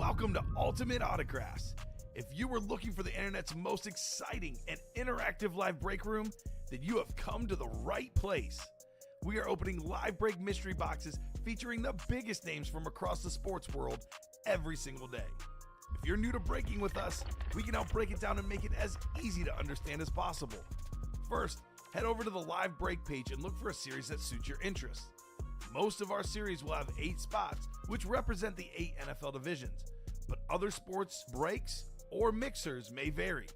Welcome to Ultimate Autographs. If you were looking for the internet's most exciting and interactive live break room, then you have come to the right place. We are opening live break mystery boxes featuring the biggest names from across the sports world every single day. If you're new to breaking with us, we can help break it down and make it as easy to understand as possible. First, head over to the live break page and look for a series that suits your interests. Most of our series will have 8 spots, which represent the 8 NFL divisions, but other sports breaks or mixers may vary.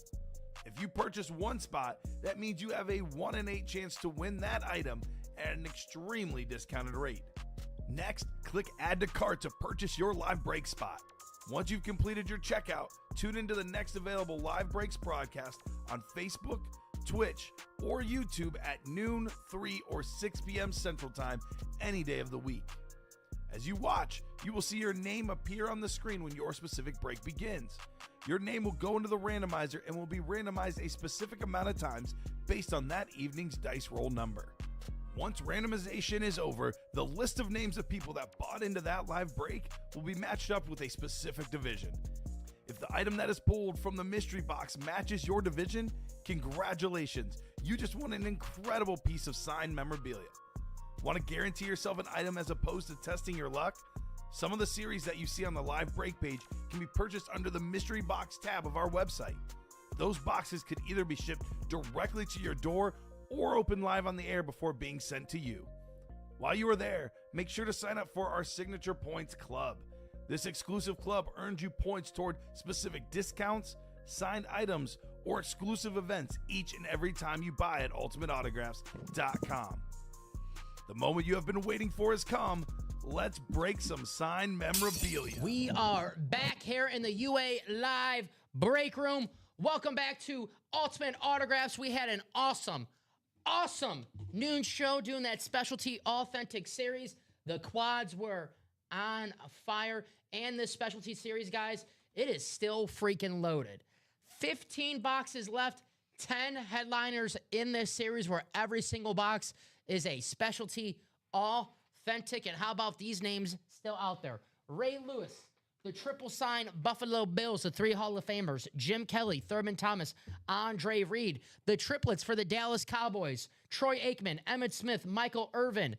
If you purchase one spot, that means you have a 1 in 8 chance to win that item at an extremely discounted rate. Next, click Add to Cart to purchase your live break spot. Once you've completed your checkout, tune into the next available live breaks broadcast on Facebook, Twitch, or YouTube at noon, 3, or 6 p.m. Central Time any day of the week. As you watch, you will see your name appear on the screen when your specific break begins. Your name will go into the randomizer and will be randomized a specific amount of times based on that evening's dice roll number. Once randomization is over, the list of names of people that bought into that live break will be matched up with a specific division. If the item that is pulled from the mystery box matches your division, congratulations, you just won an incredible piece of signed memorabilia. Want to guarantee yourself an item as opposed to testing your luck? Some of the series that you see on the live break page can be purchased under the mystery box tab of our website. Those boxes could either be shipped directly to your door or open live on the air before being sent to you. While you are there, make sure to sign up for our Signature Points Club. This exclusive club earns you points toward specific discounts, signed items, or exclusive events each and every time you buy at ultimateautographs.com. The moment you have been waiting for has come. Let's break some signed memorabilia. We are back here in the UA Live Break Room. Welcome back to Ultimate Autographs. We had an awesome noon show doing that specialty authentic series. The quads were on fire, and this specialty series, guys, it is still freaking loaded. 15 boxes left, 10 headliners in this series where every single box is a specialty authentic. And how about these names still out there? Ray Lewis, the triple sign Buffalo Bills, the 3 Hall of Famers, Jim Kelly, Thurman Thomas, Andre Reed, the triplets for the Dallas Cowboys, Troy Aikman, Emmitt Smith, Michael Irvin,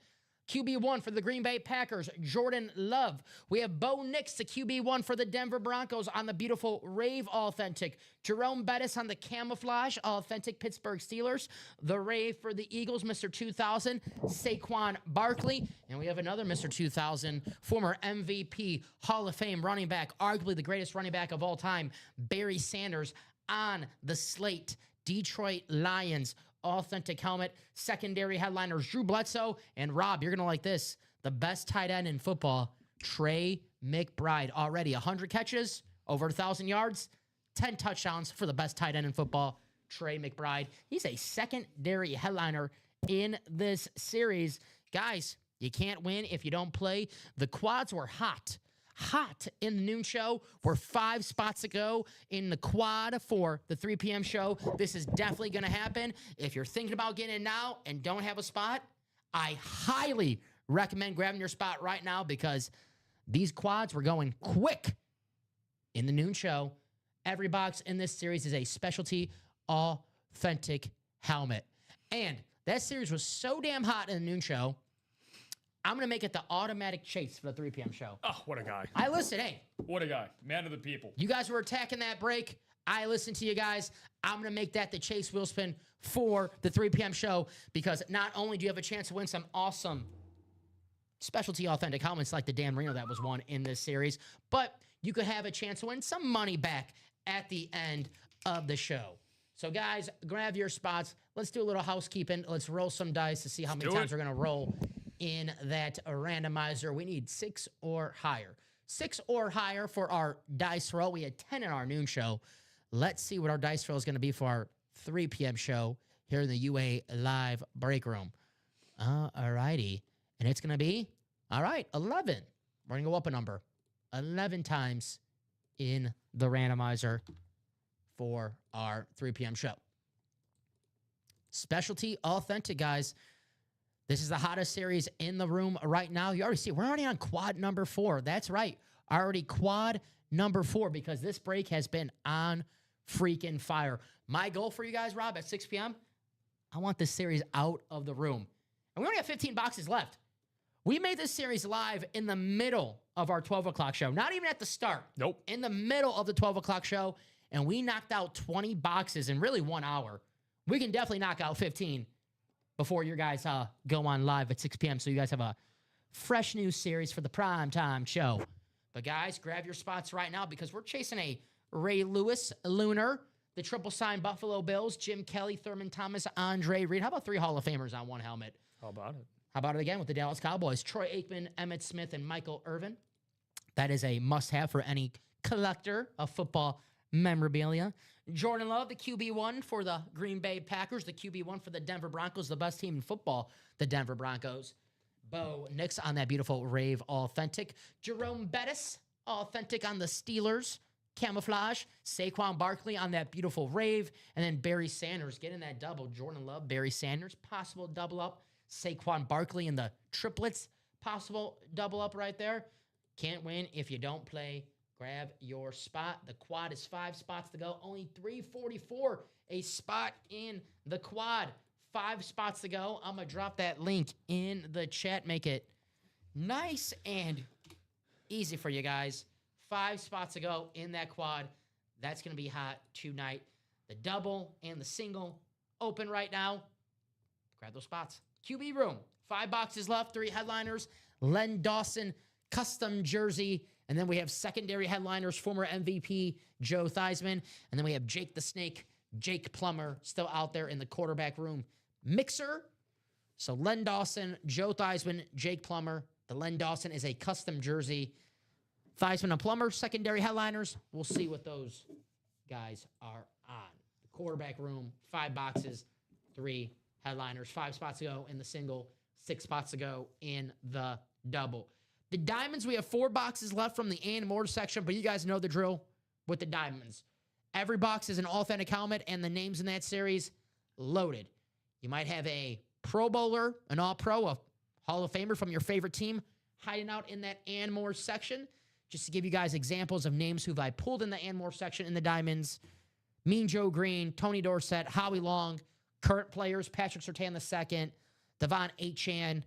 QB1 for the Green Bay Packers, Jordan Love. We have Bo Nix, the QB1 for the Denver Broncos on the beautiful Rave Authentic. Jerome Bettis on the Camouflage Authentic Pittsburgh Steelers. The Rave for the Eagles, Mr. 2000, Saquon Barkley. And we have another Mr. 2000, former MVP, Hall of Fame running back, arguably the greatest running back of all time, Barry Sanders on the slate. Detroit Lions authentic helmet. Secondary headliners, Drew Bledsoe. And Rob, you're going to like this. The best tight end in football, Trey McBride. Already 100 catches, over 1,000 yards, 10 touchdowns for the best tight end in football, Trey McBride. He's a secondary headliner in this series. Guys, you can't win if you don't play. The quads were hot in the noon show. We're 5 spots to go in the quad for the 3 p.m. show. This is definitely going to happen. If you're thinking about getting in now and don't have a spot, I highly recommend grabbing your spot right now because these quads were going quick in the noon show. Every box in this series is a specialty authentic helmet. And that series was so damn hot in the noon show, I'm going to make it the automatic chase for the 3 p.m. show. Oh, what a guy. I listen, hey. What a guy. Man of the people. You guys were attacking that break. I listened to you guys. I'm going to make that the chase wheel spin for the 3 p.m. show because not only do you have a chance to win some awesome specialty authentic helmets like the Dan Marino that was won in this series, but you could have a chance to win some money back at the end of the show. So, guys, grab your spots. Let's do a little housekeeping. Let's roll some dice to see how many times we're going to roll in that randomizer. We need 6 or higher. 6 or higher for our dice roll. We had 10 in our noon show. Let's see what our dice roll is going to be for our 3 p.m. show here in the UA Live Break Room. All righty. And it's going to be, 11. We're going to go up a number. 11 times in the randomizer for our 3 p.m. show. Specialty authentic, guys. This is the hottest series in the room right now. You already see, we're already on quad number 4. That's right. Already quad number 4 because this break has been on freaking fire. My goal for you guys, Rob, at 6 p.m., I want this series out of the room. And we only have 15 boxes left. We made this series live in the middle of our 12 o'clock show. Not even at the start. Nope. In the middle of the 12 o'clock show. And we knocked out 20 boxes in really 1 hour. We can definitely knock out 15 before you guys go on live at 6 p.m. So you guys have a fresh new series for the primetime show. But guys, grab your spots right now because we're chasing a Ray Lewis Lunar, the triple sign Buffalo Bills, Jim Kelly, Thurman Thomas, Andre Reed. How about 3 Hall of Famers on one helmet? How about it? How about it again with the Dallas Cowboys? Troy Aikman, Emmitt Smith, and Michael Irvin. That is a must-have for any collector of football memorabilia. Jordan Love, the QB1 for the Green Bay Packers, the QB1 for the Denver Broncos, the best team in football, the Denver Broncos. Bo Nix on that beautiful Rave Authentic. Jerome Bettis, Authentic on the Steelers. Camouflage. Saquon Barkley on that beautiful Rave. And then Barry Sanders getting that double. Jordan Love, Barry Sanders. Possible double up. Saquon Barkley in the triplets. Possible double up right there. Can't win if you don't play. Grab your spot. The quad is 5 spots to go. Only $344 a spot in the quad. 5 spots to go. I'm going to drop that link in the chat. Make it nice and easy for you guys. 5 spots to go in that quad. That's going to be hot tonight. The double and the single open right now. Grab those spots. QB room. 5 boxes left. 3 headliners. Len Dawson custom jersey. And then we have secondary headliners, former MVP Joe Theismann. And then we have Jake the Snake, Jake Plummer, still out there in the quarterback room mixer. So Len Dawson, Joe Theismann, Jake Plummer. The Len Dawson is a custom jersey. Theismann and Plummer, secondary headliners. We'll see what those guys are on. The quarterback room, 5 boxes, 3 headliners. 5 spots to go in the single, 6 spots to go in the double. The diamonds, we have 4 boxes left from the and more section, but you guys know the drill with the diamonds. Every box is an authentic helmet, and the names in that series loaded. You might have a Pro Bowler, an All-Pro, a Hall of Famer from your favorite team hiding out in that and more section. Just to give you guys examples of names who I pulled in the and more section in the diamonds. Mean Joe Green, Tony Dorsett, Howie Long, current players, Patrick Surtain II, Devon Achane,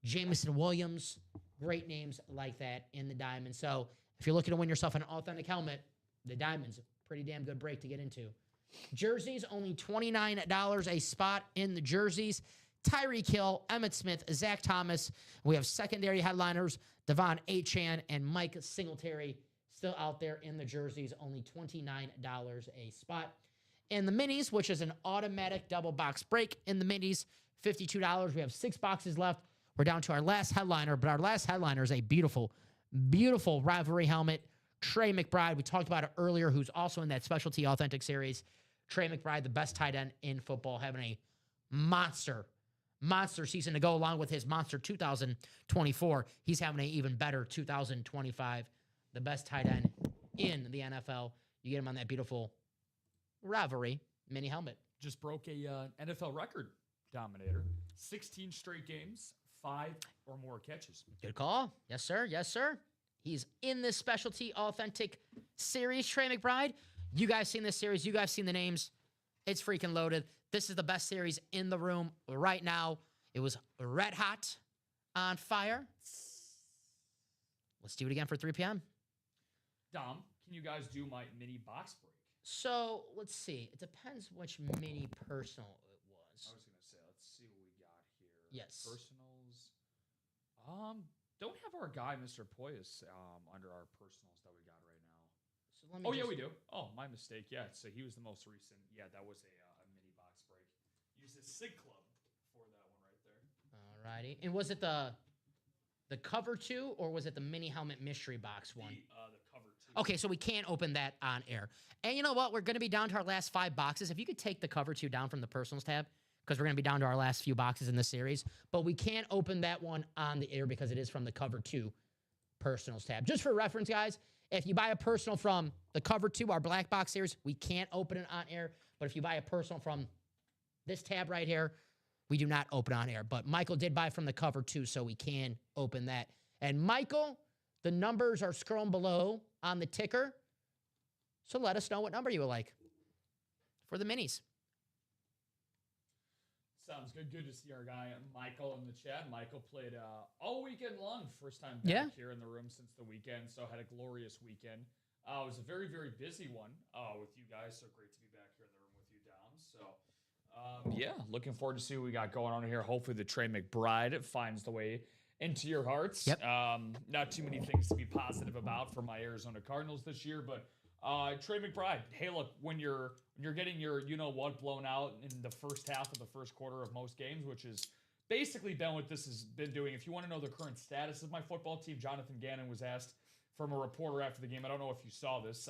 Jameson Williams. Great names like that in the diamond. So if you're looking to win yourself an authentic helmet, the diamond's a pretty damn good break to get into. Jerseys, only $29 a spot in the jerseys. Tyreek Hill, Emmitt Smith, Zach Thomas. We have secondary headliners, Devon Achane and Mike Singletary still out there in the jerseys, only $29 a spot. In the minis, which is an automatic double box break in the minis, $52. We have 6 boxes left. We're down to our last headliner, but our last headliner is a beautiful, beautiful rivalry helmet. Trey McBride, we talked about it earlier, who's also in that specialty authentic series. Trey McBride, the best tight end in football, having a monster season to go along with his monster 2024. He's having an even better 2025. The best tight end in the NFL. You get him on that beautiful rivalry mini helmet. Just broke a NFL record, Dominator. 16 straight games, 5 or more catches. Good call. Yes, sir. Yes, sir. He's in this specialty authentic series, Trey McBride. You guys seen this series. You guys seen the names. It's freaking loaded. This is the best series in the room right now. It was red hot on fire. Let's do it again for 3 p.m. Dom, can you guys do my mini box break? So, let's see. It depends which mini personal it was. I was going to say, let's see what we got here. Yes. Personals. Don't have our guy, Mr. Poyas, under our personals that we got right now. So let me yeah, we do. Oh, my mistake. Yeah, so he was the most recent. Yeah, that was a mini box break. Use his SIG Club for that one right there. Alrighty. And was it the cover 2 or was it the mini helmet mystery box one? The cover 2. Okay, so we can't open that on air. And you know what? We're going to be down to our last 5 boxes. If you could take the cover 2 down from the personals tab, because we're going to be down to our last few boxes in this series. But we can't open that one on the air because it is from the cover 2 personals tab. Just for reference, guys, if you buy a personal from the cover 2, our black box series, we can't open it on air. But if you buy a personal from this tab right here, we do not open on air. But Michael did buy from the cover too, so we can open that. And Michael, the numbers are scrolling below on the ticker. So let us know what number you would like for the minis. Sounds good. Good to see our guy Michael in the chat. Michael played all weekend long. First time back here in the room since the weekend, so had a glorious weekend. It was a very, very busy one with you guys, so great to be back here in the room with you, Dom. So, yeah, looking forward to see what we got going on here. Hopefully the Trey McBride finds the way into your hearts. Yep. Not too many things to be positive about for my Arizona Cardinals this year, but Trey McBride, hey, look, when you're getting your you-know-what blown out in the first half of the first quarter of most games, which is basically been what this has been doing. If you want to know the current status of my football team, Jonathan Gannon was asked from a reporter after the game. I don't know if you saw this.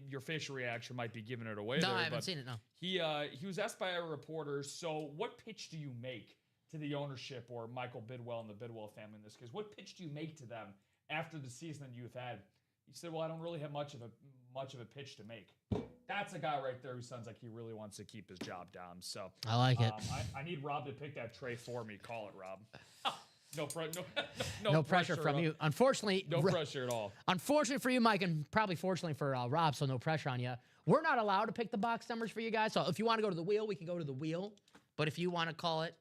Your facial reaction might be giving it away. No, there, I haven't seen it, no. He was asked by a reporter, so what pitch do you make to the ownership or Michael Bidwell and the Bidwell family in this case? What pitch do you make to them after the season that you've had? He said, well, I don't really have much of a pitch to make. That's a guy right there who sounds like he really wants to keep his job down. So I like it. I need Rob to pick that Trey for me. Call it, Rob. No pressure from you. Unfortunately, no pressure at all. Unfortunately for you, Mike, and probably fortunately for Rob, so no pressure on you. We're not allowed to pick the box numbers for you guys. So if you want to go to the wheel, we can go to the wheel. But if you want to call it,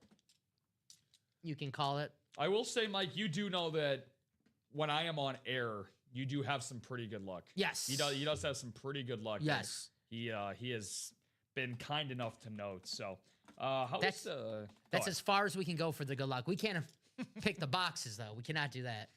you can call it. I will say, Mike, you do know that when I am on air, you do have some pretty good luck. Yes. He does have some pretty good luck. Yes. He has been kind enough to note. So that's as far as we can go for the good luck. We can't pick the boxes, though. We cannot do that.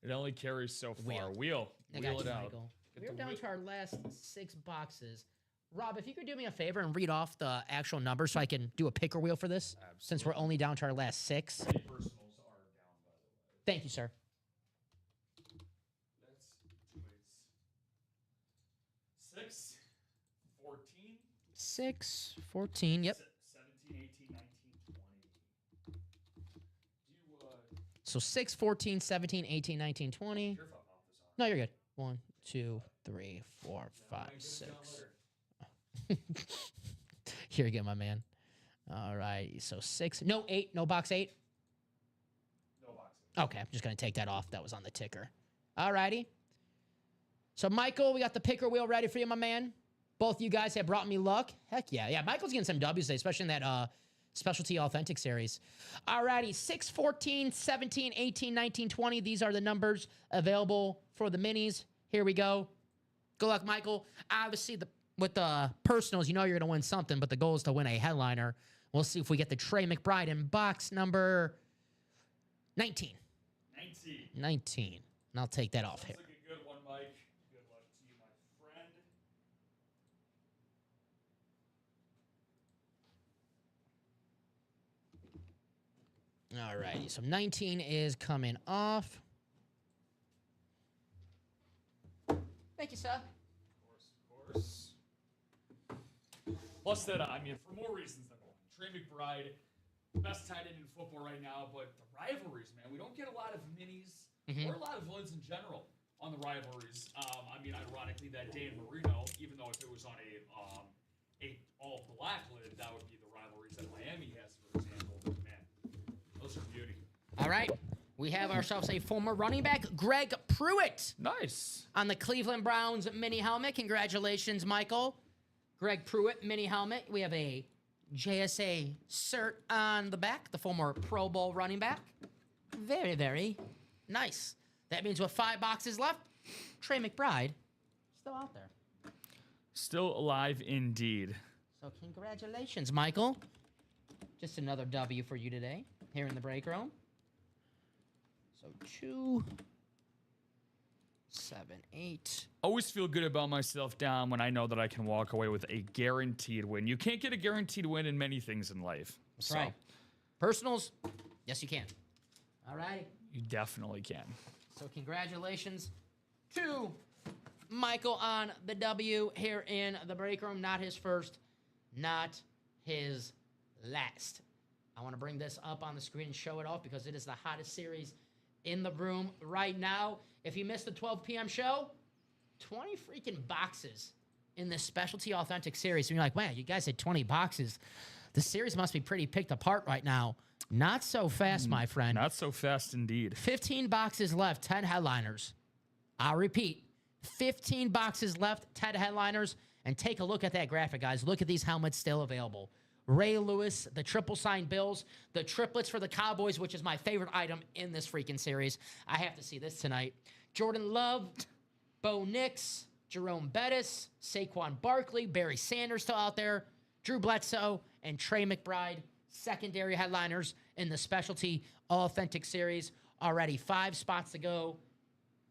It only carries so far. Wheel it out. Michael. We're down to our last 6 boxes. Rob, if you could do me a favor and read off the actual numbers so I can do a picker wheel for this, since we're only down to our last 6. Many personals are down, by the way. Thank you, sir. Let's do it. 6, 14. 6, 14, yep. 17, 18, 19, 20. So 6, 14, 17, 18, 19, 20. Sure if I'll pop this on. No, you're good. 1, 2, 3, 4, 5, 6. Here you go, my man. All right. So 6. No, 8. No box 8. No box 8. Okay. I'm just going to take that off. That was on the ticker. All righty. So, Michael, we got the picker wheel ready for you, my man. Both you guys have brought me luck. Heck yeah. Yeah, Michael's getting some W's today, especially in that Specialty Authentic Series. All righty. 6, 14, 17, 18, 19, 20. These are the numbers available for the minis. Here we go. Good luck, Michael. Obviously, with the personals, you know you're going to win something, but the goal is to win a headliner. We'll see if we get the Trey McBride in box number 19. 19. And I'll take that off here. Sounds like a good one, Mike. Good luck to you, my friend. All righty. So 19 is coming off. Thank you, sir. Of course. Plus that, for more reasons than one. Trey McBride, best tight end in football right now, but the rivalries, man. We don't get a lot of minis or a lot of lids in general on the rivalries. Ironically, that Dan Marino, even though if it was on a all-black lid, that would be the rivalries that Miami has, for example. But, man, those are beauty. All right. We have ourselves a former running back, Greg Pruitt. Nice. On the Cleveland Browns mini helmet. Congratulations, Michael. Greg Pruitt mini helmet. We have a JSA cert on the back, the former Pro Bowl running back. Very, very nice. That means with 5 boxes left, Trey McBride still out there. Still alive indeed. So congratulations, Michael. Just another W for you today here in the break room. So 2, 7, 8. Always feel good about myself, Dom, when I know that I can walk away with a guaranteed win. You can't get a guaranteed win in many things in life. That's right. Personals, yes, you can. All right. You definitely can. So congratulations to Michael on the W here in the break room. Not his first, not his last. I want to bring this up on the screen and show it off because it is the hottest series in the room right now. If you missed the 12 p.m. show, 20 freaking boxes in this Specialty Authentic Series. And you're like, man, you guys had 20 boxes. The series must be pretty picked apart right now. Not so fast, my friend. Not so fast indeed. 15 boxes left, 10 headliners. I'll repeat, 15 boxes left, 10 headliners. And take a look at that graphic, guys. Look at these helmets still available. Ray Lewis, the triple signed Bills, the triplets for the Cowboys, which is my favorite item in this freaking series. I have to see this tonight. Jordan Love, Bo Nix, Jerome Bettis, Saquon Barkley, Barry Sanders still out there, Drew Bledsoe, and Trey McBride, secondary headliners in the specialty authentic series. Already 5 spots to go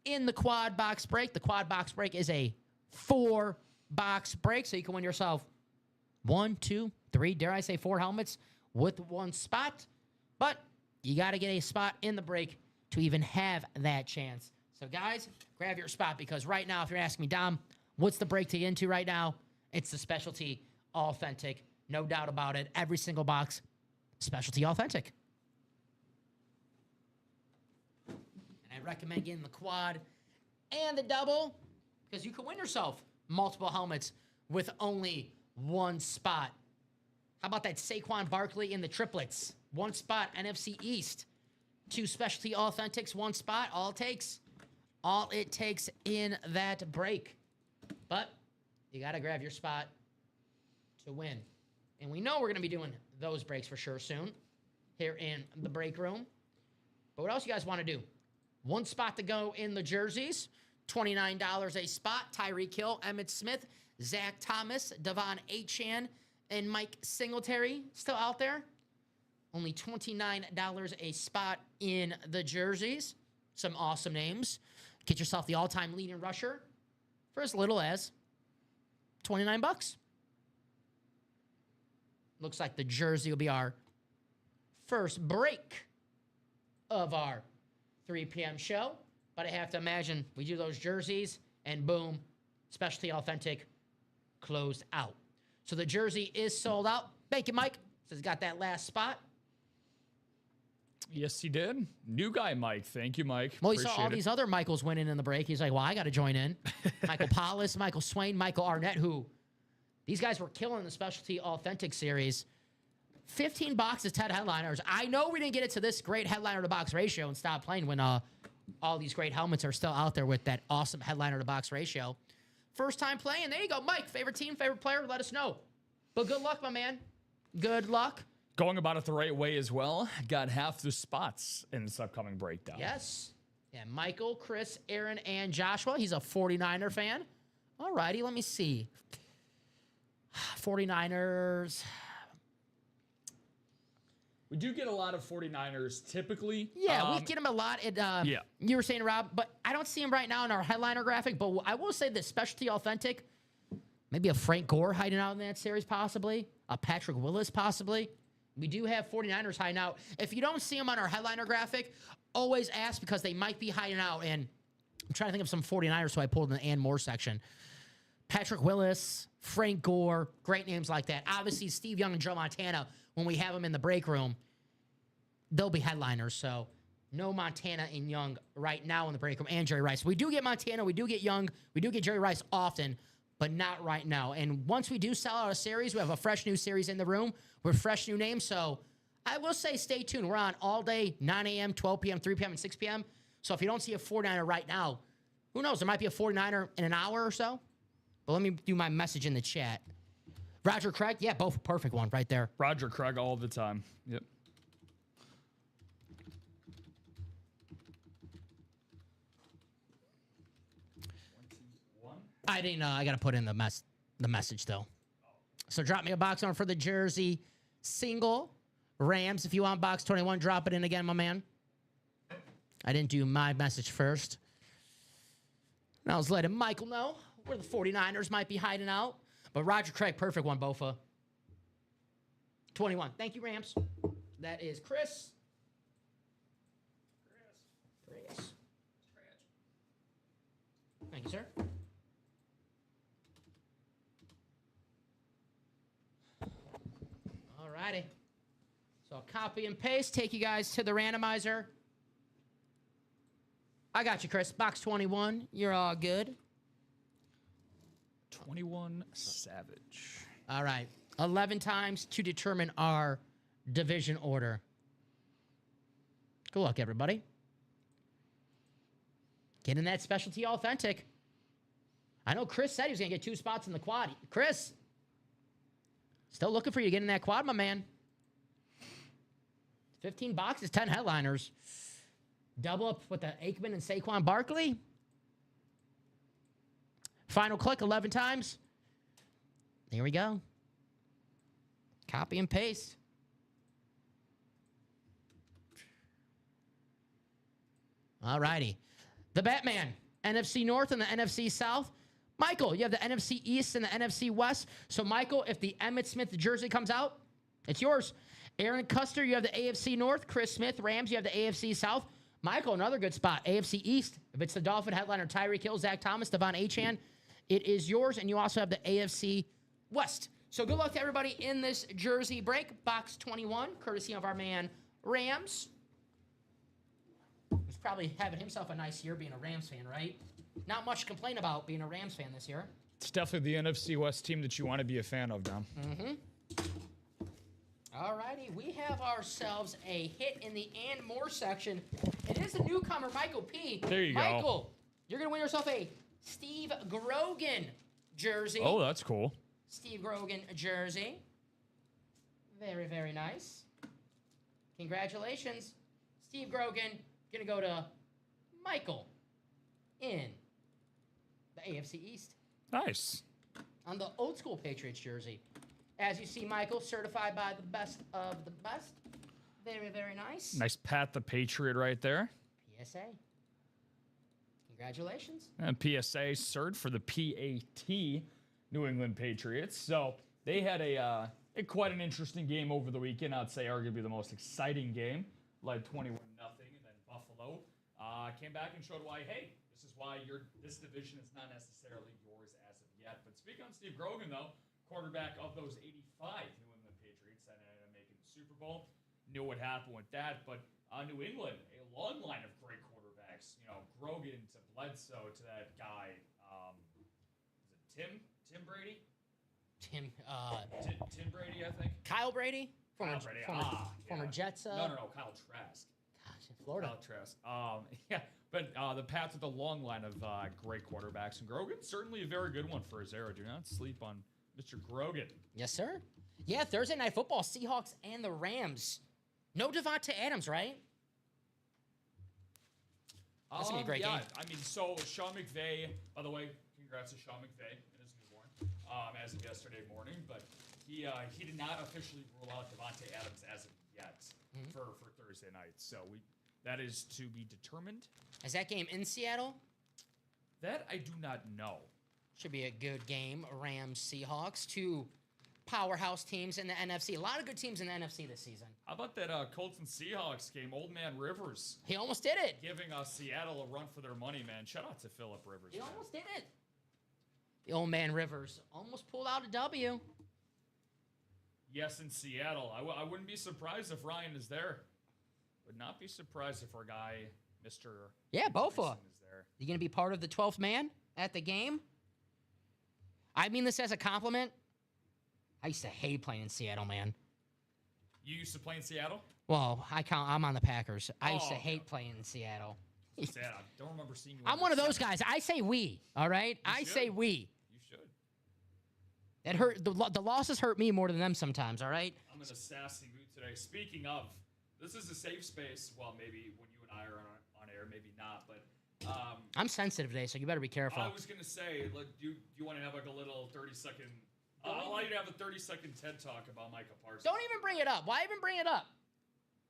in the quad box break. The quad box break is a 4-box break, so you can win yourself 1, 2, 3, dare I say 4 helmets with 1 spot. But you got to get a spot in the break to even have that chance. So, guys, grab your spot because right now, if you're asking me, Dom, what's the break to get into right now? It's the specialty authentic. No doubt about it. Every single box, specialty authentic. And I recommend getting the quad and the double because you can win yourself multiple helmets with only 1 spot. How about that Saquon Barkley in the triplets? 1 spot, NFC East. 2 specialty authentics, 1 spot. All it takes in that break. But you got to grab your spot to win. And we know we're going to be doing those breaks for sure soon here in the break room. But what else you guys want to do? 1 spot to go in the jerseys. $29 a spot. Tyreek Hill, Emmitt Smith, Zach Thomas, Devon Achane, and Mike Singletary still out there. Only $29 a spot in the jerseys. Some awesome names. Get yourself the all-time leading rusher for as little as $29. Looks like the jersey will be our first break of our 3 p.m. show. But I have to imagine we do those jerseys and boom, specialty authentic closed out. So the jersey is sold out. Thank you, Mike. So he's got that last spot. Yes, he did. New guy, Mike. Thank you, Mike. Well, he saw all these other Michaels winning in the break. He's like, well, I got to join in. Michael Paulus, Michael Swain, Michael Arnett, who these guys were killing the specialty authentic series. 15 boxes, 10 headliners. I know we didn't get it to this great headliner to box ratio and stop playing when all these great helmets are still out there with that awesome headliner to box ratio. First time playing. There you go, Mike. Favorite team, favorite player, let us know. But good luck, my man. Good luck. Going about it the right way as well. Got half the spots in this upcoming breakdown. Yes. Yeah, Michael, Chris, Aaron, and Joshua. He's a 49er fan. All righty, let me see. 49ers. We do get a lot of 49ers typically. Yeah, we get them a lot. Yeah. You were saying, Rob, but I don't see them right now in our headliner graphic. But I will say the specialty authentic, maybe a Frank Gore hiding out in that series possibly. A Patrick Willis possibly. We do have 49ers hiding out. If you don't see them on our headliner graphic, always ask because they might be hiding out. And I'm trying to think of some 49ers, so I pulled in the and more section. Patrick Willis, Frank Gore, great names like that. Obviously, Steve Young and Joe Montana, when we have them in the break room, they'll be headliners. So no Montana and Young right now in the break room, and Jerry Rice. We do get Montana, we do get Young, we do get Jerry Rice often, but not right now. And once we do sell out a series, we have a fresh new series in the room with fresh new names. So I will say stay tuned. We're on all day, 9 a.m., 12 p.m., 3 p.m., and 6 p.m. So if you don't see a 49er right now, who knows? There might be a 49er in an hour or so. But let me do my message in the chat. Roger Craig, yeah, both perfect one right there. Roger Craig all the time. Yep. I didn't. I got to put in the message though. So drop me a box on for the jersey single Rams. If you want box 21, drop it in again, my man. I didn't do my message first. And I was letting Michael know where the 49ers might be hiding out. But Roger Craig, perfect one, Bofa. 21. Thank you, Rams. That is Chris. Chris. Thank you, sir. All righty. So I'll copy and paste, take you guys to the randomizer. I got you, Chris. Box 21. You're all good. 21 Savage. All right. 11 times to determine our division order. Good luck, everybody. Getting that specialty authentic. I know Chris said he was going to get 2 spots in the quad. Chris, still looking for you getting that quad, my man. 15 boxes, 10 headliners. Double up with the Aikman and Saquon Barkley. Final click 11 times. There we go. Copy and paste. All righty. The Batman, NFC North and the NFC South. Michael, you have the NFC East and the NFC West. So, Michael, if the Emmitt Smith jersey comes out, it's yours. Aaron Custer, you have the AFC North. Chris Smith, Rams, you have the AFC South. Michael, another good spot. AFC East. If it's the Dolphin headliner, Tyreek Hill, Zach Thomas, Devon Achane, it is yours. And you also have the AFC West. So good luck to everybody in this jersey break. Box 21, courtesy of our man Rams. He's probably having himself a nice year being a Rams fan, right? Not much to complain about being a Rams fan this year. It's definitely the NFC West team that you want to be a fan of, Dom. Mm-hmm. All righty, we have ourselves a hit in the and more section. It is a newcomer, Michael P. There you go. Michael, you're going to win yourself a Steve Grogan jersey. Oh, that's cool. Steve Grogan jersey. Very, very nice. Congratulations. Steve Grogan going to go to Michael in the AFC East. Nice. On the old school Patriots jersey. As you see, Michael, certified by the best of the best. Very, very nice. Nice Pat the Patriot right there. PSA. Congratulations. And PSA cert for the PAT New England Patriots. So they had a quite an interesting game over the weekend. I'd say arguably the most exciting game. Led 21-0, and then Buffalo came back and showed why, hey, this is why this division is not necessarily yours as of yet. But speaking on Steve Grogan, though, quarterback of those 85 New England Patriots that ended up making the Super Bowl, knew what happened with that. But New England, a long line of great quarterbacks. You know, Grogan to Bledsoe to that guy. Is it Tim Brady? Tim Brady, I think. Kyle Brady? Former yeah. Jets. No, Kyle Trask. Gosh, in Florida. Kyle Trask. Yeah, but the Pats with a long line of great quarterbacks. And Grogan, certainly a very good one for his era. Do not sleep on Mr. Grogan. Yes, sir. Yeah, Thursday Night Football, Seahawks and the Rams. No Devontae Adams, right? That's going to be a great game. I mean, so Sean McVay, by the way, congrats to Sean McVay and his newborn as of yesterday morning. But he did not officially rule out Devontae Adams as of yet for Thursday night. So that is to be determined. Is that game in Seattle? That I do not know. Should be a good game. Rams, Seahawks, 2 powerhouse teams in the NFC. A lot of good teams in the NFC this season. How about that Colts and Seahawks game? Old man Rivers. He almost did it. Giving Seattle a run for their money, man. Shout out to Phillip Rivers. He almost did it. The old man Rivers almost pulled out a W. Yes, in Seattle. I wouldn't be surprised if Ryan is there. Would not be surprised if our guy, Mr. Yeah, Bofa. is there. You going to be part of the 12th man at the game? I mean this as a compliment. I used to hate playing in Seattle, man. You used to play in Seattle? Well, I'm on the Packers. I used to hate playing in Seattle. Sad. I don't remember seeing you. I'm one of those guys. I say we, all right? I say we. You should. That hurt. The losses hurt me more than them sometimes, all right? I'm in a sassy mood today. Speaking of, this is a safe space. Well, maybe when you and I are on air, maybe not, but... I'm sensitive today, so you better be careful. I was going to say, do you want to have like a little 30-second... I'll allow you to have a 30-second TED Talk about Micah Parsons. Don't even bring it up. Why even bring it up?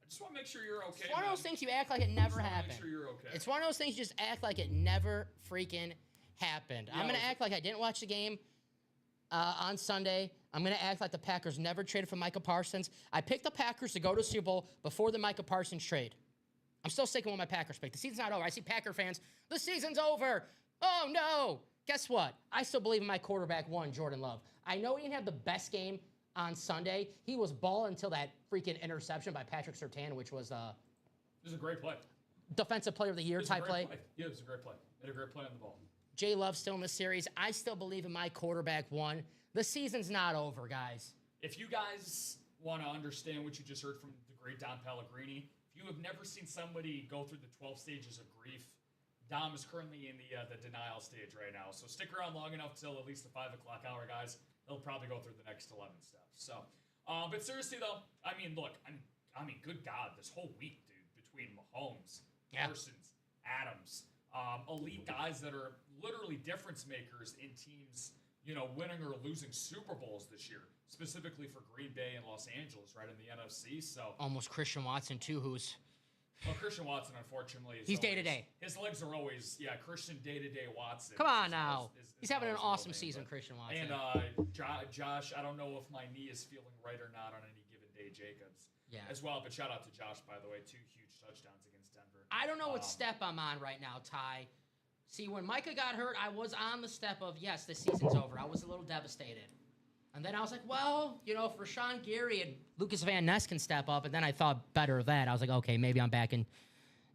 I just want to make sure you're okay. It's one of those things you act like it never happened. Make sure you're okay. It's one of those things you just act like it never freaking happened. Yeah, I'm going to act like I didn't watch the game on Sunday. I'm going to act like the Packers never traded for Micah Parsons. I picked the Packers to go to the Super Bowl before the Micah Parsons trade. I'm still sticking with my Packers pick. The season's not over. I see Packer fans, the season's over. Oh, no. Guess what? I still believe in my quarterback one, Jordan Love. I know he didn't have the best game on Sunday. He was balling until that freaking interception by Patrick Surtain, which was It was a great play. Defensive Player of the Year type play. Yeah, it was a great play. Had a great play on the ball. Jay Love still in the series. I still believe in my quarterback one. The season's not over, guys. if you guys want to understand what you just heard from the great Dom Pellegrini, if you have never seen somebody go through the 12 stages of grief, Dom is currently in the denial stage right now. So stick around long enough till at least the 5 o'clock hour, guys. He'll probably go through the next 11 steps. So, but seriously though, I mean, look, good God, this whole week, dude, between Mahomes, Parsons, Adams, elite guys that are literally difference makers in teams, winning or losing Super Bowls this year, specifically for Green Bay and Los Angeles, right, in the NFC. So almost Christian Watson too, who's Christian Watson, unfortunately, he's day to day. His legs are always Christian day to day Watson. Come on now, he's having an awesome season, Christian Watson. And Josh, I don't know if my knee is feeling right or not on any given day, Jacobs. Yeah. As well, but shout out to Josh, by the way, 2 huge touchdowns against Denver. I don't know what step I'm on right now, Ty. See, when Micah got hurt, I was on the step of, yes, the season's over. I was a little devastated. And then I was like, well, for Sean Gary and Lucas Van Ness can step up. And then I thought better of that. I was like, okay, maybe I'm back and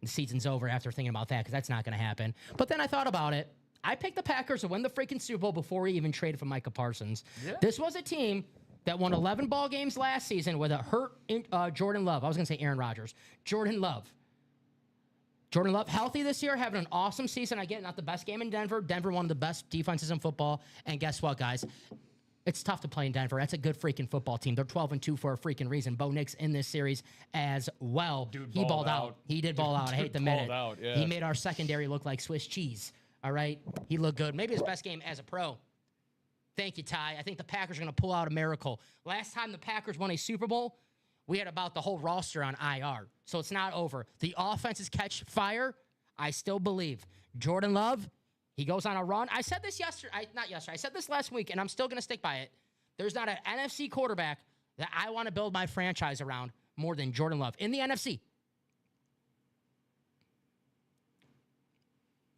the season's over after thinking about that because that's not going to happen. But then I thought about it. I picked the Packers to win the freaking Super Bowl before we even traded for Micah Parsons. Yeah. This was a team that won 11 ball games last season with a hurt Jordan Love. I was going to say Aaron Rodgers. Jordan Love healthy this year, having an awesome season. I get not the best game in Denver. Denver, one of the best defenses in football. And guess what, guys? It's tough to play in Denver. That's a good freaking football team. They're 12-2 for a freaking reason. Bo Nix in this series as well. He balled out. He did ball out. I hate to admit it. Yeah. He made our secondary look like Swiss cheese. All right? He looked good. Maybe his best game as a pro. Thank you, Ty. I think the Packers are going to pull out a miracle. Last time the Packers won a Super Bowl, we had about the whole roster on IR. So it's not over. The offenses catch fire. I still believe. Jordan Love, he goes on a run. I said this I said this last week, and I'm still going to stick by it. There's not an NFC quarterback that I want to build my franchise around more than Jordan Love in the NFC.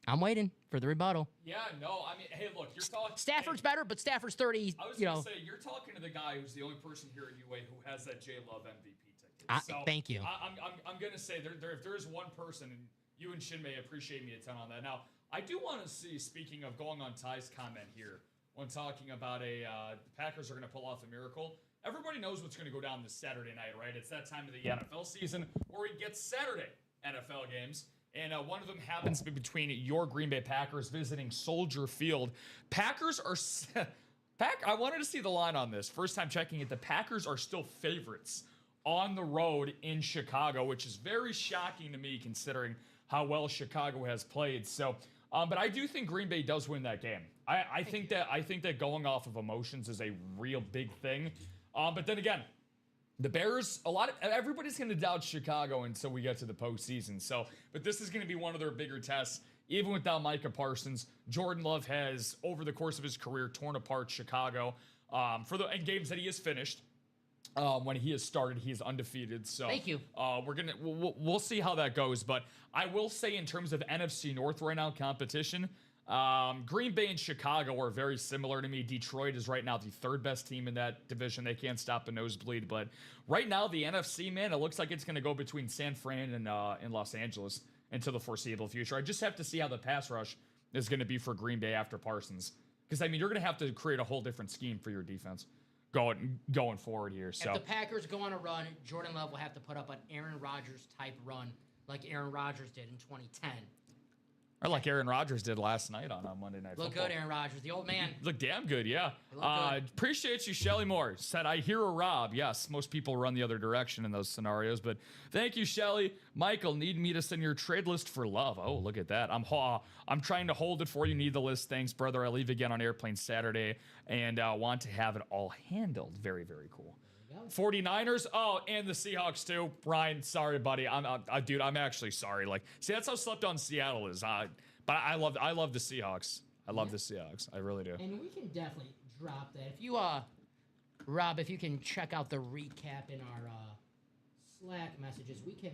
I'm waiting for the rebuttal. Yeah, no, I mean, hey, look, you're talking. Stafford's better, but Stafford's 30. I was going to say, you're talking to the guy who's the only person here at UA who has that J Love MVP ticket. So thank you. I'm going to say, if there is one person, and you and Shin may appreciate me a ton on that. Now, I do want to see, speaking of going on Ty's comment here, when talking about the Packers are going to pull off a miracle, everybody knows what's going to go down this Saturday night, right? It's that time of the NFL season where we get Saturday NFL games. And one of them happens to be between your Green Bay Packers visiting Soldier Field. Packers are... I wanted to see the line on this. First time checking it, the Packers are still favorites on the road in Chicago, which is very shocking to me considering how well Chicago has played. So, but I do think Green Bay does win that game. I think that going off of emotions is a real big thing. But then again, the Bears, everybody's going to doubt Chicago until we get to the postseason. So, but this is going to be one of their bigger tests. Even without Micah Parsons, Jordan Love has, over the course of his career, torn apart Chicago for the games that he has finished. When he has started, he is undefeated. So thank you. We'll see how that goes. But I will say, in terms of NFC North right now competition, Green Bay and Chicago are very similar to me. Detroit is right now the third best team in that division. They can't stop a nosebleed. But right now, the NFC, man, it looks like it's going to go between San Fran and Los Angeles into the foreseeable future. I just have to see how the pass rush is going to be for Green Bay after Parsons. Because, I mean, you're going to have to create a whole different scheme for your defense going forward here. So if the Packers go on a run, Jordan Love will have to put up an Aaron Rodgers type run like Aaron Rodgers did in 2010. Or like Aaron Rodgers did last night on Monday Night Football. Look good, Aaron Rodgers, the old man. Look damn good, yeah. Good. Appreciate you, Shelly Moore. Said, I hear a Rob. Yes, most people run the other direction in those scenarios, but thank you, Shelly. Michael, need me to send your trade list for Love. Oh, look at that. I'm trying to hold it for you. Need the list. Thanks, brother. I leave again on airplane Saturday and want to have it all handled. Very, very cool. 49ers, and the Seahawks too. Ryan, sorry, buddy. Dude, I'm actually sorry. Like, see, that's how slept on Seattle is. But I love the Seahawks. I love the Seahawks. I really do. And we can definitely drop that. If you, Rob, if you can check out the recap in our Slack messages, we can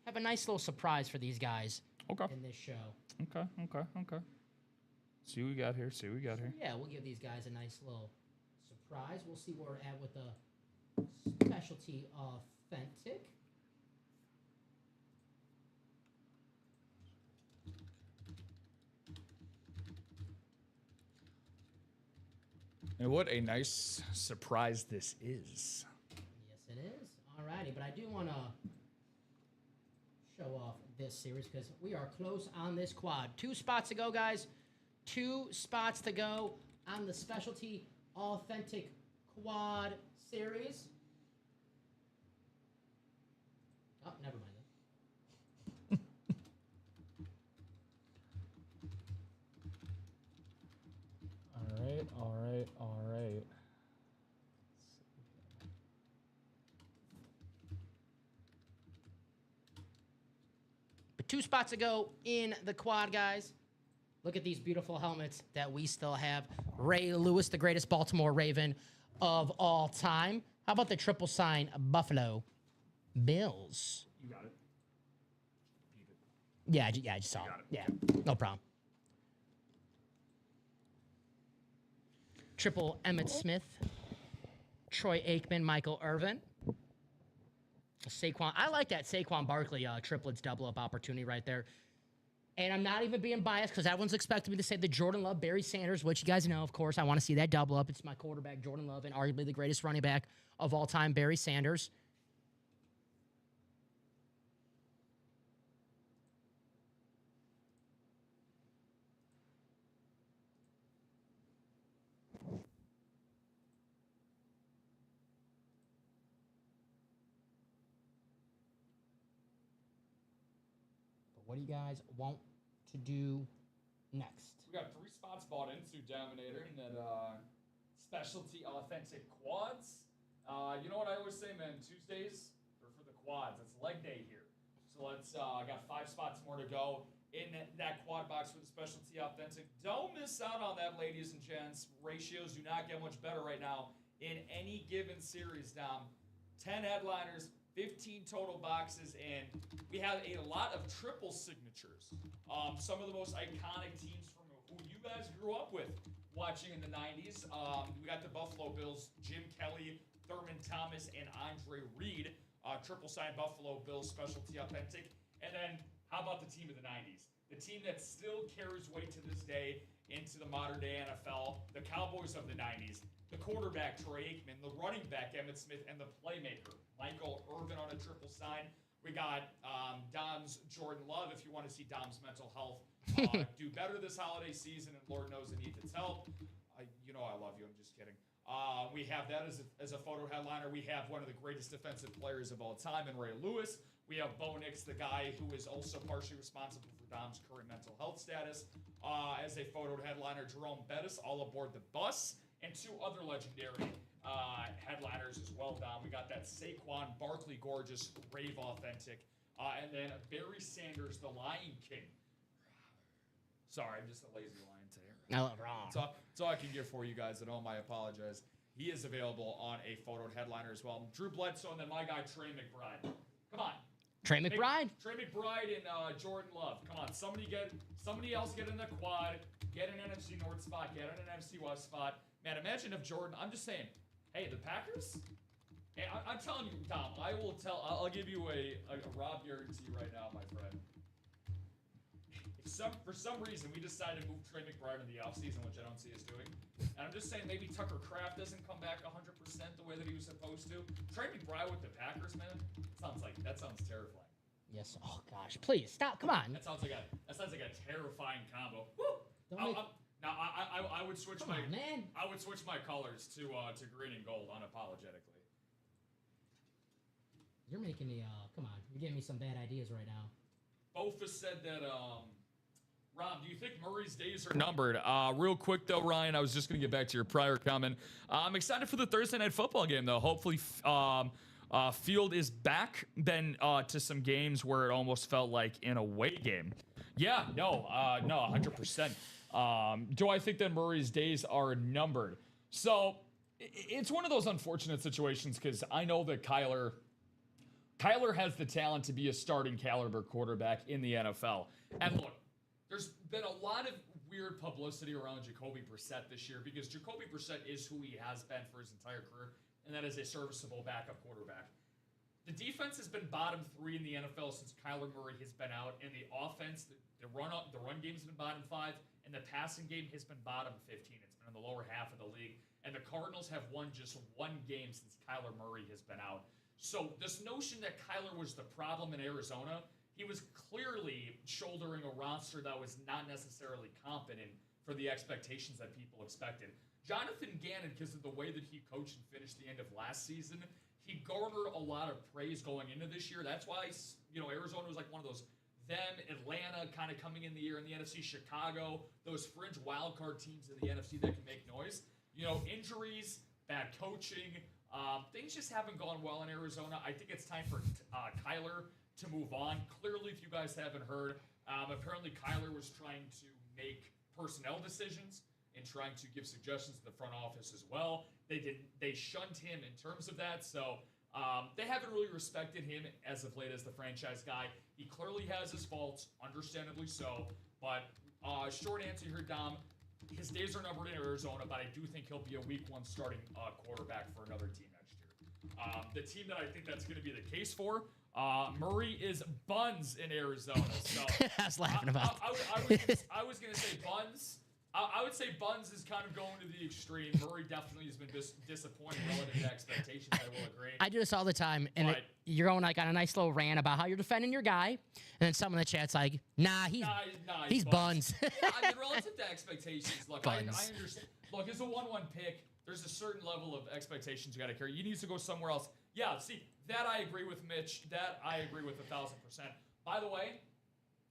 have a nice little surprise for these guys. In this show. Okay. See what we got here. Yeah, we'll give these guys a nice little surprise. We'll see where we're at with the Specialty Authentic. And what a nice surprise this is. Yes, it is. Alrighty, but I do want to show off this series because we are close on this quad. 2 spots to go, guys. 2 spots to go on the specialty authentic quad series. Oh, never mind. All right. But 2 spots to go in the quad, guys. Look at these beautiful helmets that we still have. Ray Lewis, the greatest Baltimore Raven of all time. How about the triple sign Buffalo Bills? You got it. Yeah, I just saw it. Yeah, no problem. Triple Emmitt Smith, Troy Aikman, Michael Irvin, Saquon. I like that Saquon Barkley triplets double up opportunity right there. And I'm not even being biased because everyone's expecting me to say the Jordan Love, Barry Sanders, which you guys know, of course, I want to see that double up. It's my quarterback, Jordan Love, and arguably the greatest running back of all time, Barry Sanders. What do you guys want to do next? We got 3 spots bought into Dominator and that specialty authentic quads. You know what I always say, man? Tuesdays are for the quads. It's leg day here. So let's, I got 5 spots more to go in that quad box for the specialty authentic. Don't miss out on that, ladies and gents. Ratios do not get much better right now in any given series, Dom. 10 headliners, 15 total boxes, and we have a lot of triple signatures. Some of the most iconic teams from who you guys grew up with watching in the 90s. We got the Buffalo Bills, Jim Kelly, Thurman Thomas, and Andre Reed. Triple sign Buffalo Bills specialty authentic. And then how about the team of the 90s? The team that still carries weight to this day into the modern day NFL, the Cowboys of the 90s. The quarterback, Troy Aikman, the running back, Emmitt Smith, and the playmaker, Michael Irvin on a triple sign. We got Dom's Jordan Love, if you want to see Dom's mental health do better this holiday season, and Lord knows it needs its help. You know I love you, I'm just kidding. We have that as a photo headliner. We have one of the greatest defensive players of all time in Ray Lewis. We have Bo Nix, the guy who is also partially responsible for Dom's current mental health status. As a photo headliner, Jerome Bettis, all aboard the bus. And 2 other legendary headliners as well, Dom. We got that Saquon Barkley gorgeous rave authentic. And then Barry Sanders, the Lion King. Sorry, I'm just a lazy lion today. No, wrong. That's all I can give for you guys at home. I apologize. He is available on a photo headliner as well. Drew Bledsoe and then my guy, Trey McBride. Come on. Trey McBride? Trey McBride and Jordan Love. Come on. Somebody else get in the quad. Get an NFC North spot. Get an NFC West spot. Man, imagine if Jordan, I'm just saying, hey, the Packers, hey, I'm telling you, Tom, I'll give you a Rob guarantee right now, my friend. For some reason, we decided to move Trey McBride in the offseason, which I don't see us doing. And I'm just saying maybe Tucker Kraft doesn't come back 100% the way that he was supposed to. Trey McBride with the Packers, man, that sounds terrifying. Yes. Oh, gosh. Please, stop. Come on. That sounds like a terrifying combo. Woo! Now I would switch I would switch my colors to green and gold unapologetically. You're making me come on. You're giving me some bad ideas right now. Bofa said that Rob, do you think Murray's days are numbered? Real quick though, Ryan, I was just gonna get back to your prior comment. I'm excited for the Thursday night football game though. Hopefully Field is back then to some games where it almost felt like an away game. Yeah, no, 100%. Do I think that Murray's days are numbered? So it's one of those unfortunate situations because I know that Kyler has the talent to be a starting caliber quarterback in the NFL. And look, there's been a lot of weird publicity around Jacoby Brissett this year because Jacoby Brissett is who he has been for his entire career, and that is a serviceable backup quarterback. The defense has been bottom 3 in the NFL since Kyler Murray has been out, and the offense, the run game's been bottom 5, and the passing game has been bottom 15. It's been in the lower half of the league. And the Cardinals have won just one game since Kyler Murray has been out. So this notion that Kyler was the problem in Arizona, he was clearly shouldering a roster that was not necessarily competent for the expectations that people expected. Jonathan Gannon, because of the way that he coached and finished the end of last season, he garnered a lot of praise going into this year. That's why, Arizona was like one of those, them, Atlanta kind of coming in the year in the NFC, Chicago, those fringe wildcard teams in the NFC that can make noise. Injuries, bad coaching, things just haven't gone well in Arizona. I think it's time for Kyler to move on. Clearly, if you guys haven't heard, apparently Kyler was trying to make personnel decisions and trying to give suggestions to the front office as well. They shunned him in terms of that, so they haven't really respected him as of late as the franchise guy. He clearly has his faults, understandably so, but short answer here, Dom, his days are numbered in Arizona, but I do think he'll be a week one starting quarterback for another team next year. The team that I think that's going to be the case for, Murray is buns in Arizona. So I was laughing about I was going to say buns. I would say Buns is kind of going to the extreme. Murray definitely has been disappointing relative to expectations. I will agree. I do this all the time, and you're going like on a nice little rant about how you're defending your guy, and then someone in the chat's like, "Nah, he's buns." Yeah, relative to expectations, look, I understand. Look, it's a 1-1 pick. There's a certain level of expectations you got to carry. You need to go somewhere else. Yeah, see, that I agree with Mitch. That I agree with 1,000%. By the way,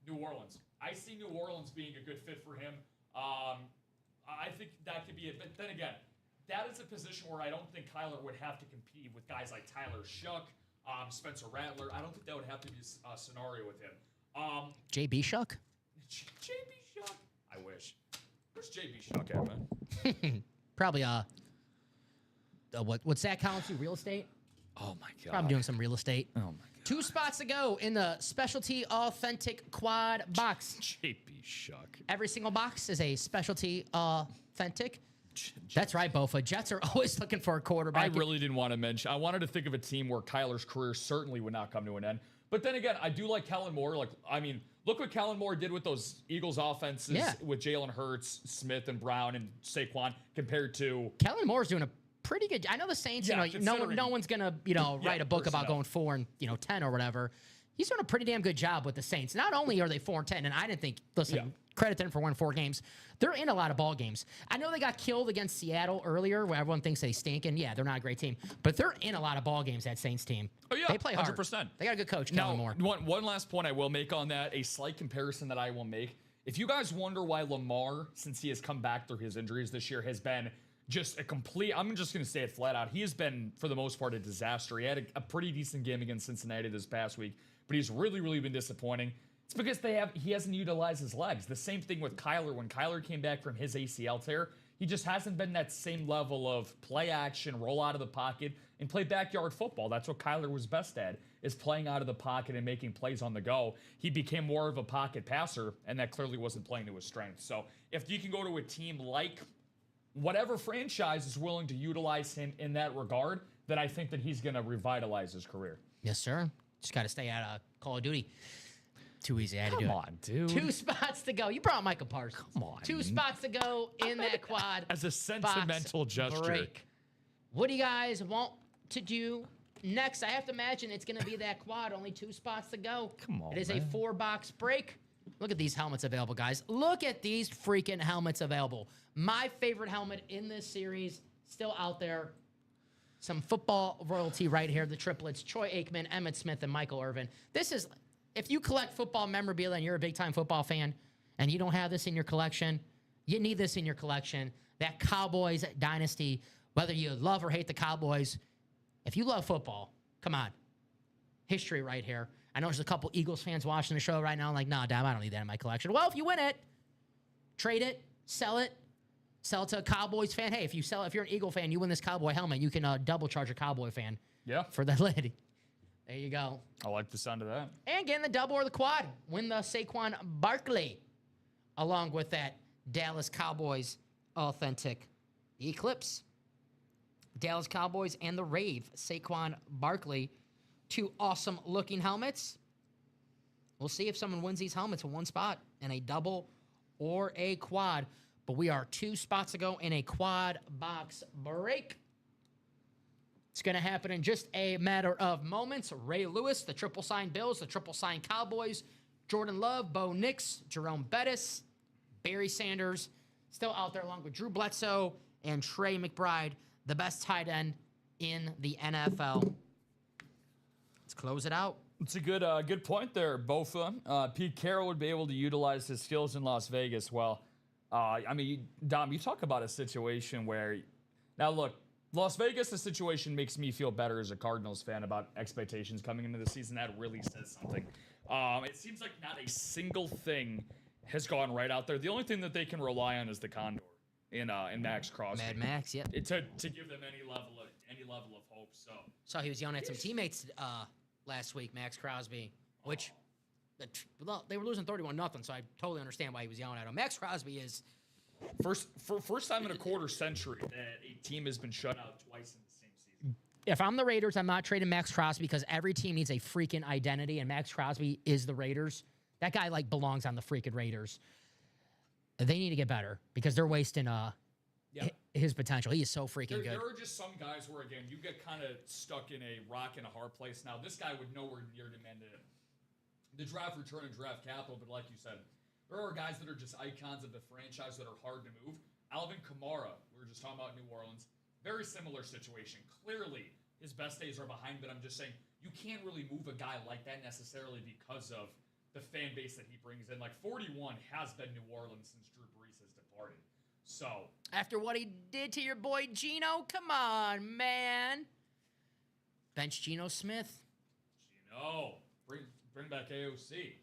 New Orleans. I see New Orleans being a good fit for him. I think that could be it. But then again, that is a position where I don't think Kyler would have to compete with guys like Tyler Shuck, Spencer Rattler. I don't think that would have to be a scenario with him. JB Shuck? JB Shuck? I wish. Where's JB Shuck at, man? Probably, what's that count to? Real estate? Oh, my God. Probably doing some real estate. Oh, my God. 2 spots to go in the specialty authentic quad box. JB Shuck. Every single box is a specialty authentic. That's right, Bofa. Jets are always looking for a quarterback. I really didn't want to mention. I wanted to think of a team where Kyler's career certainly would not come to an end. But then again, I do like Kellen Moore. Look what Kellen Moore did with those Eagles offenses with Jalen Hurts, Smith, and Brown, and Saquon compared to... Kellen Moore's doing a pretty good. I know the Saints. No one's gonna write a book about going 4-10 or whatever. He's doing a pretty damn good job with the Saints. Not only are they 4-10, and I didn't think. Listen, credit them for winning 4 games. They're in a lot of ball games. I know they got killed against Seattle earlier, where everyone thinks they stink, and yeah, they're not a great team, but they're in a lot of ball games. That Saints team. Oh yeah, they play hard. 100%. They got a good coach, Kellen Moore. One last point I will make on that. A slight comparison that I will make. If you guys wonder why Lamar, since he has come back through his injuries this year, has been just a complete, I'm just going to say it flat out. He has been, for the most part, a disaster. He had a pretty decent game against Cincinnati this past week, but he's really, really been disappointing. It's because he hasn't utilized his legs. The same thing with Kyler. When Kyler came back from his ACL tear, he just hasn't been that same level of play action, roll out of the pocket, and play backyard football. That's what Kyler was best at, is playing out of the pocket and making plays on the go. He became more of a pocket passer, and that clearly wasn't playing to his strength. So if you can go to a team like whatever franchise is willing to utilize him in that regard, then I think that he's going to revitalize his career. Yes, sir. Just got to stay out of Call of Duty. Too easy. I had to do it. Come on, dude. 2 spots to go. You brought Michael Parsons. Come on. 2 spots to go in that quad. As a sentimental gesture. Break. What do you guys want to do next? I have to imagine it's going to be that quad. Only 2 spots to go. Come on, It is a 4-box break. Look at these helmets available, guys. Look at these freaking helmets available. My favorite helmet in this series, still out there. Some football royalty right here. The triplets, Troy Aikman, Emmitt Smith, and Michael Irvin. This is, if you collect football memorabilia and you're a big-time football fan and you don't have this in your collection, you need this in your collection. That Cowboys dynasty, whether you love or hate the Cowboys, if you love football, come on. History right here. I know there's a couple Eagles fans watching the show right now like, nah, damn, I don't need that in my collection. Well, if you win it, trade it, sell it to a Cowboys fan. Hey, if you're an Eagle fan, you win this Cowboy helmet, you can double charge a Cowboy fan. Yeah. For the lid. There you go. I like the sound of that. And getting the double or the quad. Win the Saquon Barkley. Along with that Dallas Cowboys authentic. The Eclipse. Dallas Cowboys and the Rave. Saquon Barkley. 2 awesome looking helmets. We'll see if someone wins these helmets in 1 spot in a double or a quad. But we are 2 spots ago in a quad box break. It's going to happen in just a matter of moments. Ray Lewis, the triple sign Bills, the triple sign Cowboys, Jordan Love, Bo Nix, Jerome Bettis, Barry Sanders, still out there along with Drew Bledsoe and Trey McBride, the best tight end in the NFL. Let's close it out. It's a good point there, Bofa. Pete Carroll would be able to utilize his skills in Las Vegas. Well, I mean, Dom, you talk about a situation where, now look, Las Vegas, the situation makes me feel better as a Cardinals fan about expectations coming into the season. That really says something. It seems like not a single thing has gone right out there. The only thing that they can rely on is the Condor in Max Crosby. Mad Max, yep. To give them any level of hope. So he was yelling at some teammates last week, Max Crosby, which they were losing 31-0, so I totally understand why he was yelling at him. Max Crosby is first time in a quarter century that a team has been shut out twice in the same season. If I'm the Raiders, I'm not trading Max Crosby because every team needs a freaking identity, and Max Crosby is the Raiders. That guy belongs on the freaking Raiders. They need to get better because they're wasting his potential. He is so freaking good. There are just some guys where, again, you get kind of stuck in a rock and a hard place. Now, this guy would nowhere near demand the draft return and draft capital, but like you said, there are guys that are just icons of the franchise that are hard to move. Alvin Kamara, we were just talking about New Orleans, very similar situation. Clearly, his best days are behind, but I'm just saying, you can't really move a guy like that necessarily because of the fan base that he brings in. Like, 41 has been New Orleans since Drew Brees has departed. So, after what he did to your boy Geno, come on, man. Bench Geno Smith. Geno, bring back AOC.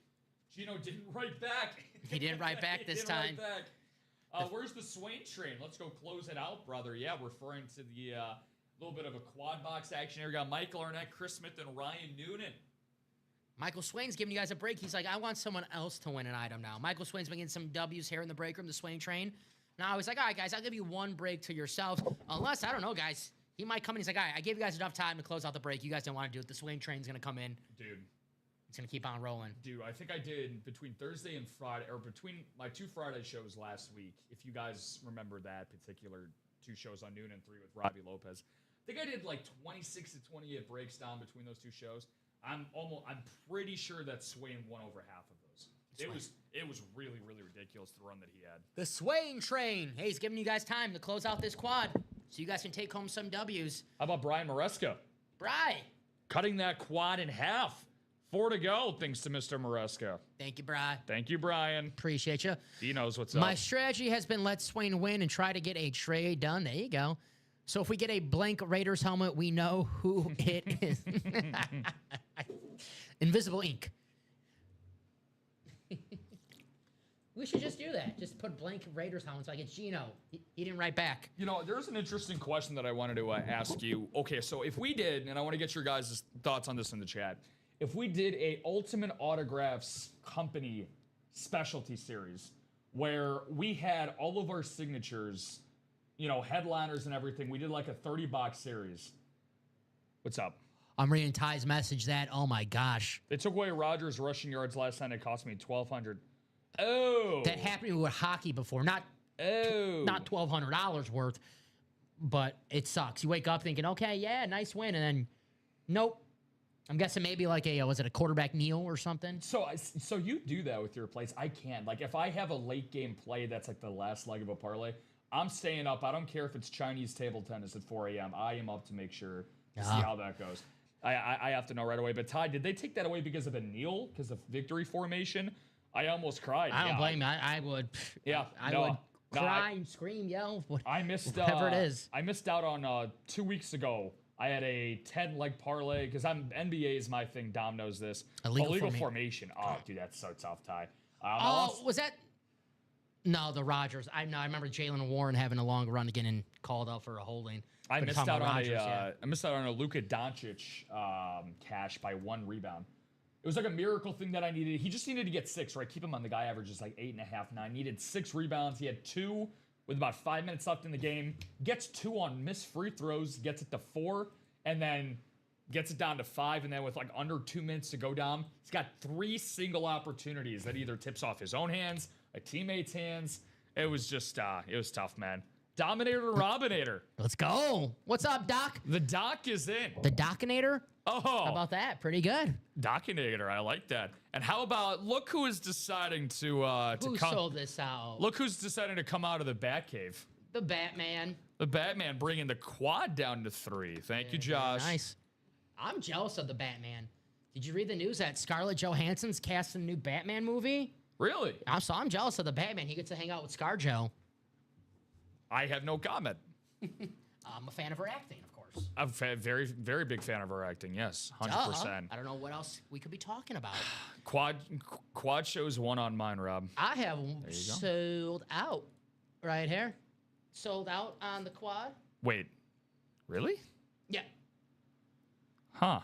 Geno didn't write back. He didn't write back this time. Write back. Where's the Swain train? Let's go close it out, brother. Yeah, referring to the little bit of a quad box action here. We got Michael Arnett, Chris Smith, and Ryan Noonan. Michael Swain's giving you guys a break. He's like, I want someone else to win an item now. Michael Swain's been getting some W's here in the break room, the Swain train. Now I was like, all right, guys, I'll give you one break to yourselves. Unless, I don't know, guys. He might come in. He's like, all right, I gave you guys enough time to close out the break. You guys didn't want to do it. The Swain train's going to come in. Dude. It's going to keep on rolling. Dude, I think I did between Thursday and Friday, or between my 2 Friday shows last week, if you guys remember that particular 2 shows on noon and 3 with Robbie Lopez. I think I did like 26 to 28 breaks down between those 2 shows. I'm pretty sure that Swain won over half of those. It was really, really ridiculous, the run that he had. The Swain train. Hey, he's giving you guys time to close out this quad so you guys can take home some W's. How about Brian Maresca? Bri. Cutting that quad in half. 4 to go, thanks to Mr. Maresca. Thank you, Bri. Thank you, Brian. Appreciate you. He knows what's up. My strategy has been let Swain win and try to get a trade done. There you go. So if we get a blank Raiders helmet, we know who it is. Invisible ink. We should just do that. Just put blank Raiders helmets like it's Geno. He didn't write back. You know, there's an interesting question that I wanted to ask you. Okay, so if we did, and I want to get your guys' thoughts on this in the chat. If we did a Ultimate Autographs Company specialty series where we had all of our signatures, you know, headliners and everything, we did like a 30-box series. What's up? I'm reading Ty's message that, oh my gosh. They took away Rodgers' rushing yards last time. It cost me $1,200. Oh. That happened to me with hockey before. Not $1,200 worth, but it sucks. You wake up thinking, okay, yeah, nice win, and then nope. I'm guessing maybe like was it a quarterback kneel or something? So you do that with your plays. I can't. Like, if I have a late game play that's like the last leg of a parlay, I'm staying up. I don't care if it's Chinese table tennis at 4 a.m. I am up to make sure to see how that goes. I have to know right away. But Ty, did they take that away because of a kneel, because of victory formation? I almost cried. I don't blame you. I would. Yeah. I would cry and scream, yell. Whatever it is. I missed out on 2 weeks ago. I had a 10-leg parlay because NBA is my thing. Dom knows this. Illegal formation. Oh, dude, that's so tough, Ty. Was that? No, the Rodgers. I remember Jalen Warren having a long run again and called out for a holding. I missed out on a Luka Dončić cash by 1 rebound. It was like a miracle thing that I needed. He just needed to get 6, right? Keep him on. The guy averages like 8.5, 9. Needed 6 rebounds. He had 2 with about 5 minutes left in the game. Gets 2 on missed free throws. Gets it to 4, and then gets it down to 5. And then with like under 2 minutes to go down, he's got 3 single opportunities that either tips off his own hands, a teammate's hands. It was just, it was tough, man. Dominator Robinator. Let's go. What's up, Doc? The Doc is in. The Docinator? Oh. How about that? Pretty good. Docinator, I like that. And how about, look who is deciding to Who come. sold this out? Look who's deciding to come out of the Batcave. The Batman. The Batman bringing the quad down to 3. Thank you, Josh. Nice. I'm jealous of the Batman. Did you read the news that Scarlett Johansson's casting a new Batman movie? Really? I'm jealous of the Batman. He gets to hang out with ScarJo. I have no comment. I'm a fan of her acting, of course. I'm a very, very big fan of her acting. Yes, 100%. I don't know what else we could be talking about. Quad shows one on mine, Rob. I have sold out right here. Sold out on the quad. Wait, really? Yeah. Huh.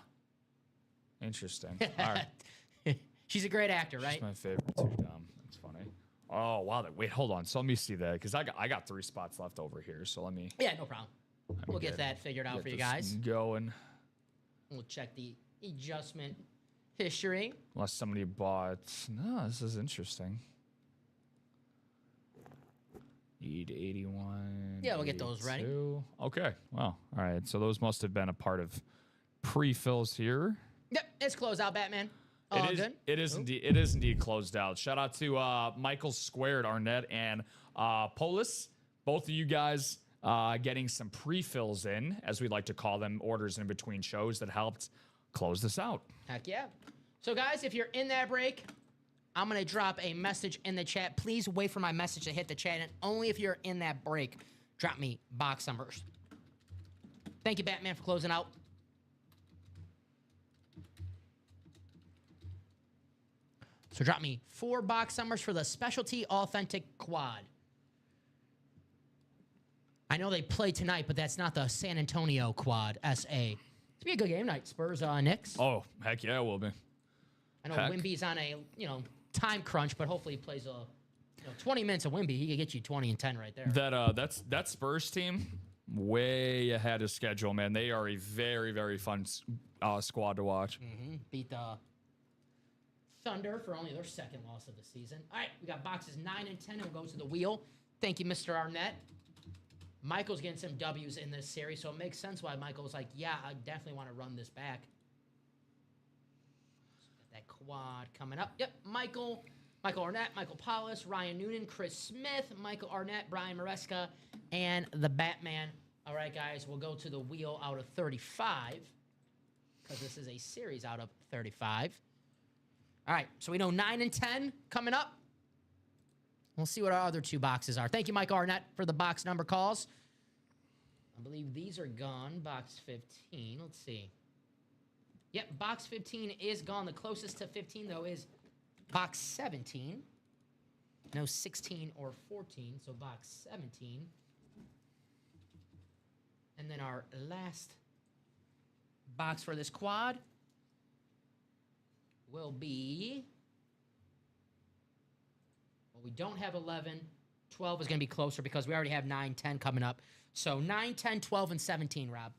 Interesting. All right. She's a great actor, right? She's my favorite too, Dom. That's funny. Oh wow! Wait, hold on. So let me see that because I got 3 spots left over here. So let me. Yeah, no problem. We'll get that figured out for you guys. Going. We'll check the adjustment history. Unless somebody bought. No, this is interesting. Need 81. Yeah, we'll get those ready. 82. Okay. Well, all right. So those must have been a part of pre-fills here. Yep, it's closed out, Batman. All good. It is indeed. It is indeed closed out. Shout out to Michael Squared, Arnett, and Polis. Both of you guys getting some pre-fills in, as we like to call them, orders in between shows that helped close this out. Heck yeah. So guys, if you're in that break, I'm gonna drop a message in the chat. Please wait for my message to hit the chat, and only if you're in that break, drop me box numbers. Thank you, Batman, for closing out. So drop me 4 box numbers for the specialty authentic quad. I know they play tonight, but that's not the San Antonio quad, SA. It's be a good game night. Spurs, Knicks. Oh, heck yeah, it will be. I know Wimby's on a, time crunch, but hopefully he plays 20 minutes of Wimby. He could get you 20 and 10 right there. That Spurs team, way ahead of schedule, man. They are a very, very fun squad to watch. Mm-hmm. Beat the Thunder for only their 2nd loss of the season. All right, we got boxes 9 and 10, and we'll go to the wheel. Thank you, Mr. Arnett. Michael's getting some W's in this series, so it makes sense why Michael's like, yeah, I definitely want to run this back. So got that quad coming up. Yep, Michael Arnett, Michael Paulus, Ryan Noonan, Chris Smith, Michael Arnett, Brian Maresca, and the Batman. All right, guys, we'll go to the wheel out of 35, because this is a series out of 35. All right, so we know 9 and 10 coming up. We'll see what our other 2 boxes are. Thank you, Mike Arnett, for the box number calls. I believe these are gone. Box 15. Let's see. Yep, box 15 is gone. The closest to 15, though, is box 17. No 16 or 14, so box 17. And then our last box for this quad will be... Well, we don't have 11. 12 is going to be closer because we already have 9, 10 coming up. So 9, 10, 12, and 17, Rob.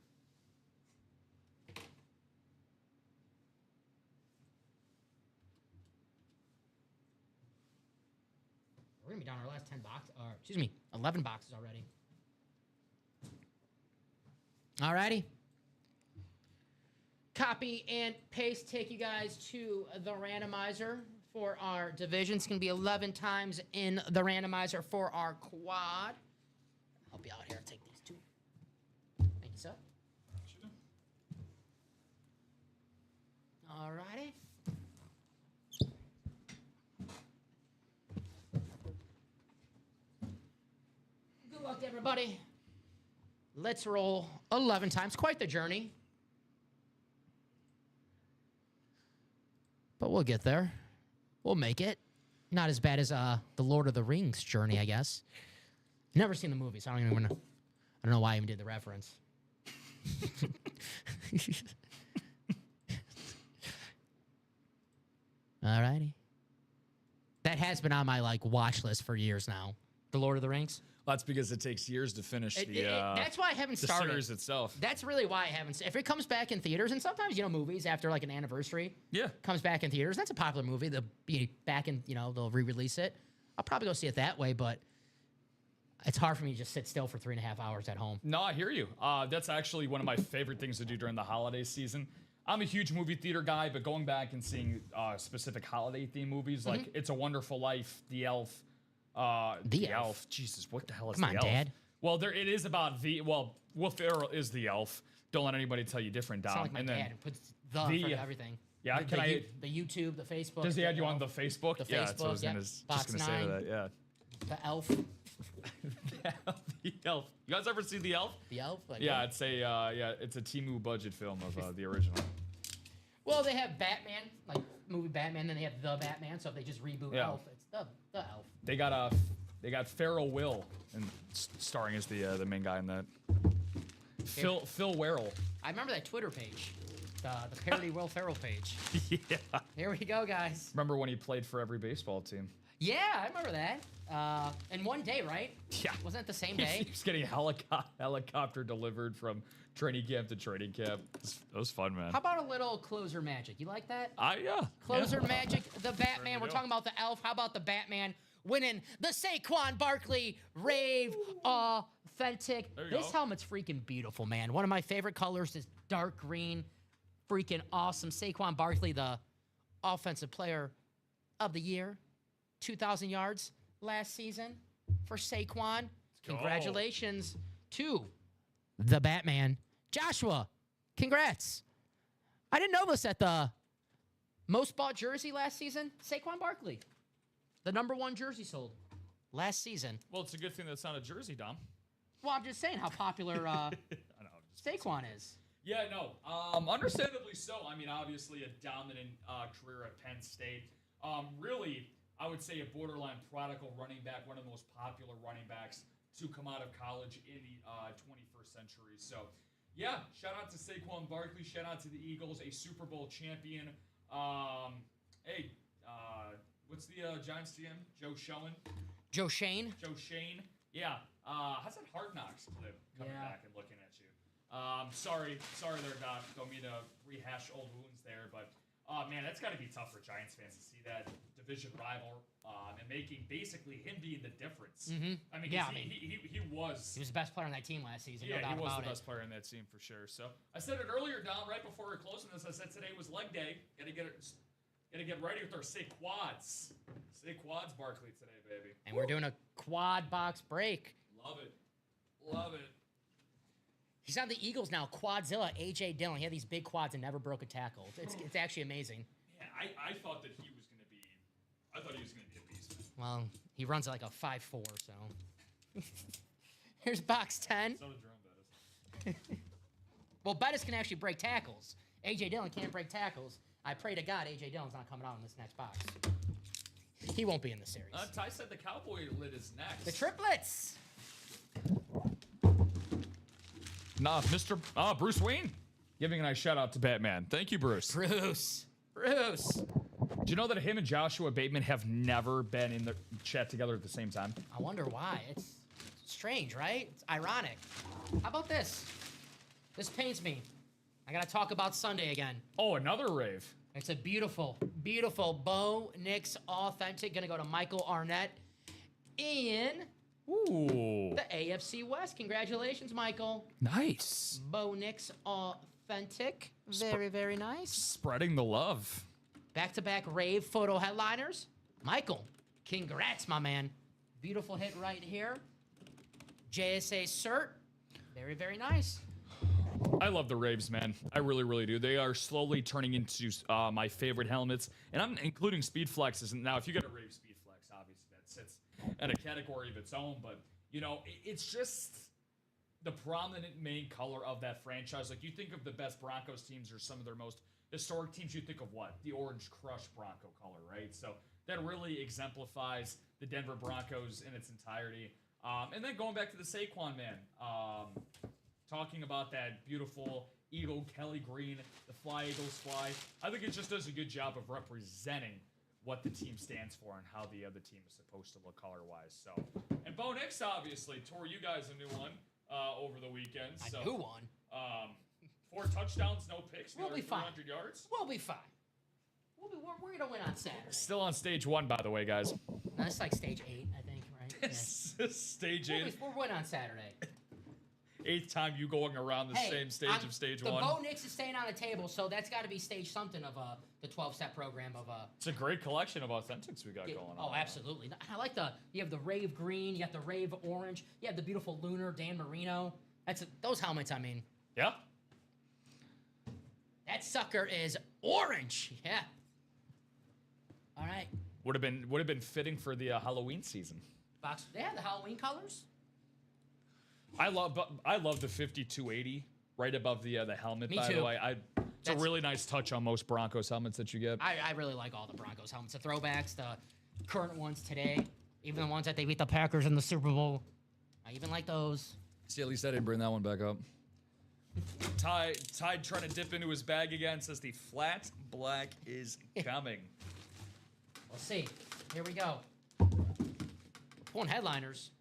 We're going to be down our last 10 boxes, or excuse me, 11 boxes already. All righty. Copy and paste, take you guys to the randomizer for our division. It's going to be 11 times in the randomizer for our quad. Help you out here. Take these 2. Thank you, sir. All righty. Good luck, everybody. Let's roll 11 times. Quite the journey. But we'll get there. We'll make it. Not as bad as the Lord of the Rings journey, I guess. Never seen the movie, so I don't know why I even did the reference. All righty. That has been on my watch list for years now. The Lord of the Rings. That's because it takes years to finish that's why I haven't the started. series itself. That's really why I haven't. If it comes back in theaters, and sometimes movies after an anniversary, Yeah. comes back in theaters. That's a popular movie. They'll be back in they'll re-release it. I'll probably go see it that way, but it's hard for me to just sit still for 3.5 hours at home. No, I hear you. That's actually one of my favorite things to do during the holiday season. I'm a huge movie theater guy, but going back and seeing specific holiday-themed movies, like It's a Wonderful Life, The Elf. The Elf? Jesus, what the hell is Come The on, Elf? Dad. Well, it is about Will Ferrell is the elf. Don't let anybody tell you different, Dom. Sound like my and dad then who puts the in front of everything. Yeah, the YouTube, the Facebook. Does he add you on the Facebook? The Yeah, that's what I was Facebook, just Box gonna say to 9. that. Yeah. The Elf. The Elf. You guys ever see The Elf? The Elf? Like, Yeah, it's a Temu budget film of the original. Well, they have Batman, like movie Batman, then they have The Batman. So if they just reboot Elf, it's the Elf. They got Farrell Will and starring as the main guy in that. Phil Werrell. I remember that Twitter page, the parody Will Ferrell page. Yeah. Here we go, guys. Remember when he played for every baseball team? Yeah, I remember that. In one day, right? Yeah. Wasn't it the same day? He was getting helicopter delivered from training camp to training camp. That was fun, man. How about a little closer magic? You like that? Yeah. Closer magic, the Batman. We're talking about the Elf. How about the Batman winning the Saquon Barkley Rave Authentic? This helmet's freaking beautiful, man. One of my favorite colors is dark green. Freaking awesome. Saquon Barkley, the offensive player of the year. 2,000 yards last season for Saquon. Congratulations to the Batman. Joshua, congrats. I didn't know this at the most bought jersey last season. Saquon Barkley, the #1 jersey sold last season. Well, it's a good thing that's not a jersey, Dom. Well, I'm just saying how popular I know, Saquon is. Yeah, no. Understandably so. I mean, obviously a dominant career at Penn State. Really, I would say a borderline prodigal running back, one of the most popular running backs to come out of college in the 21st century. So, yeah, shout out to Saquon Barkley. Shout out to the Eagles, a Super Bowl champion. What's the Giants GM? Joe Schoen? Joe Shane. Joe Shane. Yeah. How's that Hard Knocks clip coming back and looking at you? Sorry there, Doc. Don't mean to rehash old wounds there, but man, that's got to be tough for Giants fans to see that division rival and making basically him being the difference. Mm-hmm. I mean, he was the best player on that team last season. Yeah, no doubt he was about the best player in that team for sure. So I said it earlier, Don, right before we were closing this. I said today was leg day. Gotta get ready with our Say Quads. Say Quads, Barkley today, baby. And we're doing a quad box break. Love it. He's on the Eagles now. Quadzilla, A.J. Dillon. He had these big quads and never broke a tackle. It's actually amazing. Yeah, I thought that he was going to be. I thought he was going to be a beast. Well, he runs at like a 5'4", so. Here's box 10. So did Jerome Bettis. Well, Bettis can actually break tackles. A.J. Dillon can't break tackles. I pray to God A.J. Dillon's not coming out in this next box. He won't be in the series. Ty said the Cowboy lid is next. The triplets. Nah, Mr. Bruce Wayne giving a nice shout out to Batman. Thank you, Bruce. Bruce. Do you know that him and Joshua Bateman have never been in the chat together at the same time? I wonder why. It's strange, right? It's ironic. How about this? This pains me. I got to talk about Sunday again. Oh, another rave. It's a beautiful, beautiful Bo Nix Authentic. Going to go to Michael Arnett in the AFC West. Congratulations, Michael. Nice. Bo Nix Authentic. Very, very nice. Spreading the love. Back-to-back rave photo headliners. Michael, congrats, my man. Beautiful hit right here. JSA cert. Very, very nice. I love the raves, man. I really, really do. They are slowly turning into my favorite helmets, and I'm including Speed Flexes. And now, if you get a rave Speed Flex, obviously that sits in a category of its own. But you know, it's just the prominent main color of that franchise. Like you think of the best Broncos teams or some of their most historic teams, you think of what? The Orange Crush Bronco color, right? So that really exemplifies the Denver Broncos in its entirety. And then going back to the Saquon, man. Talking about that beautiful Eagle Kelly green, the Fly Eagles fly. I think it just does a good job of representing what the team stands for and how the other team is supposed to look color-wise. So, and Bo Nix obviously tore you guys a new one over the weekend. So, a new one? 4 touchdowns, no picks. We'll be fine. 300 yards. We'll be fine. we're gonna win on Saturday. Still on stage 1, by the way, guys. No, it's like stage 8, I think, right? Yeah. Stage 8. We'll win on Saturday. 8th time you going around the same stage of stage 1. The Bo Nix is staying on the table, so that's got to be stage something of the 12-step program of It's a great collection of authentics we got going on. Oh, absolutely. I like you have the Rave Green, you got the Rave Orange, you have the beautiful Lunar Dan Marino. Those helmets, I mean. Yeah. That sucker is orange. Yeah. All right. Would have been fitting for the Halloween season. They have the Halloween colors. I love the 5280 right above the helmet. Me by too. the way, it's a really nice touch on most Broncos helmets that you get. I really like all the Broncos helmets, the throwbacks, the current ones today, even the ones that they beat the Packers in the Super Bowl. I even like those. See, at least I didn't bring that one back up. Ty trying to dip into his bag again, says the flat black is coming. We'll see. Here we go. Pulling headliners.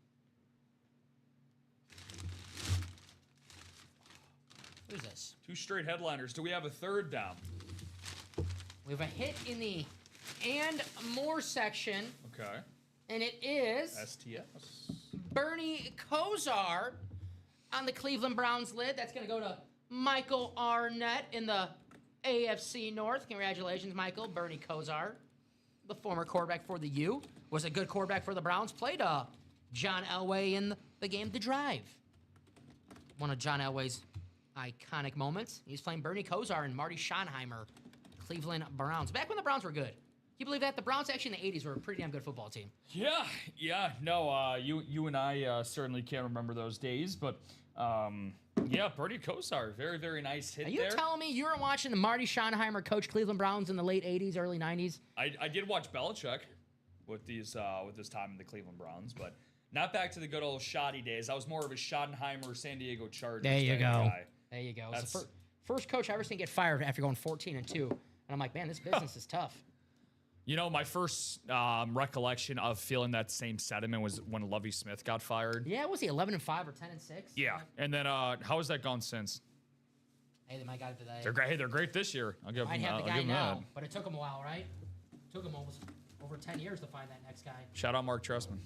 Who's this? 2 straight headliners. Do we have a third down? We have a hit in the and more section, Okay. and it is STS. Bernie Kosar on the Cleveland Browns lid. That's going to go to Michael Arnett in the AFC North. Congratulations, Michael. Bernie Kosar, the former quarterback for the U, was a good quarterback for the Browns. Played John Elway in the game The Drive. One of John Elway's iconic moments. He's playing Bernie Kosar and Marty Schottenheimer, Cleveland Browns. Back when the Browns were good. You believe that? The Browns actually in the 80s were a pretty damn good football team. Yeah. No, you and I certainly can't remember those days, but yeah, Bernie Kosar, very, very nice hit there. Are you telling me you were watching the Marty Schottenheimer coach Cleveland Browns in the late 80s, early 90s? I did watch Belichick with this time in the Cleveland Browns, but not back to the good old Schotty days. I was more of a Schottenheimer San Diego Chargers There you go. guy. There you go. It's the first coach I ever seen get fired after going 14-2. And I'm like, man, this business is tough. You know, my first recollection of feeling that same sentiment was when Lovie Smith got fired. Yeah, was he 11-5 or 10-6? Yeah. And then how has that gone since? Hey, they might got it today. They're great. Hey, they're great this year. I'll give Might them, have the I'll guy give them now, that. but it took them a while, right? Took them almost over 10 years to find that next guy. Shout out Mark Trestman.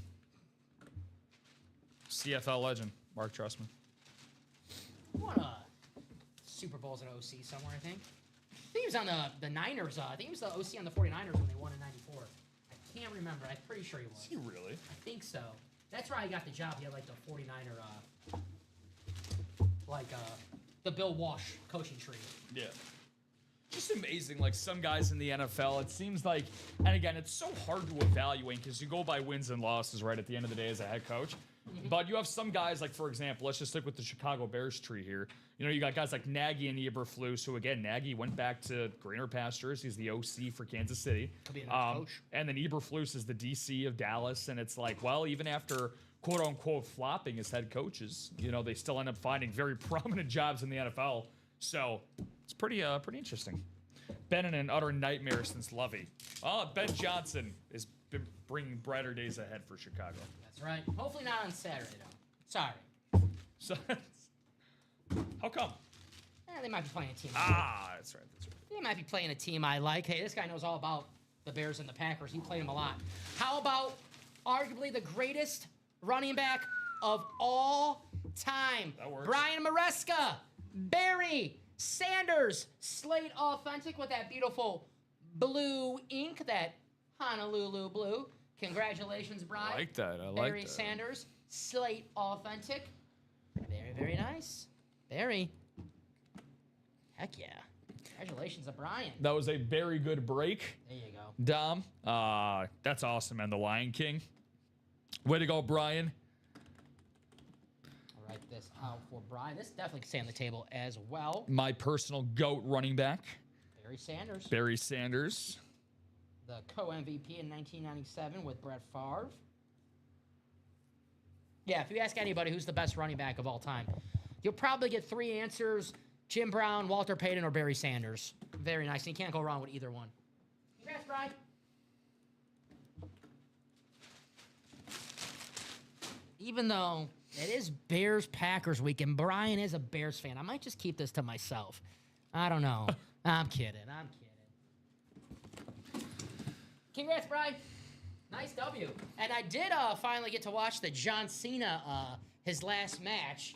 CFL legend, Mark Trestman. Won a Super Bowls at OC somewhere, I think. I think he was on the Niners. I think he was the OC on the 49ers when they won in 94. I can't remember. I'm pretty sure he was. Is he really? I think so. That's where I got the job. He had like the 49er, the Bill Walsh coaching tree. Yeah. Just amazing. Like some guys in the NFL, it seems like, and again, it's so hard to evaluate because you go by wins and losses right at the end of the day as a head coach. But you have some guys, like, for example, let's just stick with the Chicago Bears tree here. You know, you got guys like Nagy and Eberflus, who, again, Nagy went back to greener pastures. He's the OC for Kansas City. Could be a nice coach. And then Eberflus is the DC of Dallas. And it's like, well, even after, quote-unquote, flopping as head coaches, you know, they still end up finding very prominent jobs in the NFL. So it's pretty interesting. Been in an utter nightmare since Lovey. Oh, Ben Johnson has been bringing brighter days ahead for Chicago. That's right. Hopefully not on Saturday, though. Sorry. So, how come? They might be playing a team. That's right. They might be playing a team I like. Hey, this guy knows all about the Bears and the Packers. He played them a lot. How about arguably the greatest running back of all time? That works. Brian Maresca, Barry Sanders, Slate Authentic with that beautiful blue ink, that Honolulu blue. Congratulations, Brian. I like that. Barry Sanders, Slate Authentic. Very, very nice. Barry. Heck yeah. Congratulations to Brian. That was a very good break, There you go. Dom. That's awesome, man. The Lion King. Way to go, Brian. I'll write this out for Brian. This definitely can stay on the table as well. My personal GOAT running back, Barry Sanders. Barry Sanders. The co-MVP in 1997 with Brett Favre. Yeah, if you ask anybody who's the best running back of all time, you'll probably get 3 answers: Jim Brown, Walter Payton, or Barry Sanders. Very nice. And you can't go wrong with either one. Congrats, Brian. Even though it is Bears-Packers week and Brian is a Bears fan, I might just keep this to myself. I don't know. I'm kidding. Congrats, Brian. Nice W. And I did finally get to watch the John Cena, his last match.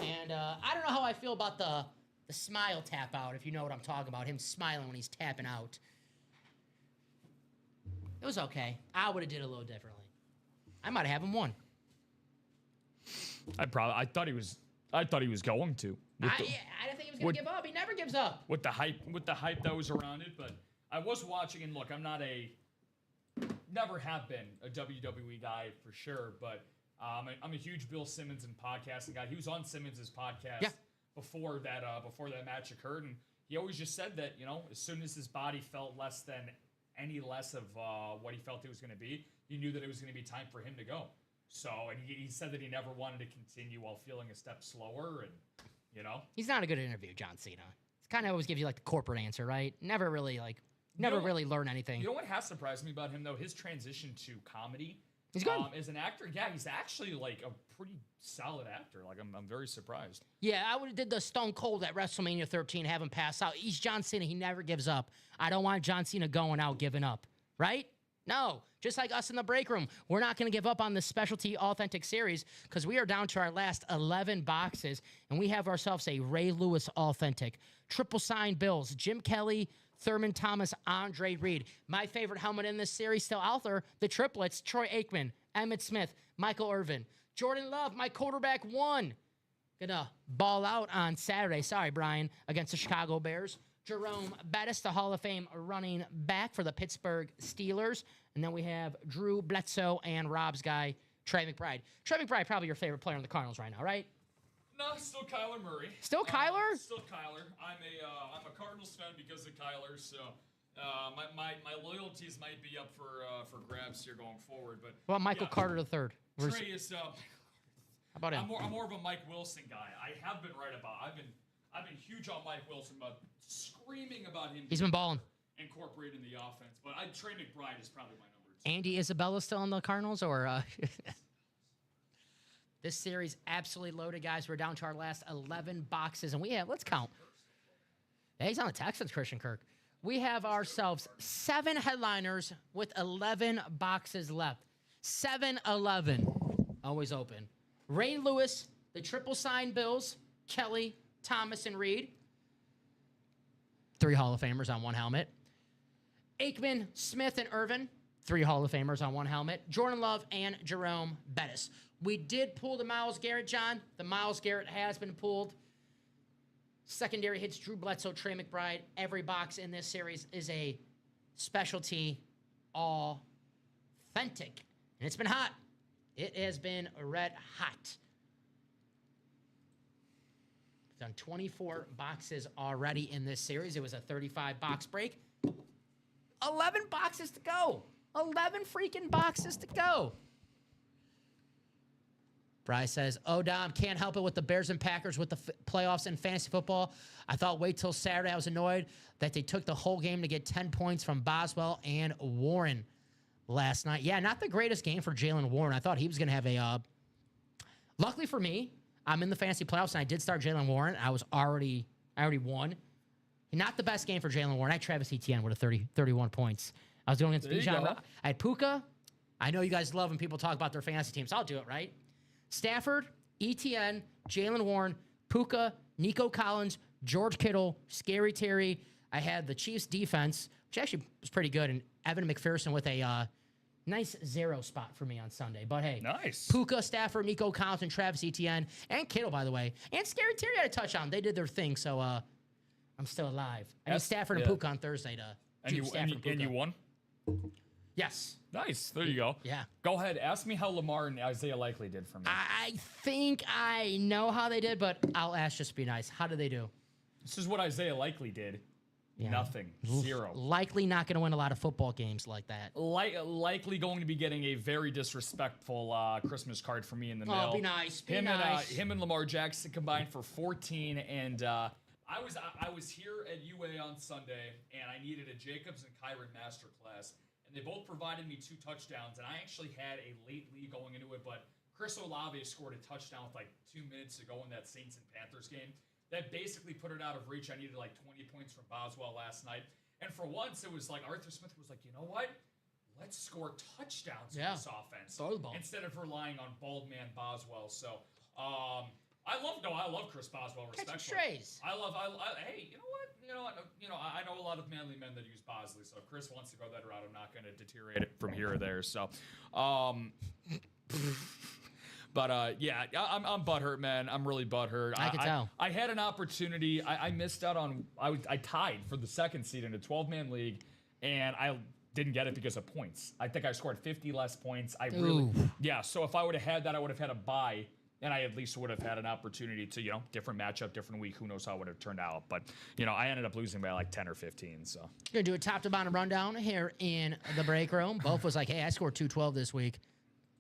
And I don't know how I feel about the smile tap out, if you know what I'm talking about. Him smiling when he's tapping out. It was okay. I would have did it a little differently. I might have him won. I thought he was going to. I didn't think he was going to give up. He never gives up. With the hype that was around it, but I was watching, and look, I'm not never have been a WWE guy for sure, but I'm a huge Bill Simmons and podcasting guy. He was on Simmons' podcast before that match occurred, and he always just said that, as soon as his body felt any less of what he felt it was going to be, he knew that it was going to be time for him to go. So, and he said that he never wanted to continue while feeling a step slower, and he's not a good interview, John Cena. It's kind of always gives you like the corporate answer, right? Never really really learn anything. You know what has surprised me about him though? His transition to comedy. He's good. As an actor, yeah, he's actually like a pretty solid actor. Like I'm very surprised. Yeah, I would have did the Stone Cold at WrestleMania 13, have him pass out. He's John Cena. He never gives up. I don't want John Cena going out giving up, right? No, just like us in the break room. We're not going to give up on this specialty authentic series because we are down to our last 11 boxes, and we have ourselves a Ray Lewis authentic. Triple signed bills, Jim Kelly, Thurman Thomas, Andre Reed. My favorite helmet in this series still out there, the triplets, Troy Aikman, Emmitt Smith, Michael Irvin. Jordan Love, my quarterback, one. Gonna ball out on Saturday, sorry, Brian, against the Chicago Bears. Jerome Bettis, the Hall of Fame running back for the Pittsburgh Steelers. And then we have Drew Bledsoe and Rob's guy, Trey McBride. Trey McBride, probably your favorite player on the Cardinals right now, right? No, still Kyler Murray. Still Kyler? Still Kyler. I'm a Cardinals fan because of Kyler, so my loyalties might be up for grabs here going forward. But what about Michael Carter III? Trey is. How about him? I'm more of a Mike Wilson guy. I have been right about. I've been huge on Mike Wilson, but screaming about him. He's been balling. Incorporated in the offense, but Trey McBride is probably my number 2. Andy Isabella still on the Cardinals, or this series absolutely loaded, guys. We're down to our last 11 boxes, and we have, let's count. Yeah, he's on the Texans, Christian Kirk. We have ourselves 7 headliners with 11 boxes left. 7-11, always open. Ray Lewis, the triple sign bills, Kelly, Thomas, and Reed. 3 Hall of Famers on one helmet. Aikman, Smith, and Irvin. 3 Hall of Famers on one helmet. Jordan Love and Jerome Bettis. We did pull the Myles Garrett, John. The Myles Garrett has been pulled. Secondary hits Drew Bledsoe, Trey McBride. Every box in this series is a specialty authentic. And it's been hot. It has been red hot. We've done 24 boxes already in this series. It was a 35-box break. 11 boxes to go. 11 freaking boxes to go. Bryce says, "Oh, Dom, can't help it with the Bears and Packers with the playoffs and fantasy football. I thought wait till Saturday. I was annoyed that they took the whole game to get 10 points from Boswell and Warren last night." Yeah, not the greatest game for Jalen Warren. I thought he was going to have a... luckily for me, I'm in the fantasy playoffs, and I did start Jalen Warren. I already won. Not the best game for Jalen Warren. I had Travis Etienne with 31 points. I was going against Bijan. I had Puka. I know you guys love when people talk about their fantasy teams. I'll do it, right? Stafford, Etienne, Jalen Warren, Puka, Nico Collins, George Kittle, Scary Terry. I had the Chiefs defense, which actually was pretty good, and Evan McPherson with a nice 0 spot for me on Sunday. But hey, nice. Puka, Stafford, Nico Collins, and Travis Etienne, and Kittle, by the way. And Scary Terry had a touchdown. They did their thing, so I'm still alive. I need Stafford and Puka on Thursday to juke Stafford and Puka. And you won? Yes. Nice. There you go. Yeah. Go ahead. Ask me how Lamar and Isaiah Likely did for me. I think I know how they did, but I'll ask just to be nice. How did they do? This is what Isaiah Likely did. Yeah. Nothing. 0. Likely not going to win a lot of football games like that. Likely going to be getting a very disrespectful Christmas card for me in the mail. Oh, be nice. Be nice. Him and Lamar Jackson combined for 14, and I was here at UA on Sunday, and I needed a Jacobs and Kyron masterclass, and they both provided me 2 touchdowns, and I actually had a late lead going into it, but Chris Olave scored a touchdown with like 2 minutes to go in that Saints and Panthers game. That basically put it out of reach. I needed like 20 points from Boswell last night. And for once, it was like Arthur Smith was like, you know what? let's score touchdowns in Yeah. this offense Throw the ball. instead of relying on bald man Boswell. So, I love Chris Boswell. Catching Respectfully, strays. hey, you know what? I know a lot of manly men that use Bosley. So if Chris wants to go that route, I'm not going to deteriorate it from here or there. So, but yeah, I'm butthurt, man. I'm really butthurt. I can tell. I had an opportunity. I missed out on. I tied for the second seed in a 12-man league, and I didn't get it because of points. I think I scored 50 less points. So if I would have had that, I would have had a bye. And I at least would have had an opportunity to, different matchup, different week. Who knows how it would have turned out. But, I ended up losing by like 10 or 15. So Gonna do a top to bottom rundown here in the break room. Both was like, hey, I scored 212 this week.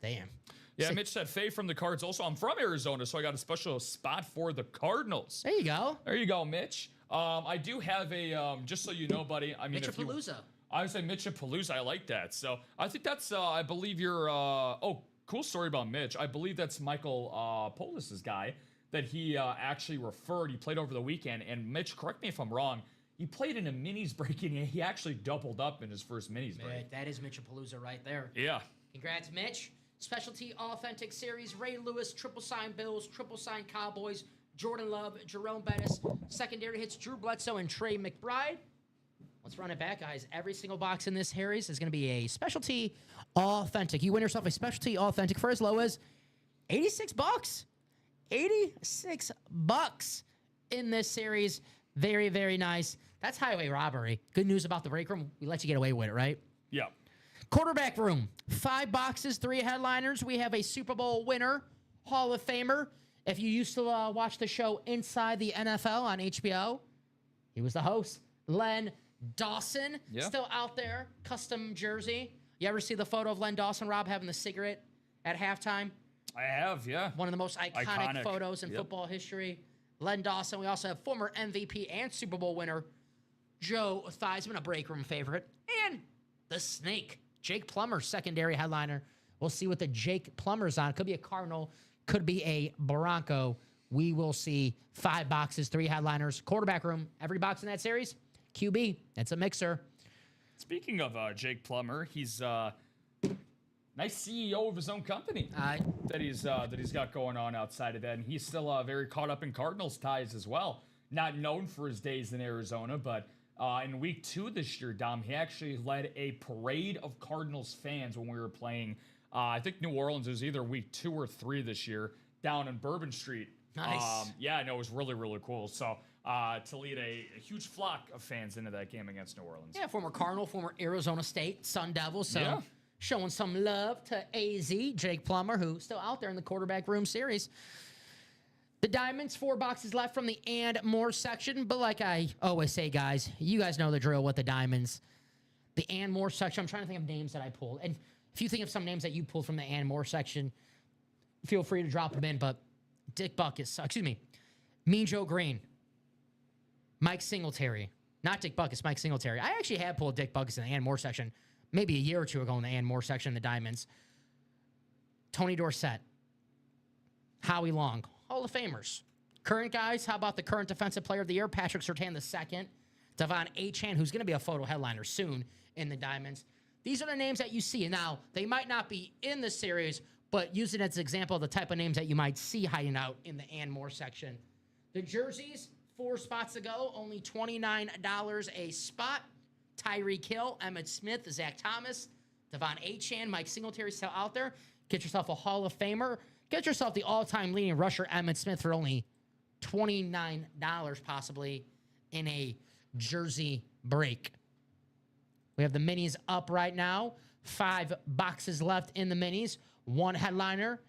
Damn. yeah, Mitch said Faye from the Cards. Also, I'm from Arizona, so I got a special spot for the Cardinals. There you go. There you go, Mitch. I do have a, just so you know, buddy. I mean, Mitchapalooza. I would say Mitchapalooza. I like that. So I think that's, I believe you're, cool story about Mitch. I believe that's Michael Polis's guy that he actually referred. He played over the weekend. And Mitch, correct me if I'm wrong, he played in a minis break and he actually doubled up in his first minis break. That is Mitchapalooza right there. Yeah. Congrats, Mitch. Specialty Authentic Series, Ray Lewis, triple sign Bills, triple sign Cowboys, Jordan Love, Jerome Bettis, secondary hits Drew Bledsoe and Trey McBride. Let's run it back, guys. Every single box in this series is going to be a Specialty Authentic. You win yourself a Specialty Authentic for as low as $86. $86 in this series. Very, very nice. That's highway robbery. Good news about the break room. We let you get away with it, right? Yeah. Quarterback room. 5 boxes, 3 headliners. We have a Super Bowl winner, Hall of Famer. If you used to watch the show Inside the NFL on HBO, he was the host. Len Dawson, still out there, custom jersey. You ever see the photo of Len Dawson, Rob, having the cigarette at halftime? I have, yeah. One of the most iconic photos in football history. Len Dawson. We also have former MVP and Super Bowl winner Joe Theismann, a break room favorite. And the Snake, Jake Plummer, secondary headliner. We'll see what the Jake Plummer's on. Could be a Cardinal, could be a Bronco. We will see 5 boxes, 3 headliners. Quarterback room, every box in that series. QB, that's a mixer. Speaking of Jake Plummer, he's nice CEO of his own company that he's got going on outside of that, and he's still very caught up in Cardinals ties as well. Not known for his days in Arizona, but in week 2 this year, Dom, he actually led a parade of Cardinals fans when we were playing. I think New Orleans. It was either week 2 or 3 this year down in Bourbon Street. Nice. Yeah, I know, it was really, really cool. So to lead a huge flock of fans into that game against New Orleans. Yeah, former Cardinal, former Arizona State Sun Devils. So showing some love to AZ, Jake Plummer, who's still out there in the quarterback room series. The Diamonds, 4 boxes left from the and more section. But like I always say, guys, you guys know the drill with the Diamonds. The and more section, I'm trying to think of names that I pulled. And if you think of some names that you pulled from the and more section, feel free to drop them in. But Dick Buckus, Mean Joe Green, Mike Singletary. Not Dick Buckus, Mike Singletary. I actually had pulled Dick Buckus in the and more section maybe a year or 2 ago in the and more section in the Diamonds. Tony Dorsett, Howie Long, Hall of Famers. Current guys, how about the current Defensive Player of the Year, Patrick Surtain II, Devon Achane, who's going to be a photo headliner soon in the Diamonds. These are the names that you see. And now, they might not be in the series, but use it as an example of the type of names that you might see hiding out in the and more section. The jerseys, 4 spots to go, only $29 a spot. Tyreek Hill, Emmitt Smith, Zach Thomas, Devon Achane, Mike Singletary still out there. Get yourself a Hall of Famer. Get yourself the all-time leading rusher, Emmitt Smith, for only $29 possibly in a jersey break. We have the minis up right now. 5 boxes left in the minis. 1 headliner,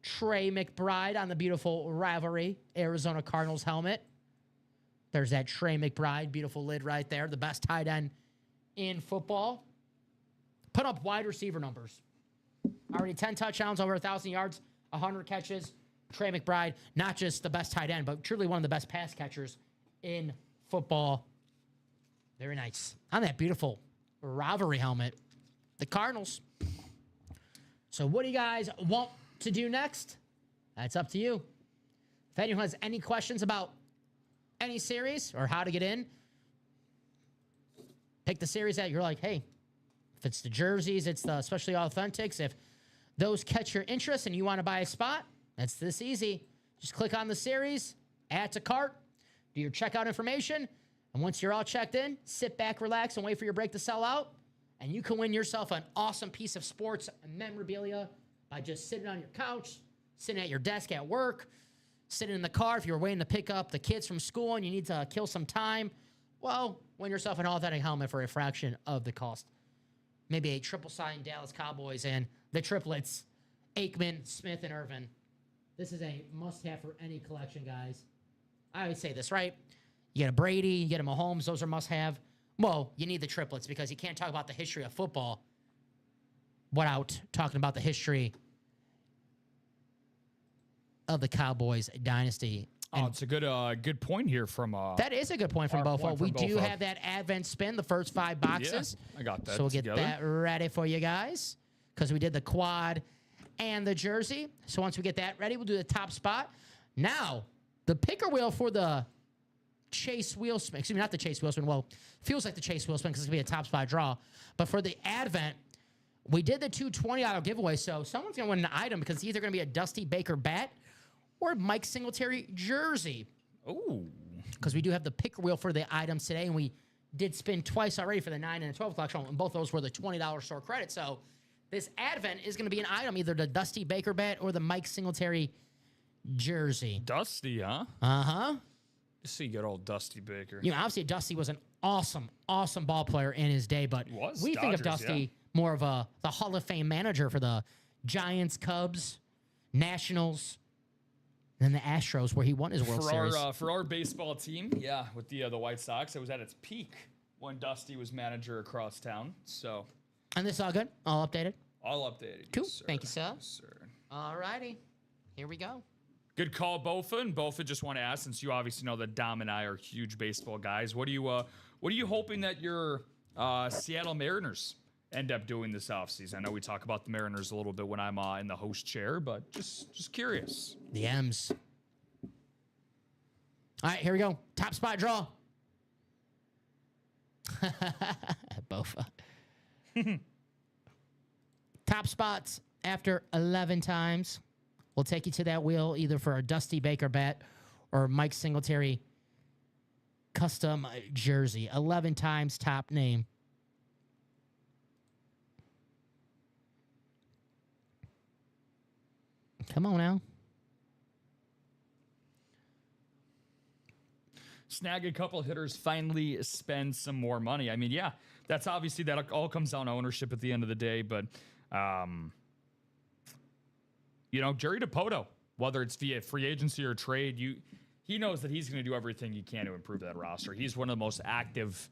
Trey McBride on the beautiful Rivalry Arizona Cardinals helmet. There's that Trey McBride, beautiful lid right there. The best tight end in football. Put up wide receiver numbers. Already 10 touchdowns, over 1,000 yards, 100 catches. Trey McBride, not just the best tight end, but truly one of the best pass catchers in football. Very nice. On that beautiful Rivalry helmet, the Cardinals. So what do you guys want to do next? That's up to you. If anyone has any questions about any series or how to get in, pick the series that you're like, hey, If it's the jerseys, it's the especially authentics. If those catch your interest and you want to buy a spot, that's this easy. Just click on the series, add to cart, do your checkout information, and once you're all checked in, sit back, relax, and wait for your break to sell out, and you can win yourself an awesome piece of sports memorabilia by just sitting on your couch, sitting at your desk at work, sitting in the car if you're waiting to pick up the kids from school and you need to kill some time. Well, win yourself an authentic helmet for a fraction of the cost. Maybe a triple signed Dallas Cowboys and the triplets, Aikman, Smith, and Irvin. This is a must-have for any collection, guys. I always say this, right? You get a Brady, you get a Mahomes, those are must-have. Well, you need the triplets because you can't talk about the history of football without talking about the history of the Cowboys dynasty. Oh, it's a good point here from that is a good point from Bofo. We do Bofo. have that advent spin, the first 5 boxes. Yeah, I got that. So we'll get together. that ready for you guys because we did the quad and the jersey. So once we get that ready, we'll do the top spot. Now, the picker wheel for the Chase wheel spin. Excuse me, not the Chase wheel spin. Well, feels like the Chase wheel spin because it's going to be a top spot draw. But for the advent, we did the two $20 giveaways. So someone's going to win an item because it's either going to be a Dusty Baker bat or Mike Singletary jersey. Ooh. Because we do have the picker wheel for the items today, and we did spin twice already for the 9 and the 12 o'clock show, and both those were the $20 store credit. So this advent is going to be an item, either the Dusty Baker bat or the Mike Singletary jersey. Dusty, huh? Uh-huh. You see good old Dusty Baker. You know, obviously Dusty was an awesome, awesome ball player in his day, but we think of Dusty more of the Hall of Fame manager for the Giants, Cubs, Nationals, and the Astros, where he won his World Series. For our baseball team, yeah, with the White Sox, it was at its peak when Dusty was manager across town. So, And this is all good? All updated? all updated. Cool. Yes, sir. Thank you, sir. Yes, sir. All righty. Here we go. Good call, Bofa. And Bofa, just want to ask, since you obviously know that Dom and I are huge baseball guys, what are you hoping that your Seattle Mariners end up doing this offseason? I know we talk about the Mariners a little bit when I'm in the host chair, but just curious. The M's. All right, here we go. Top spot draw. Bofa. Top spots after 11 times. We'll take you to that wheel either for a Dusty Baker bat or Mike Singletary custom jersey. 11 times top name. Come on now. Snag a couple hitters, finally spend some more money. I mean, yeah, that's obviously, that all comes down to ownership at the end of the day, but Jerry DiPoto, whether it's via free agency or trade, he knows that he's going to do everything he can to improve that roster. He's one of the most active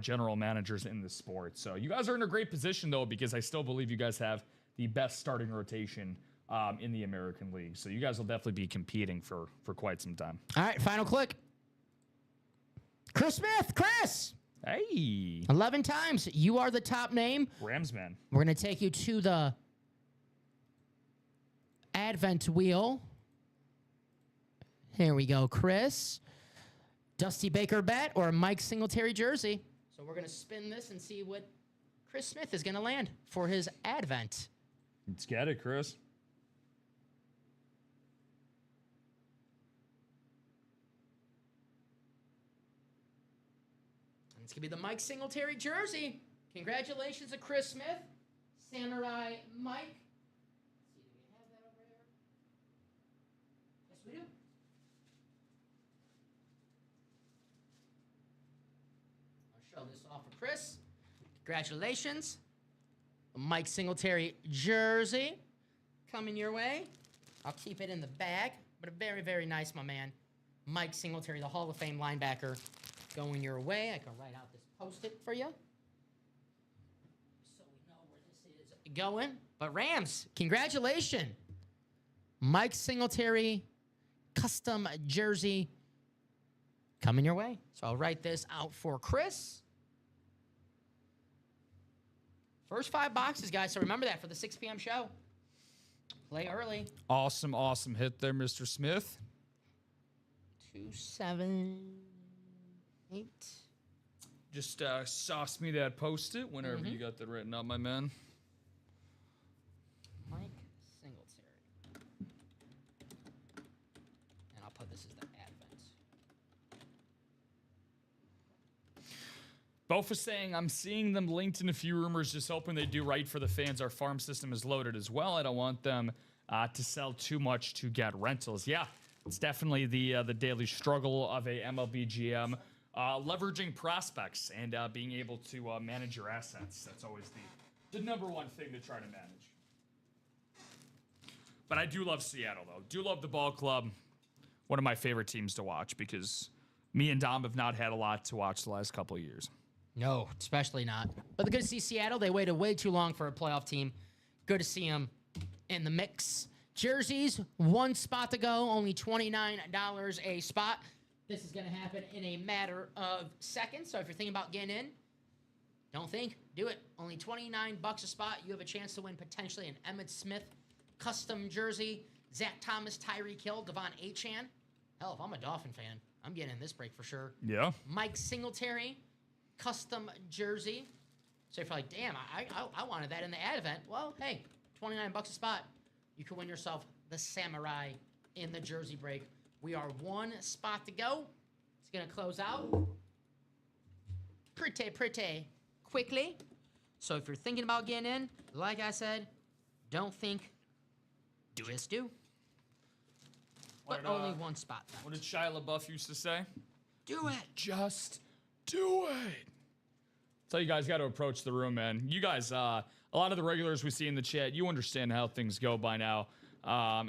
general managers in the sport. So you guys are in a great position, though, because I still believe you guys have the best starting rotation in the American League. So you guys will definitely be competing for quite some time. All right, final click. Chris Smith. Chris. Hey. 11 times. You are the top name. Ramsman. We're going to take you to the Advent wheel. Here we go, Chris. Dusty Baker bat or Mike Singletary jersey. So we're going to spin this and see what Chris Smith is going to land for his Advent. Let's get it, Chris. It's going to be the Mike Singletary jersey. Congratulations to Chris Smith. Samurai Mike. Let's see, do we have that over there? Yes, we do. I'll show this off for Chris. Congratulations. A Mike Singletary jersey coming your way. I'll keep it in the bag, but a very, very nice, my man. Mike Singletary, the Hall of Fame linebacker, going your way. I can write out this Post-it for you so we know where this is going. But Rams, congratulations. Mike Singletary custom jersey coming your way. So I'll write this out for Chris. First 5 boxes, guys. So remember that for the 6 p.m. show. Play early. Awesome hit there, Mr. Smith. 2, 7, 8. Just sauce me that Post-it whenever you got that written up, my man. Mike Singletary. And I'll put this as the advent. Bofa saying, I'm seeing them linked in a few rumors, just hoping they do right for the fans. Our farm system is loaded as well. I don't want them to sell too much to get rentals. Yeah, it's definitely the daily struggle of a MLB GM. Leveraging prospects and being able to manage your assets. That's always the number one thing to try to manage. But I do love Seattle, though. Do love the ball club. One of my favorite teams to watch because me and Dom have not had a lot to watch the last couple of years. No, especially not. But the good to see Seattle. They waited way too long for a playoff team. Good to see them in the mix. Jerseys, one spot to go. Only $29 a spot. This is going to happen in a matter of seconds. So if you're thinking about getting in, don't think, do it. Only $29 a spot. You have a chance to win potentially an Emmitt Smith custom jersey, Zach Thomas, Tyreek Hill, Devon Achane. Hell, if I'm a Dolphin fan, I'm getting in this break for sure. Yeah. Mike Singletary, custom jersey. So if you're like, damn, I wanted that in the ad event. Well, hey, $29 a spot. You can win yourself the Samurai in the jersey break. We are one spot to go. It's going to close out pretty quickly. So if you're thinking about getting in, like I said, don't think, just do. But only one spot left. What did Shia LaBeouf used to say? Do it. Just do it. That's how you guys got to approach the room, man. You guys, a lot of the regulars we see in the chat, you understand how things go by now.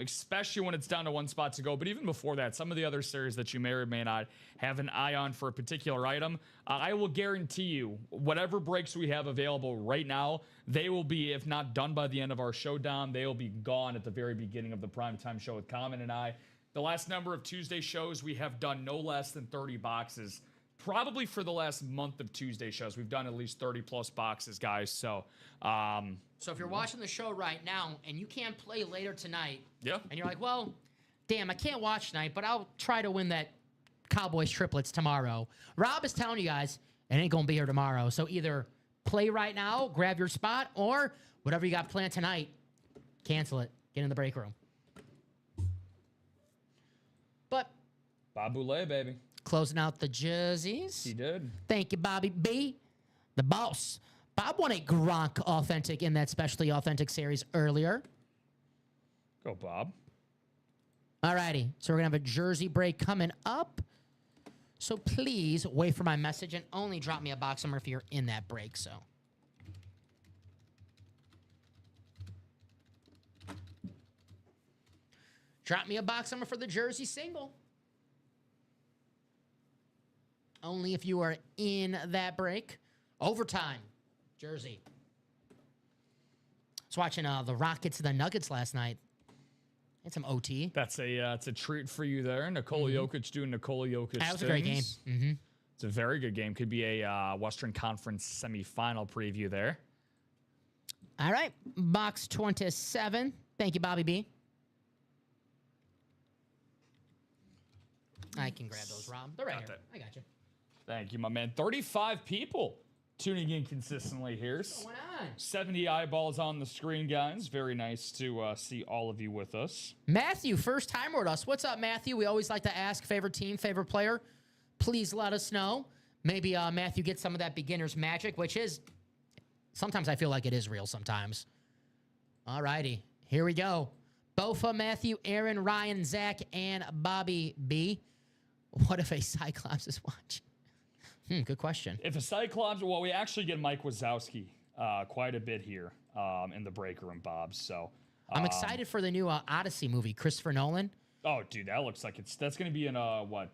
Especially when it's down to one spot to go. But even before that, some of the other series that you may or may not have an eye on for a particular item, I will guarantee you, whatever breaks we have available right now, they will be, if not done by the end of our showdown, they will be gone at the very beginning of the primetime show with Common and I. The last number of Tuesday shows, we have done no less than 30 boxes. Probably for the last month of Tuesday shows, we've done at least 30 plus boxes, guys. So if you're watching the show right now and you can't play later tonight, yeah, and you're like, well, damn, I can't watch tonight, but I'll try to win that Cowboys triplets tomorrow. Rob is telling you guys it ain't gonna be here tomorrow. So either play right now, grab your spot, or whatever you got planned tonight, cancel it. Get in the break room. But Bob Boulay, baby. Closing out the jerseys. He did. Thank you, Bobby B, the boss. Bob won a Gronk Authentic in that Specialty Authentic series earlier. Go, Bob. All righty. So we're going to have a jersey break coming up. So please wait for my message and only drop me a box number if you're in that break. So. Drop me a box number for the jersey single. Only if you are in that break. Overtime. Jersey. I was watching the Rockets and the Nuggets last night. Had some OT. That's it's a treat for you there. Nikola Jokic doing Nikola Jokic That was a great game. Mm-hmm. It's a very good game. Could be a Western Conference semifinal preview there. All right. Box 27. Thank you, Bobby B. I can grab those, Rob. They're right here. I got you. Thank you, my man. 35 people tuning in consistently here. What's going on? 70 eyeballs on the screen, guys. Very nice to see all of you with us. Matthew, first timer with us. What's up, Matthew? We always like to ask favorite team, favorite player. Please let us know. Maybe Matthew gets some of that beginner's magic, which is, sometimes I feel like it is real sometimes. All righty. Here we go. Bofa, Matthew, Aaron, Ryan, Zach, and Bobby B. What if a Cyclops is watching? Good question. If a Cyclops, well, we actually get Mike Wazowski quite a bit here in the break room, Bob. So I'm excited for the new Odyssey movie, Christopher Nolan. Oh, dude, that looks like that's going to be in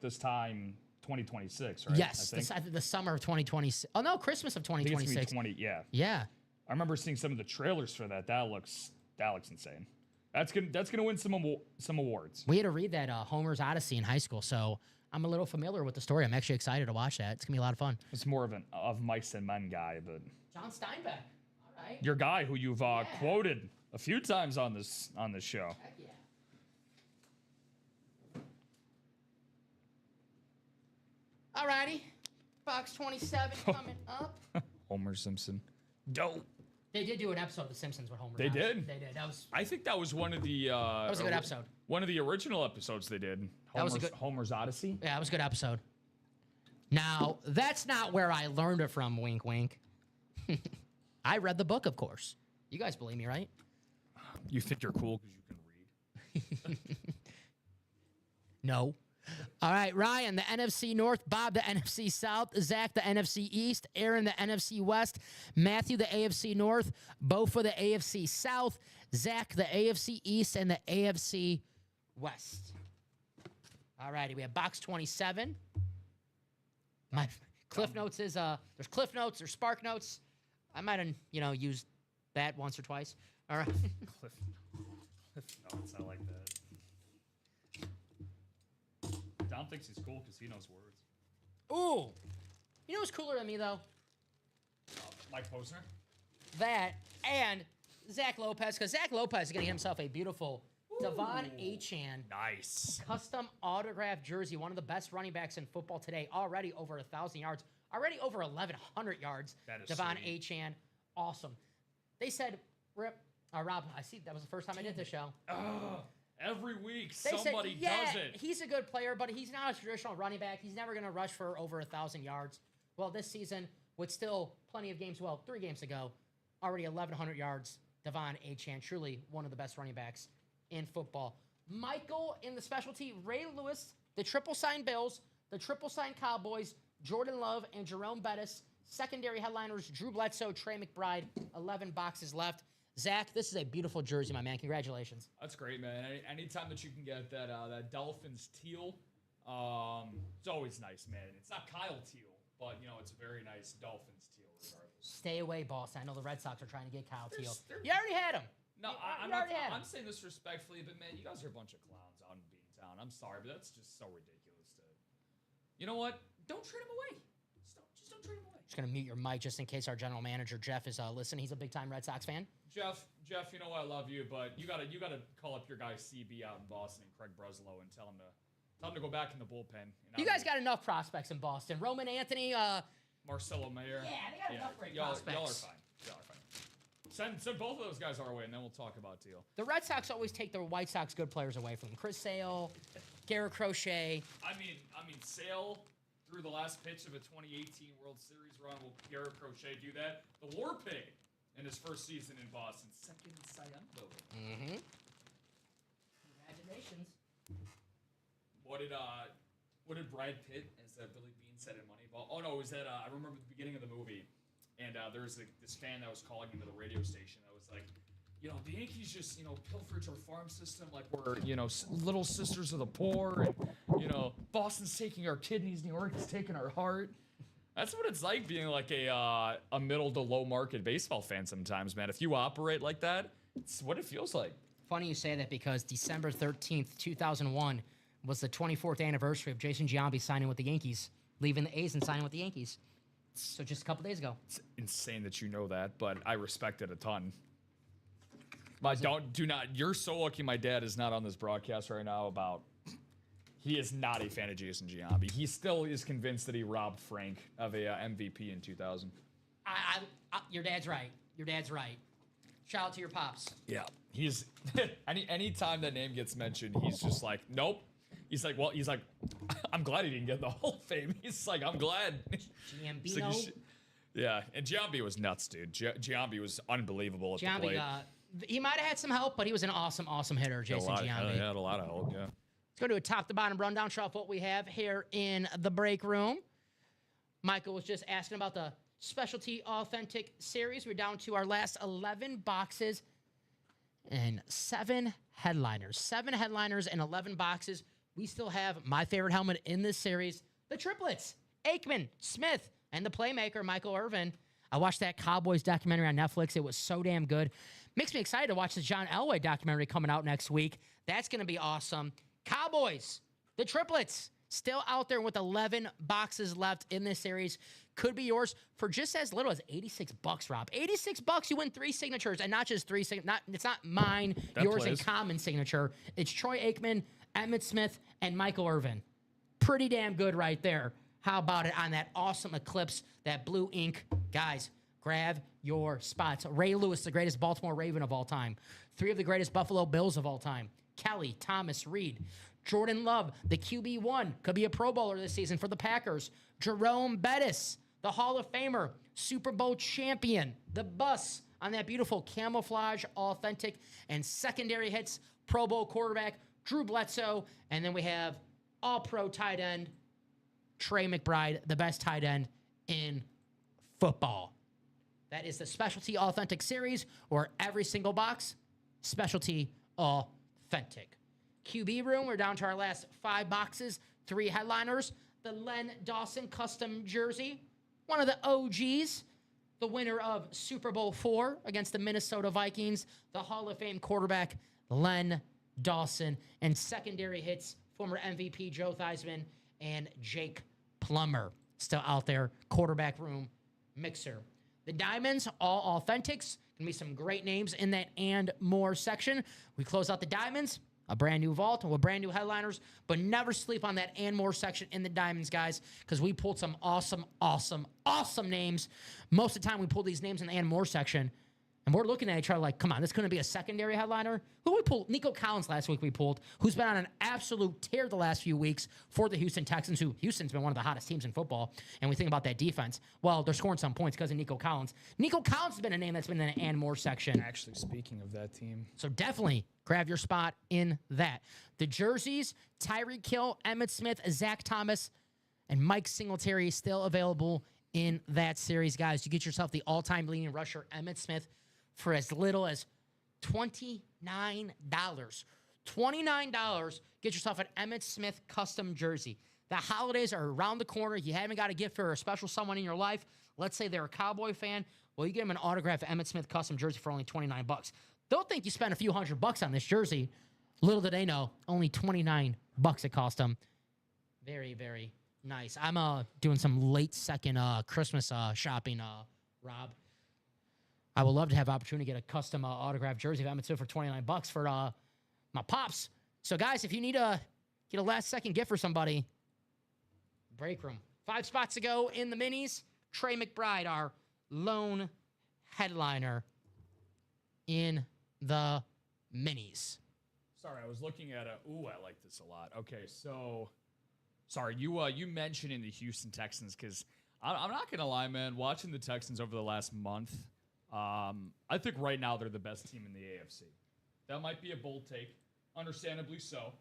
this time 2026, right? Yes, the summer of 2026. Oh no, Christmas of 2026. I think it's gonna be yeah. Yeah. I remember seeing some of the trailers for that. That looks insane. That's gonna win some awards. We had to read that Homer's Odyssey in high school, so I'm a little familiar with the story. I'm actually excited to watch that. It's gonna be a lot of fun. It's more of mice and men guy, but John Steinbeck. All right. Your guy who you've quoted a few times on this show. Heck yeah. All righty. Box 27 coming up. Homer Simpson. Dope. They did do an episode of The Simpsons with Homer. They did? They did. I think that was one of the... that was a good episode. One of the original episodes they did. That was a good... Homer's Odyssey. Yeah, it was a good episode. Now, that's not where I learned it from, wink, wink. I read the book, of course. You guys believe me, right? You think you're cool because you can read? No. All right, Ryan, the NFC North, Bob, the NFC South, Zach, the NFC East, Aaron, the NFC West, Matthew, the AFC North, Bo for the AFC South, Zach, the AFC East, and the AFC West. All righty, we have box 27. My Cliff Notes is, there's Cliff Notes, there's Spark Notes. I might have, used that once or twice. All right. Cliff Notes, I like that. Don thinks he's cool because he knows words. Ooh. You know what's cooler than me, though? Mike Posner? That and Zach Lopez, because Zach Lopez is going to get himself a beautiful Devon Achane Nice. custom autographed jersey, one of the best running backs in football today, already over 1,000 yards, already over 1,100 yards. That is Devon sweet. Achane, awesome. They said, Rob, I see that was the first time I did this show. Every week They somebody said, yeah, does it. he's a good player, but he's not a traditional running back. He's never going to rush for over 1,000 yards. Well, this season, with still plenty of games, 3 games ago, already 1,100 yards. Devon Achane, truly one of the best running backs in football. Michael in the specialty, Ray Lewis, the triple sign Bills, the triple sign Cowboys, Jordan Love, and Jerome Bettis. Secondary headliners, Drew Bledsoe, Trey McBride. 11 boxes left. Zach, this is a beautiful jersey, my man. Congratulations. That's great, man. Anytime that you can get that Dolphins teal, it's always nice, man. It's not Kyle teal, but it's a very nice Dolphins teal regardless. Stay away, Boston. I know the Red Sox are trying to get Kyle Teal. they're- You already had him. No, I'm saying this respectfully, but man, you guys are a bunch of clowns out in Beantown. I'm sorry, but that's just so ridiculous. You know what? Don't trade him away. Just don't trade him away. Just going to mute your mic just in case our general manager, Jeff, is listening. He's a big-time Red Sox fan. Jeff, you know I love you, but you gotta call up your guy CB out in Boston and Craig Breslow and tell him to go back in the bullpen. You guys got enough prospects in Boston. Roman Anthony, Marcelo Mayer. Yeah, they got enough great prospects. Y'all are fine. Send both of those guys our way, and then we'll talk about Teal. The Red Sox always take the White Sox good players away from them. Chris Sale, Garrett Crochet. I mean, Sale through the last pitch of a 2018 World Series run. Will Garrett Crochet do that? The War Pig in his first season in Boston, second Cy Young vote. Mm-hmm. Congratulations. What did Brad Pitt, as Billy Bean said in Moneyball? Oh no, it was that I remember the beginning of the movie, and there was this fan that was calling into the radio station that was like, the Yankees just pilferage our farm system like we're little sisters of the poor, and Boston's taking our kidneys, New York is taking our heart. That's what it's like being like a middle to low market baseball fan sometimes, man. If you operate like that, it's what it feels like. Funny you say that because December 13th, 2001 was the 24th anniversary of Jason Giambi signing with the Yankees, leaving the A's and signing with the Yankees. So just a couple days ago. It's insane that you know that, but I respect it a ton. You're so lucky my dad is not on this broadcast right now about... He is not a fan of Jason Giambi. He still is convinced that he robbed Frank of a MVP in 2000. Your dad's right. Your dad's right. Shout out to your pops. Yeah. He's any time that name gets mentioned, he's just like, nope. He's like, I'm glad he didn't get the Hall of Fame. He's like, I'm glad. Giambino. Yeah, and Giambi was nuts, dude. Giambi was unbelievable at the plate. He might have had some help, but he was an awesome hitter, Jason Giambi. He had a lot of help, yeah. Let's go to a top-to-bottom rundown of what we have here in the break room. Michael was just asking about the Specialty Authentic Series. We're down to our last 11 boxes and 7 headliners. 7 headliners and 11 boxes. We still have my favorite helmet in this series, the triplets, Aikman, Smith, and the playmaker, Michael Irvin. I watched that Cowboys documentary on Netflix. It was so damn good. Makes me excited to watch the John Elway documentary coming out next week. That's going to be awesome. Cowboys, the triplets, still out there with 11 boxes left in this series. Could be yours for just as little as $86, Rob. $86, you win 3 signatures, and not just 3 signatures. It's not mine, yours, and common signature. It's Troy Aikman, Emmitt Smith, and Michael Irvin. Pretty damn good right there. How about it on that awesome Eclipse, that blue ink? Guys, grab your spots. Ray Lewis, the greatest Baltimore Raven of all time. 3 of the greatest Buffalo Bills of all time. Kelly, Thomas, Reed. Jordan Love, the QB1, could be a Pro Bowler this season for the Packers. Jerome Bettis, the Hall of Famer, Super Bowl champion, the bus on that beautiful camouflage, authentic, and secondary hits, Pro Bowl quarterback, Drew Bledsoe, and then we have all-pro tight end, Trey McBride, the best tight end in football. That is the Specialty Authentic Series, or every single box, Specialty Authentic. QB room, we're down to our last 5 boxes, 3 headliners. The Len Dawson custom jersey, one of the OGs, the winner of Super Bowl IV against the Minnesota Vikings, the Hall of Fame quarterback, Len Dawson, and secondary hits, former MVP Joe Theismann and Jake Plummer, still out there, quarterback room mixer. The diamonds, all authentics. Gonna be some great names in that and more section. We close out the diamonds, a brand new vault with brand new headliners, but never sleep on that and more section in the diamonds, guys, because we pulled some awesome names. Most of the time we pull these names in the and more section, and we're looking at each other like, come on, this couldn't be a secondary headliner. Who we pulled? Nico Collins last week we pulled, who's been on an absolute tear the last few weeks for the Houston Texans, who Houston's been one of the hottest teams in football. And we think about that defense. Well, they're scoring some points because of Nico Collins. Nico Collins has been a name that's been in the and more section. Actually, speaking of that team. So definitely grab your spot in that. The jerseys, Tyreek Hill, Emmitt Smith, Zach Thomas, and Mike Singletary still available in that series, guys. You get yourself the all-time leading rusher, Emmitt Smith, for as little as $29. $29, get yourself an Emmitt Smith custom jersey. The holidays are around the corner. You haven't got a gift for a special someone in your life. Let's say they're a Cowboy fan. Well, you get them an autographed Emmitt Smith custom jersey for only $29. They'll think you spent a few $100 on this jersey. Little do they know, only $29 it cost them. Very, very nice. I'm doing some late second Christmas shopping, Rob. I would love to have the opportunity to get a custom autographed jersey of Emmitt Smith for $29 for my pops. So, guys, if you need to get a last-second gift for somebody, break room. 5 spots to go in the minis. Trey McBride, our lone headliner in the minis. Sorry, I was looking at ooh, I like this a lot. Okay, so sorry, you mentioned in the Houston Texans, because I'm not gonna lie, man. Watching the Texans over the last month, I think right now they're the best team in the AFC. That might be a bold take, understandably so.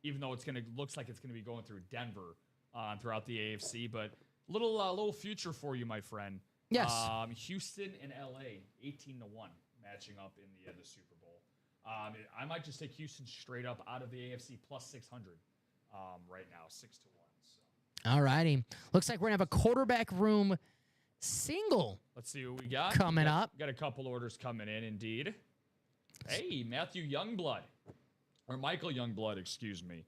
Even though looks like it's gonna be going through Denver throughout the AFC, but little future for you, my friend. Yes. Houston and LA, 18-1, matching up in the Super Bowl. I might just take Houston straight up out of the AFC plus 600 right now, 6-1. So. All righty. Looks like we're going to have a quarterback room single. Let's see what we got. Coming up. Got a couple orders coming in, indeed. Hey, Matthew Youngblood. Or Michael Youngblood, excuse me.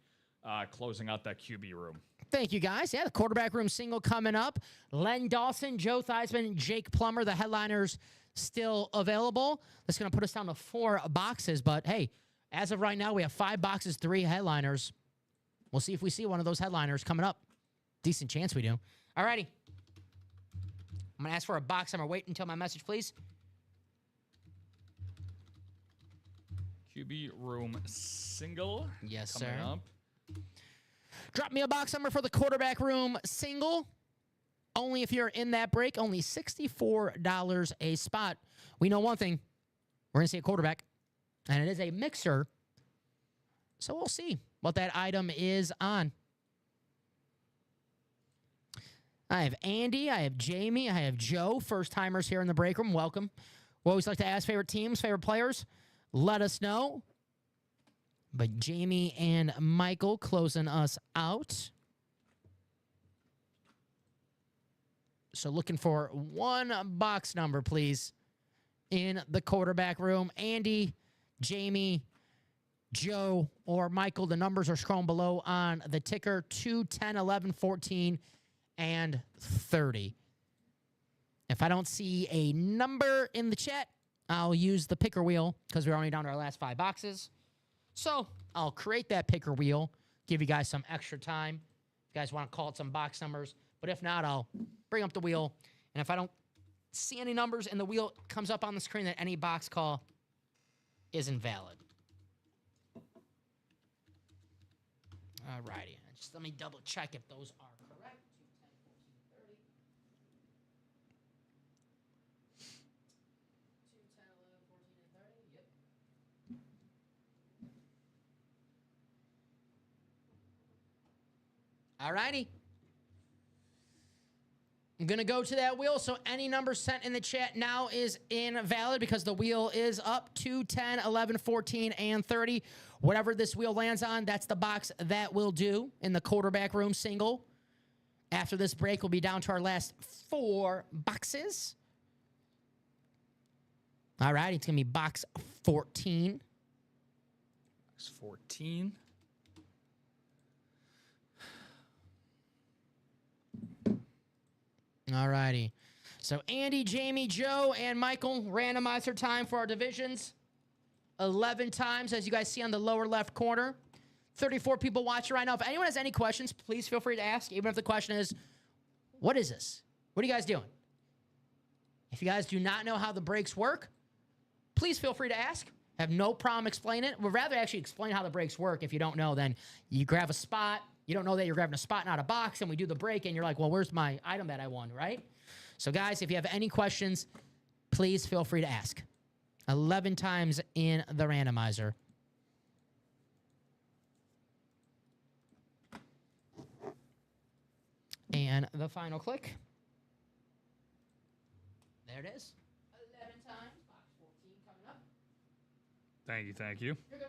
Closing out that QB room. Thank you, guys. Yeah, the quarterback room single coming up. Len Dawson, Joe Theismann, Jake Plummer, the headliners still available. That's going to put us down to 4 boxes. But, hey, as of right now, we have 5 boxes, 3 headliners. We'll see if we see one of those headliners coming up. Decent chance we do. All righty. I'm going to ask for a box number. Wait until my message, please. QB room single. Yes, coming sir. Up. Drop me a box number for the quarterback room single. Only if you're in that break. Only $64 a spot. We know one thing. We're going to see a quarterback. And it is a mixer. So we'll see what that item is on. I have Andy. I have Jamie. I have Joe. First-timers here in the break room. Welcome. We always like to ask favorite teams, favorite players. Let us know. But Jamie and Michael closing us out. So looking for one box number, please, in the quarterback room. Andy, Jamie, Joe, or Michael. The numbers are scrolling below on the ticker. 2, 10, 11, 14, and 30. If I don't see a number in the chat, I'll use the picker wheel because we're only down to our last 5 boxes. So I'll create that picker wheel, give you guys some extra time. you guys want to call it some box numbers. But if not, I'll bring up the wheel. And if I don't see any numbers and the wheel comes up on the screen, that any box call is invalid. All righty. Just let me double check if those are correct. 2, 10, 14, and 30. 2, 10, 11, 14, and 30. Yep. All righty. I'm going to go to that wheel, so any number sent in the chat now is invalid because the wheel is up. 2, 10, 11, 14, and 30. Whatever this wheel lands on, that's the box that will do in the quarterback room single. After this break, we'll be down to our last 4 boxes. All right, it's going to be box 14. Box 14. All righty. So Andy, Jamie, Joe, and Michael randomize their time for our divisions. 11 times, as you guys see on the lower left corner. 34 people watching right now. If anyone has any questions, please feel free to ask, even if the question is, what is this? What are you guys doing? If you guys do not know how the breaks work, please feel free to ask. I have no problem explaining it. We'd rather actually explain how the breaks work. If you don't know, then you grab a spot. You don't know that you're grabbing a spot, not a box, and we do the break, and you're like, well, where's my item that I won, right? So, guys, if you have any questions, please feel free to ask. 11 times in the randomizer. And the final click. There it is. 11 times. Box 14 coming up. Thank you, thank you. You're good.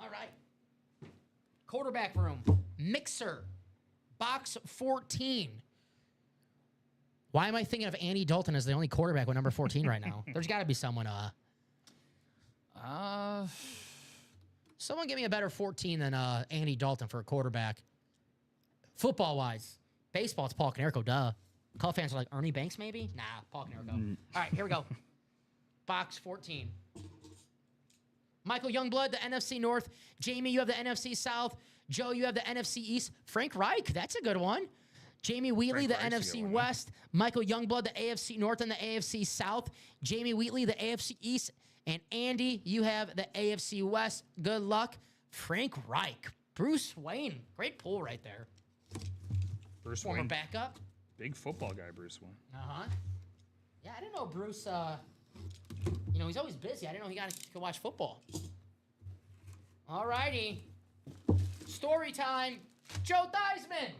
All right. Quarterback room. Mixer. Box 14. Why am I thinking of Andy Dalton as the only quarterback with number 14 right now? There's got to be someone. Someone give me a better 14 than Andy Dalton for a quarterback. Football-wise. Baseball, it's Paul Konerko, duh. Call fans are like, Ernie Banks, maybe? Nah, Paul Konerko. All right, here we go. Box 14. Michael Youngblood, the NFC North. Jamie, you have the NFC South. Joe, you have the NFC East. Frank Reich, that's a good one. Jamie Wheatley, the NFC West. Michael Youngblood, the AFC North and the AFC South. Jamie Wheatley, the AFC East. And Andy, you have the AFC West. Good luck. Frank Reich. Bruce Wayne. Great pull right there. Bruce Former Wayne. backup. Big football guy, Bruce Wayne. Uh-huh. Yeah, I didn't know Bruce, he's always busy. I didn't know he could watch football. All righty. Story time. Joe Theismann.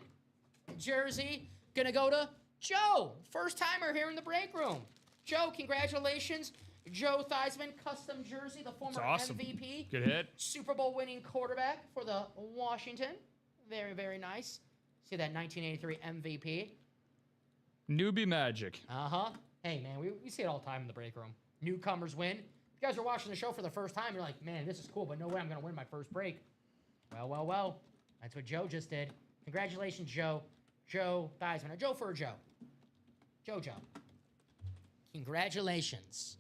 Jersey. Gonna go to Joe. First timer here in the break room. Joe, congratulations. Joe Theismann, custom jersey, the former awesome. MVP. Good hit. Super Bowl winning quarterback for the Washington. Very, very nice. See that 1983 MVP. Newbie magic. Uh-huh. Hey, man, we see it all the time in the break room. Newcomers win. If you guys are watching the show for the first time, you're like, man, this is cool, but no way I'm going to win my first break. Well. That's what Joe just did. Congratulations, Joe. Joe Theismann. A Joe for a Joe. Joe. Congratulations.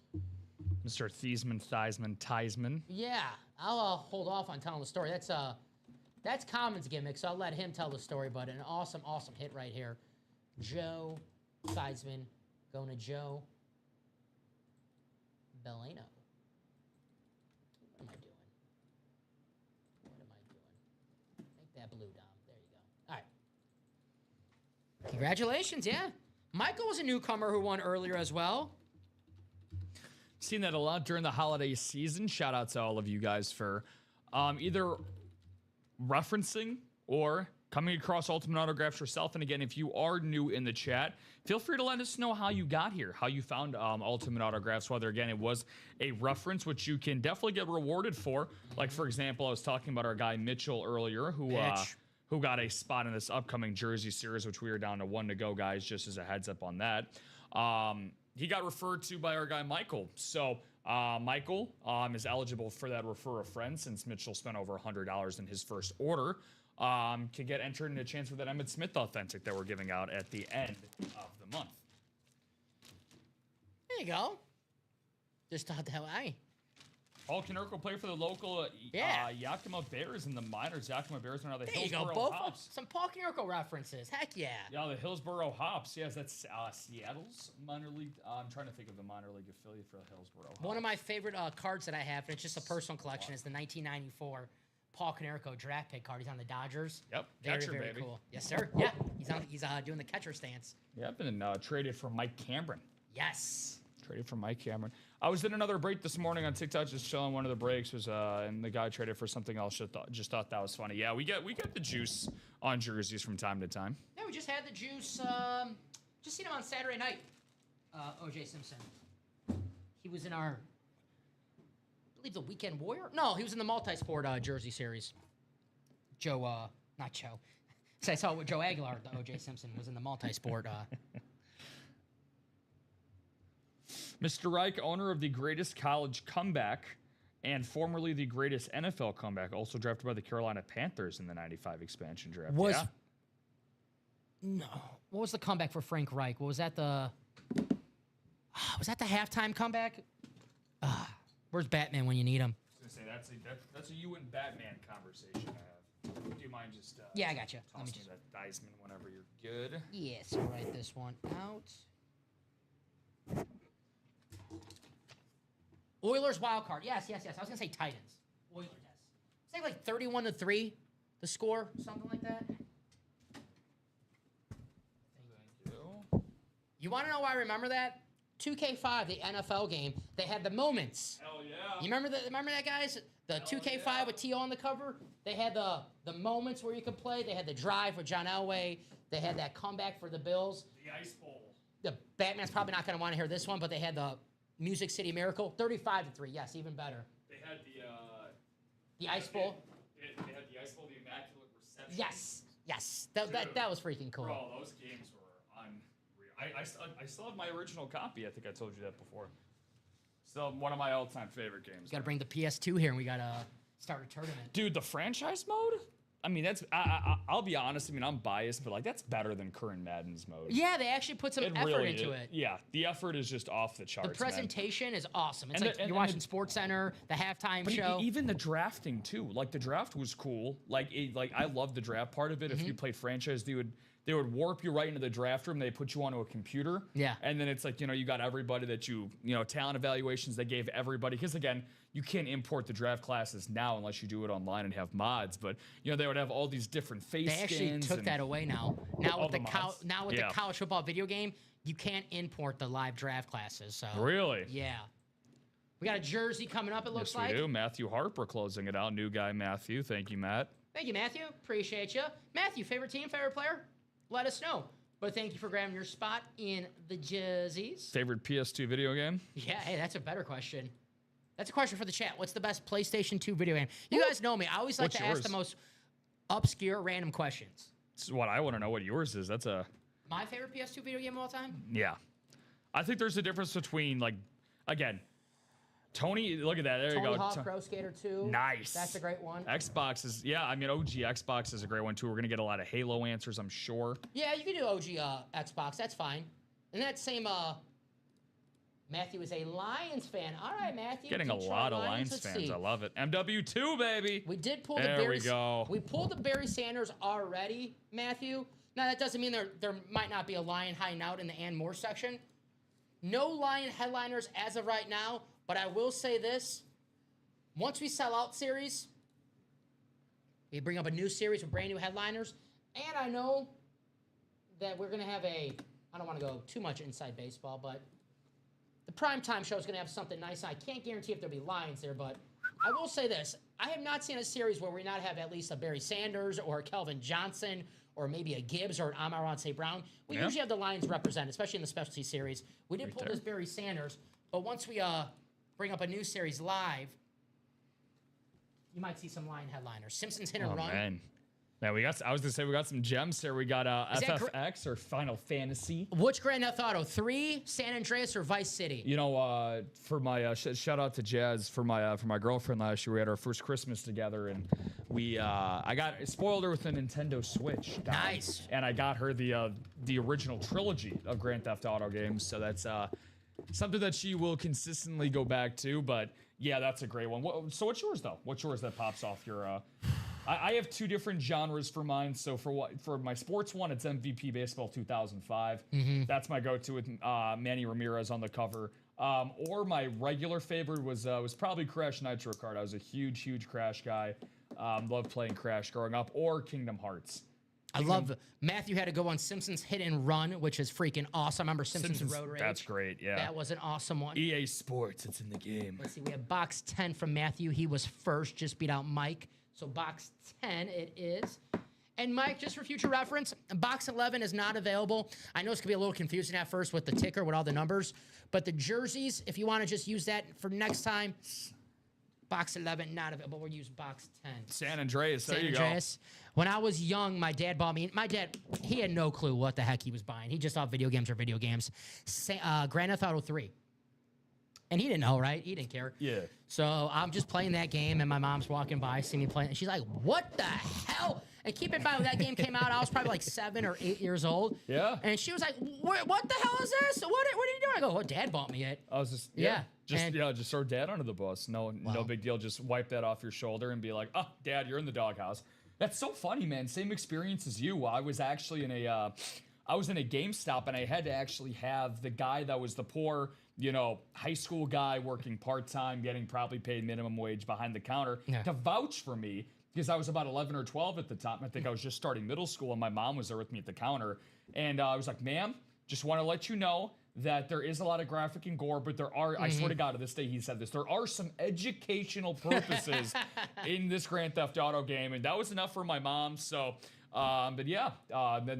Mr. Theismann. Yeah, I'll hold off on telling the story. That's Common's gimmick, so I'll let him tell the story, but an awesome hit right here. Joe Theismann going to Joe Bellano. What am I doing? Make that blue, Dom. There you go. All right. Congratulations, yeah. Michael was a newcomer who won earlier as well. Seen that a lot during the holiday season. Shout out to all of you guys for either referencing or coming across Ultimate Autographs yourself. And again, if you are new in the chat, feel free to let us know how you got here, how you found Ultimate Autographs, whether, again, it was a reference, which you can definitely get rewarded for. Like, for example, I was talking about our guy Mitchell earlier, who got a spot in this upcoming jersey series, which we are down to 1 to go, guys, just as a heads up on that. He got referred to by our guy Michael. So Michael is eligible for that refer a friend since Mitchell spent over $100 in his first order. can get entered in a chance for that Emmitt Smith authentic that we're giving out at the end of the month. There you go. Just thought that way. Paul Konerko play for the local Yakima Bears in the minors. Yakima Bears are now the There you Hillsborough go, both Hops. some Paul Konerko references. Heck yeah. Yeah, the Hillsborough Hops. Yes, that's Seattle's minor league. I'm trying to think of the minor league affiliate for the Hillsborough Hops. One of my favorite cards that I have, and it's just a personal collection, is the 1994 Paul Konerko draft pick card. He's on the Dodgers. Yep, Very, catcher, very baby. cool. Yes, sir. Yeah, he's doing the catcher stance. Yep, and traded for Mike Cameron. Yes. Traded for Mike Cameron. I was in another break this morning on TikTok, just chilling. One of the breaks was, and the guy traded for something else. Just thought that was funny. Yeah, we get the juice on jerseys from time to time. Yeah, we just had the juice. Just seen him on Saturday night. O.J. Simpson. He was in our, I believe, the Weekend Warrior. No, he was in the multi-sport jersey series. Not Joe. So I saw with Joe Aguilar. The O.J. Simpson was in the multi-sport. Mr. Reich, owner of the greatest college comeback and formerly the greatest NFL comeback, also drafted by the Carolina Panthers in the 95 expansion draft. No. What was the comeback for Frank Reich? What was that was that the halftime comeback? Where's Batman when you need him? I was going to say, that's a you and Batman conversation I have. Do you mind just yeah, I got you. tossing me that Deisman whenever you're good? Yes, I'll write this one out. Oilers wild card. Yes. I was gonna say Titans. Oilers. Yes. Say like 31-3, the score, something like that. Thank you. You want to know why I remember that? 2K5, the NFL game. They had the moments. Hell yeah. You remember that, guys? The 2K5 with T.O. on the cover. They had the moments where you could play. They had the drive with John Elway. They had that comeback for the Bills. The Ice Bowl. The Batman's probably not going to want to hear this one, but they had the Music City Miracle, 35-3. Yes, even better. They had the Ice Bowl. They had the Ice Bowl, the Immaculate Reception. Yes. That was freaking cool. Bro, those games were unreal. I still have my original copy. I think I told you that before. Still one of my all-time favorite games. Got to bring the PS2 here, and we got to start a tournament. Dude, the franchise mode? I mean, that's I'll be honest. I mean, I'm biased, but like that's better than current Madden's mode. Yeah, they actually put some effort really into it. Yeah, the effort is just off the charts. The presentation is awesome. It's And like the- and- you're and watching SportsCenter, the halftime But show. even the drafting too. Like the draft was cool. Like I love the draft part of it. If you played franchise, they would warp you right into the draft room. They put you onto a computer. Yeah. And then it's like, you got everybody that talent evaluations they gave everybody. Because again, you can't import the draft classes now unless you do it online and have mods. But, they would have all these different face They actually skins took that away now. Now with the the mods. the college football video game, you can't import the live draft classes. So Really? Yeah. We got a jersey coming up, it looks Yes, like. we do. Matthew Harper closing it out. New guy, Matthew. Thank you, Matt. Thank you, Matthew. Appreciate you. Matthew, favorite team, favorite player? Let us know. But thank you for grabbing your spot in the jerseys. Favorite PS2 video game? Yeah, hey, that's a better question. That's a question for the chat. What's the best PlayStation 2 video game? You guys know me. I always like What's to ask yours? the most obscure, random questions. This is what I want to know what yours is. That's a... My favorite PS2 video game of all time? Yeah. I think there's a difference between, again, Tony, look at that. There Tony you go. Hawk Pro Skater 2. Nice. That's a great one. Xbox is, OG Xbox is a great one, too. We're going to get a lot of Halo answers, I'm sure. Yeah, you can do OG Xbox. That's fine. And that same, Matthew is a Lions fan. All right, Matthew. Getting a Detroit lot of Lions Let's fans. see. I love it. MW2, baby. We did pull There the Barry. we go. We pulled the Barry Sanders already, Matthew. Now that doesn't mean there might not be a Lion hiding out in the Ann Moore section. No Lion headliners as of right now, but I will say this: once we sell out series, we bring up a new series with brand new headliners, and I know that we're gonna have I don't want to go too much inside baseball, but the primetime show is gonna have something nice. I can't guarantee if there'll be Lions there, but I will say this: I have not seen a series where we not have at least a Barry Sanders or a Kelvin Johnson or maybe a Gibbs or an Amon St. Brown. We usually have the Lions represented, especially in the specialty series. We did pull this Barry Sanders, but once we bring up a new series live, you might see some Lion headliners. Simpsons hit and run. Man. Yeah, I was gonna say we got some gems here. We got FFX or Final Fantasy. Which Grand Theft Auto? 3, San Andreas, or Vice City? You know, for my shout out to Jazz for my girlfriend last year. We had our first Christmas together, and I got spoiled her with a Nintendo Switch. Nice. And I got her the original trilogy of Grand Theft Auto games. So that's something that she will consistently go back to. But yeah, that's a great one. So what's yours though? What's yours that pops off your? I have 2 different genres for mine. So for my sports one, it's MVP Baseball 2005. That's my go-to with Manny Ramirez on the cover. Or my regular favorite was probably Crash Nitro Kart. I was a huge Crash guy. Loved playing Crash growing up. Or Kingdom Hearts. I love Matthew had to go on Simpsons Hit and Run, which is freaking awesome. I remember Simpsons Road Rage. That's great, yeah. That was an awesome one. EA Sports, it's in the game. Let's see, we have box 10 from Matthew. He was first, just beat out Mike. So box 10 it is. And Mike, just for future reference, box 11 is not available. I know it's going to be a little confusing at first with the ticker, with all the numbers. But the jerseys, if you want to just use that for next time, box 11 not available. We'll use box 10. San Andreas, there you go. When I was young, my dad bought me. My dad, he had no clue what the heck he was buying. He just thought video games are video games. Grand Theft Auto 3. And he didn't know, right? He didn't care. Yeah. So I'm just playing that game, and my mom's walking by, seeing me playing. And she's like, what the hell? And keep in mind, when that game came out, I was probably like 7 or 8 years old. Yeah. And she was like, what the hell is this? What are you doing? I go, well, Dad bought me it. I was just, just throw Dad under the bus. No big deal. Just wipe that off your shoulder and be like, oh, Dad, you're in the doghouse. That's so funny, man. Same experience as you. I was actually in a GameStop, and I had to actually have the guy that was the poor, high school guy working part-time, getting probably paid minimum wage behind the counter to vouch for me, because I was about 11 or 12 at the time. I think I was just starting middle school, and my mom was there with me at the counter. And I was like, ma'am, just want to let you know that there is a lot of graphic and gore, but there are, I swear to God, to this day he said this, there are some educational purposes in this Grand Theft Auto game, and that was enough for my mom. So, then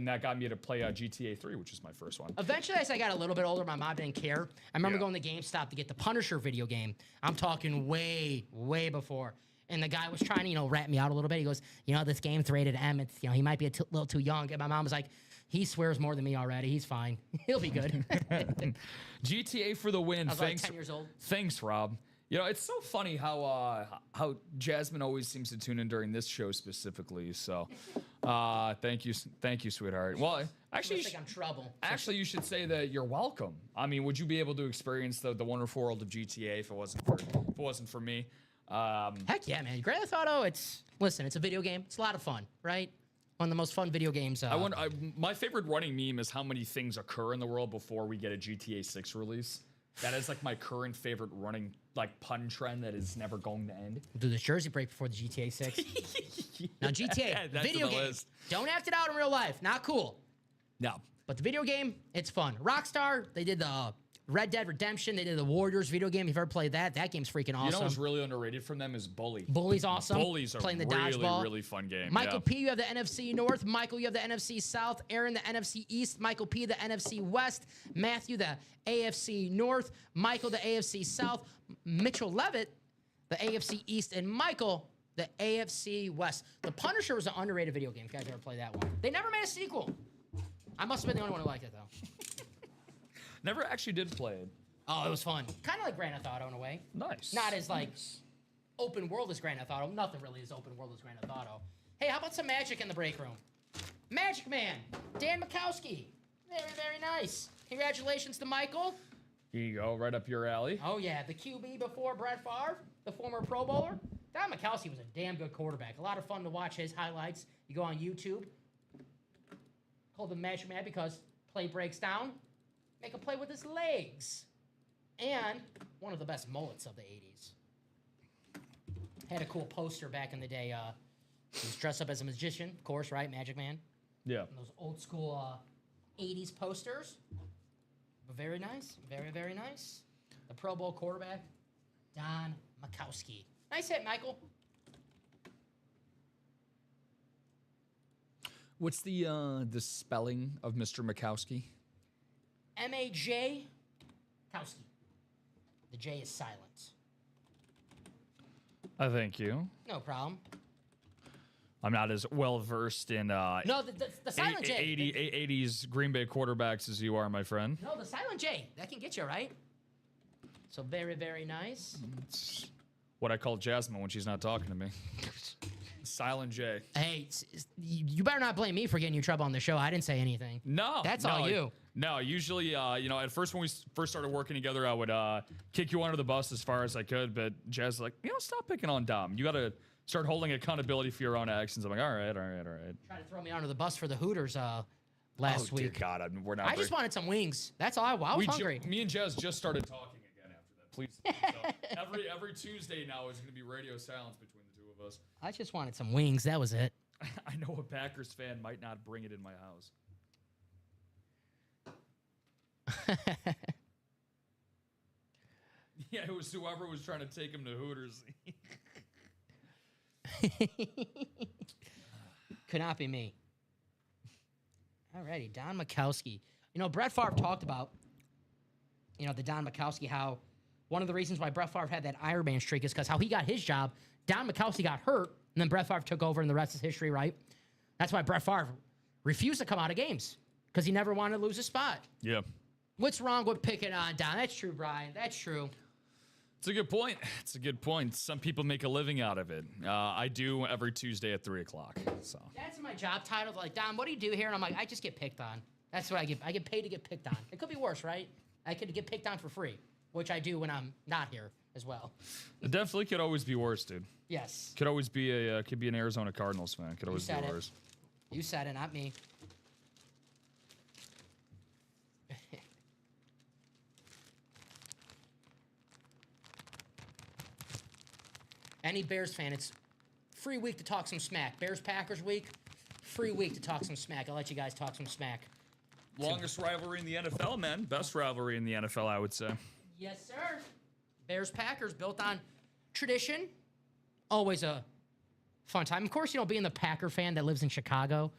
that got me to play GTA 3, which is my first one. Eventually, as I got a little bit older, my mom didn't care. I remember going to GameStop to get the Punisher video game. I'm talking way, way before. And the guy was trying to, rat me out a little bit. He goes, this game's rated M. It's, he might be a little too young. And my mom was like, he swears more than me already. He's fine. He'll be good. GTA for the win. I was like 10 years old. Thanks, Rob. It's so funny how Jasmine always seems to tune in during this show specifically. So, thank you, sweetheart. Well, actually, I'm trouble. Actually, you should say that you're welcome. I mean, would you be able to experience the wonderful world of GTA if it wasn't for me? Heck yeah, man! Grand Theft Auto. It's a video game. It's a lot of fun, right? One of the most fun video games. My favorite running meme is how many things occur in the world before we get a GTA 6 release. That is like my current favorite running pun trend that is never going to end. We'll do this jersey break before the GTA 6. Now GTA, video game. Don't act it out in real life. Not cool. No. But the video game, it's fun. Rockstar, they did the Red Dead Redemption. They did the Warriors video game. If you've ever played that, that game's freaking awesome. You know what's really underrated from them is Bully. Bully's awesome. Bully's a playing the really, dodgeball. really fun game. Michael P, you have the NFC North. Michael, you have the NFC South. Aaron, the NFC East. Michael P, the NFC West. Matthew, the AFC North. Michael, the AFC South. Mitchell Levitt, the AFC East. And Michael, the AFC West. The Punisher was an underrated video game. If you guys ever played that one. They never made a sequel. I must have been the only one who liked it, though. Never actually did play it. Oh, it was fun. Kind of like Grand Theft Auto in a way. Nice. Not as open world as Grand Theft Auto. Nothing really is open world as Grand Theft Auto. Hey, how about some magic in the break room? Magic Man, Dan Mikowski. Very, very nice. Congratulations to Michael. Here you go, right up your alley. Oh yeah, the QB before Brett Favre, the former Pro Bowler. Dan Mikowski was a damn good quarterback. A lot of fun to watch his highlights. You go on YouTube. Called him Magic Man because play breaks down. Make a play with his legs. And one of the best mullets of the 80s. Had a cool poster back in the day. He was dressed up as a magician, of course, right? Magic Man. Yeah. And those old school 80s posters. But very nice. Very, very nice. The Pro Bowl quarterback, Don Mikowski. Nice hit, Michael. What's the spelling of Mr. Mikowski? M-A-J Kowski. The J is silent. Thank you. No problem. I'm not as well versed in No, the Silent J. 80s Green Bay quarterbacks as you are, my friend. No, the Silent J. That can get you, right? So very, very nice. It's what I call Jasmine when she's not talking to me. Silent J. Hey, you better not blame me for getting you in trouble on the show. I didn't say anything. No. That's all you. No, usually, at first when we first started working together, I would kick you under the bus as far as I could. But Jazz is like, stop picking on Dom. You got to start holding accountability for your own actions. I'm like, all right. Trying to throw me under the bus for the Hooters last Dear week. God, we're not. I just wanted some wings. That's all. I was hungry. Me and Jazz just started talking again after that. Please. So every Tuesday now is going to be radio silence between the two of us. I just wanted some wings. That was it. I know a Packers fan might not bring it in my house. Yeah, it was whoever was trying to take him to Hooters. Could not be me. Alrighty, Don Mikowski. Brett Favre talked about, the Don Mikowski, how one of the reasons why Brett Favre had that Iron Man streak is because how he got his job. Don Mikowski got hurt, and then Brett Favre took over, and the rest is history, right? That's why Brett Favre refused to come out of games, because he never wanted to lose a spot. Yeah. What's wrong with picking on Don? That's true, Brian. That's true. It's a good point. Some people make a living out of it. I do every Tuesday at 3 o'clock. So that's my job title. Like, Don, what do you do here? And I'm like, I just get picked on. That's what I get. I get paid to get picked on. It could be worse, right? I could get picked on for free, which I do when I'm not here as well. It definitely could always be worse, dude. Yes. Could always be an Arizona Cardinals fan. Could always be worse. You said it, not me. Any Bears fan, it's free week to talk some smack. Bears-Packers week, free week to talk some smack. I'll let you guys talk some smack. Longest rivalry in the NFL, man. Best rivalry in the NFL, I would say. Yes, sir. Bears-Packers built on tradition. Always a fun time. Of course, being the Packer fan that lives in Chicago,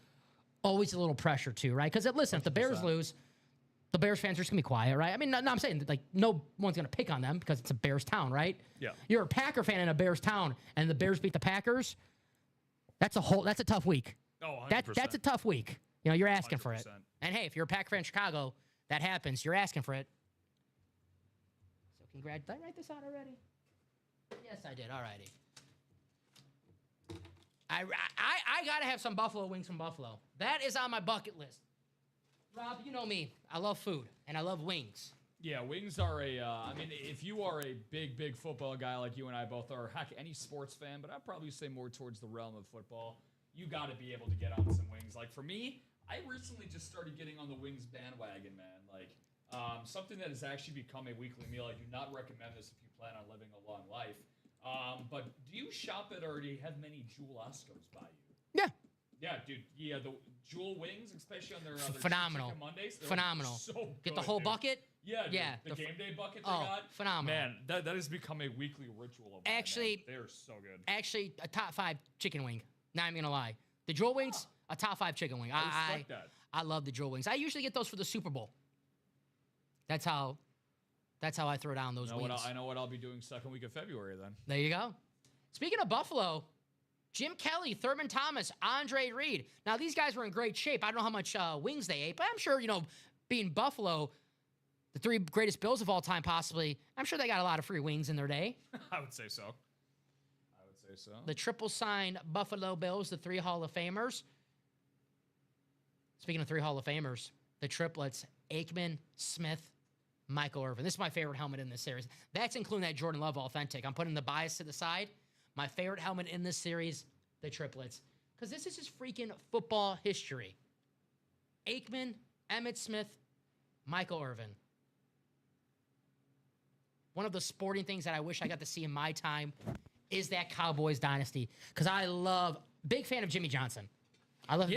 always a little pressure too, right? Because listen, if the Bears lose, the Bears fans are just going to be quiet, right? I mean, no, I'm saying, like, no one's going to pick on them because it's a Bears town, right? Yeah. You're a Packer fan in a Bears town, and the Bears beat the Packers. That's a tough week. Oh, 100%. That's a tough week. You're asking 100%. For it. 100%. And, hey, if you're a Packer fan in Chicago, that happens. You're asking for it. So, congrats. Did I write this out already? Yes, I did. All righty. I got to have some buffalo wings from Buffalo. That is on my bucket list. Rob, you know me. I love food, and I love wings. Yeah, wings are if you are a big football guy like you and I both are, heck, any sports fan, but I'd probably say more towards the realm of football, you got to be able to get on some wings. Like, for me, I recently just started getting on the wings bandwagon, man. Like, something that has actually become a weekly meal. I do not recommend this if you plan on living a long life. But do you shop at, or do you have many Jewel Oscars by you? Yeah. Yeah, dude. Yeah, the Jewel wings, especially on their phenomenal. Chicken Mondays. Phenomenal. So good, get the whole dude. Bucket. Yeah, dude, yeah. The game day bucket they got. Phenomenal. Man, that has become a weekly ritual of mine. Actually, they're so good. Actually, a top 5 chicken wing. Not even gonna lie. The Jewel wings, a top 5 chicken wing. I love the Jewel wings. I usually get those for the Super Bowl. That's how I throw down those wings. I know what I'll be doing second week of February then. There you go. Speaking of Buffalo, Jim Kelly, Thurman Thomas, Andre Reed. Now, these guys were in great shape. I don't know how much wings they ate, but I'm sure, being Buffalo, the 3 greatest Bills of all time possibly, I'm sure they got a lot of free wings in their day. I would say so. The triple sign Buffalo Bills, the 3 Hall of Famers. Speaking of 3 Hall of Famers, the triplets, Aikman, Smith, Michael Irvin. This is my favorite helmet in this series. That's including that Jordan Love Authentic. I'm putting the bias to the side. My favorite helmet in this series, the triplets. Because this is just freaking football history. Aikman, Emmitt Smith, Michael Irvin. One of the sporting things that I wish I got to see in my time is that Cowboys dynasty. Because big fan of Jimmy Johnson. I love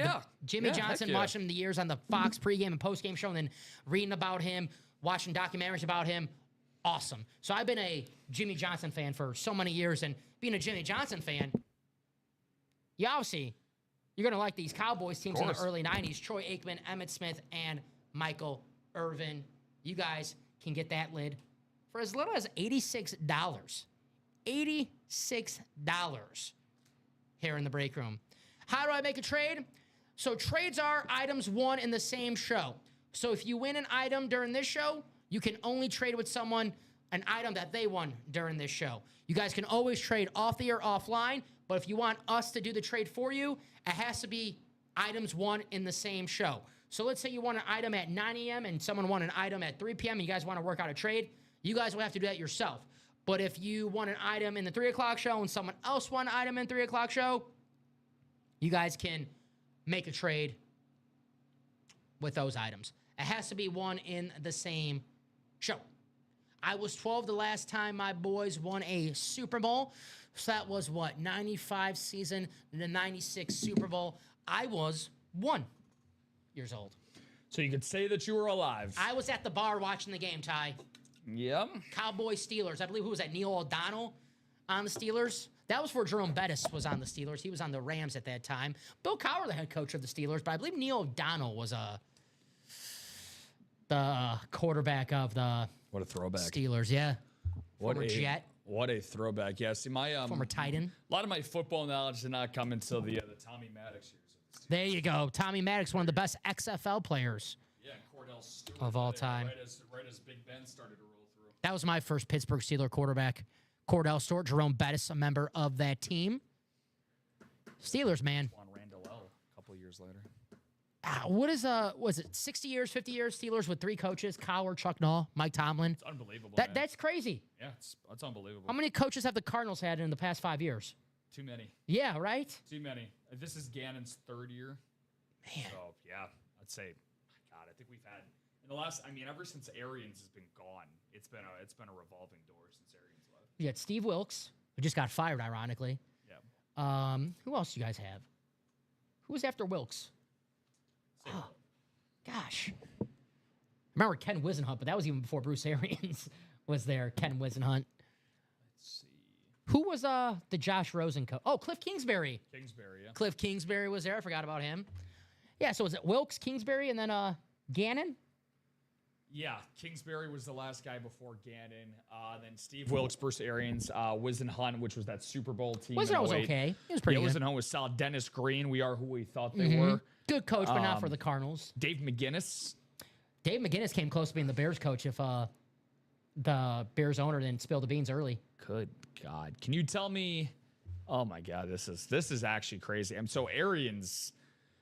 Jimmy Johnson, watching him the years on the Fox pregame and postgame show, and then reading about him, watching documentaries about him. Awesome. So I've been a Jimmy Johnson fan for so many years, and being a Jimmy Johnson fan, you're going to like these Cowboys teams in the early 90s. Troy Aikman, Emmitt Smith, and Michael Irvin. You guys can get that lid for as little as $86. $86 here in the break room. How do I make a trade? So trades are items won in the same show. So if you win an item during this show, you can only trade with someone an item that they won during this show. You guys can always trade off the air, offline, but if you want us to do the trade for you, it has to be items won in the same show. So let's say you want an item at 9 a.m. and someone won an item at 3 p.m. and you guys want to work out a trade, you guys will have to do that yourself. But if you want an item in the 3 o'clock show and someone else won an item in 3 o'clock show, you guys can make a trade with those items. It has to be one in the same show. I was 12 the last time my boys won a Super Bowl. So that was what, 95 season, the 96 Super Bowl. I was 1 years old. So you could say that you were alive. I was at the bar watching the game, Ty. Yep. Cowboys, Steelers. I believe who was that? Neil O'Donnell on the Steelers. That was where Jerome Bettis was on the Steelers. He was on the Rams at that time. Bill Cowher, the head coach of the Steelers, but I believe Neil O'Donnell was the quarterback of the What a throwback. Steelers. Yeah. Former Jet. What a throwback. Yeah, see, my Former Titan. a lot of my football knowledge did not come until the Tommy Maddox years. There you go. Tommy Maddox, one of the best XFL players. Yeah, Cordell Stewart. Of all time. Right as Big Ben started to roll through. That was my first Pittsburgh Steeler quarterback. Cordell Stewart, Jerome Bettis, a member of that team. Steelers, man. Juan Randall a couple of years later. What is was it 60 years, 50 years? Steelers with 3 coaches: Cowher, Chuck Noll, Mike Tomlin. It's unbelievable. That's crazy. Yeah, that's unbelievable. How many coaches have the Cardinals had in the past 5 years? Too many. Yeah, right. Too many. This is Gannon's 3rd year. Man. So yeah, I'd say, God, I think we've had in the last. I mean, ever since Arians has been gone, it's been a revolving door since Arians left. You got Steve Wilkes, who just got fired, ironically. Yeah. Who else do you guys have? Who was after Wilkes? Oh, gosh. I remember Ken Wisenhunt, but that was even before Bruce Arians was there. Ken Wisenhunt. Let's see. Who was the Josh Rosen coach? Oh, Cliff Kingsbury. Kingsbury, yeah. Cliff Kingsbury was there. I forgot about him. Yeah, so was it Wilkes, Kingsbury, and then Gannon? Yeah, Kingsbury was the last guy before Gannon. Then Steve Wilkes versus Arians. Wisenhunt, which was that Super Bowl team. Wisenhunt was okay. He was pretty good. Wisenhunt was solid. Dennis Green, we are who we thought they were. Good coach, but not for the Cardinals. Dave McGinnis. Dave McGinnis came close to being the Bears coach if the Bears owner didn't spill the beans early. Good God. Can you tell me? Oh my God, this is actually crazy. So Arians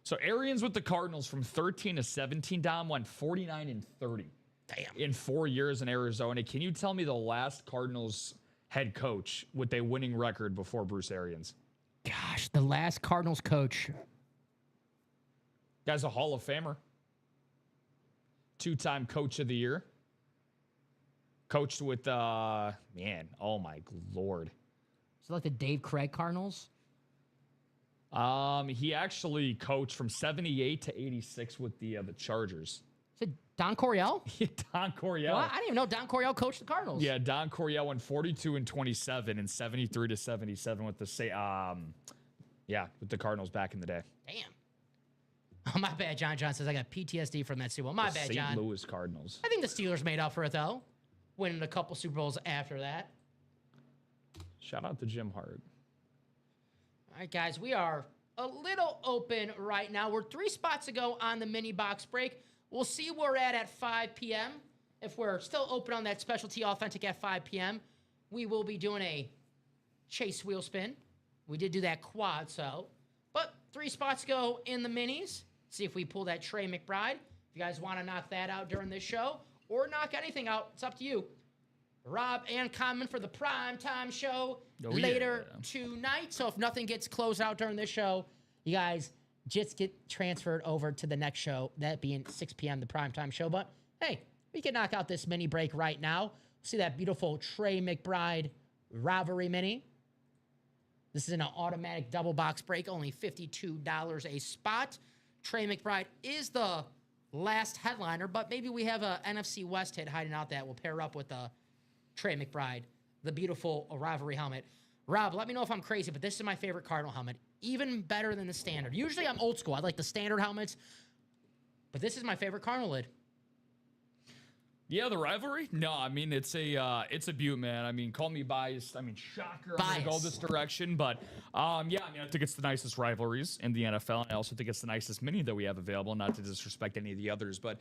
with the Cardinals from 13 to 17, Dom won 49 and 30. Damn. In 4 years in Arizona. Can you tell me the last Cardinals head coach with a winning record before Bruce Arians? Gosh, the last Cardinals coach. Guy's a Hall of Famer. 2-time Coach of the Year. Coached with, man, oh my Lord. Is it like the Dave Craig Cardinals? He actually coached from 78 to 86 with the Chargers. Is it Don Coryell? Yeah, Don Coryell. Well, I didn't even know Don Coryell coached the Cardinals. Yeah, Don Coryell went 42 and 27 and 73 to 77 with with the Cardinals back in the day. Damn. Oh, my bad, John. John says I got PTSD from that Super Bowl. My bad, John. St. Louis Cardinals. I think the Steelers made up for it, though. Winning a couple Super Bowls after that. Shout out to Jim Hart. All right, guys, we are a little open right now. We're 3 spots ago on the mini box break. We'll see where we're at 5 p.m. If we're still open on that specialty authentic at 5 p.m., we will be doing a chase wheel spin. We did do that quad, but 3 spots ago in the minis. See if we pull that Trey McBride. If you guys want to knock that out during this show or knock anything out, it's up to you. Rob and Common for the prime time show later tonight. So if nothing gets closed out during this show, you guys just get transferred over to the next show, that being 6 p.m., the prime time show. But hey, we can knock out this mini break right now. See that beautiful Trey McBride rivalry mini. This is an automatic double box break, only $52 a spot. Trey McBride is the last headliner, but maybe we have a NFC West hit hiding out that will pair up with the Trey McBride, the beautiful rivalry helmet. Rob, let me know if I'm crazy, but this is my favorite Cardinal helmet. Even better than the standard. Usually I'm old school. I like the standard helmets, but this is my favorite Cardinal lid. Yeah, the rivalry? No, I mean it's a beaut, man. I mean, call me biased. I mean, shocker. I'm gonna go this direction, but yeah, I mean, I think it's the nicest rivalries in the NFL, and I also think it's the nicest mini that we have available. Not to disrespect any of the others, but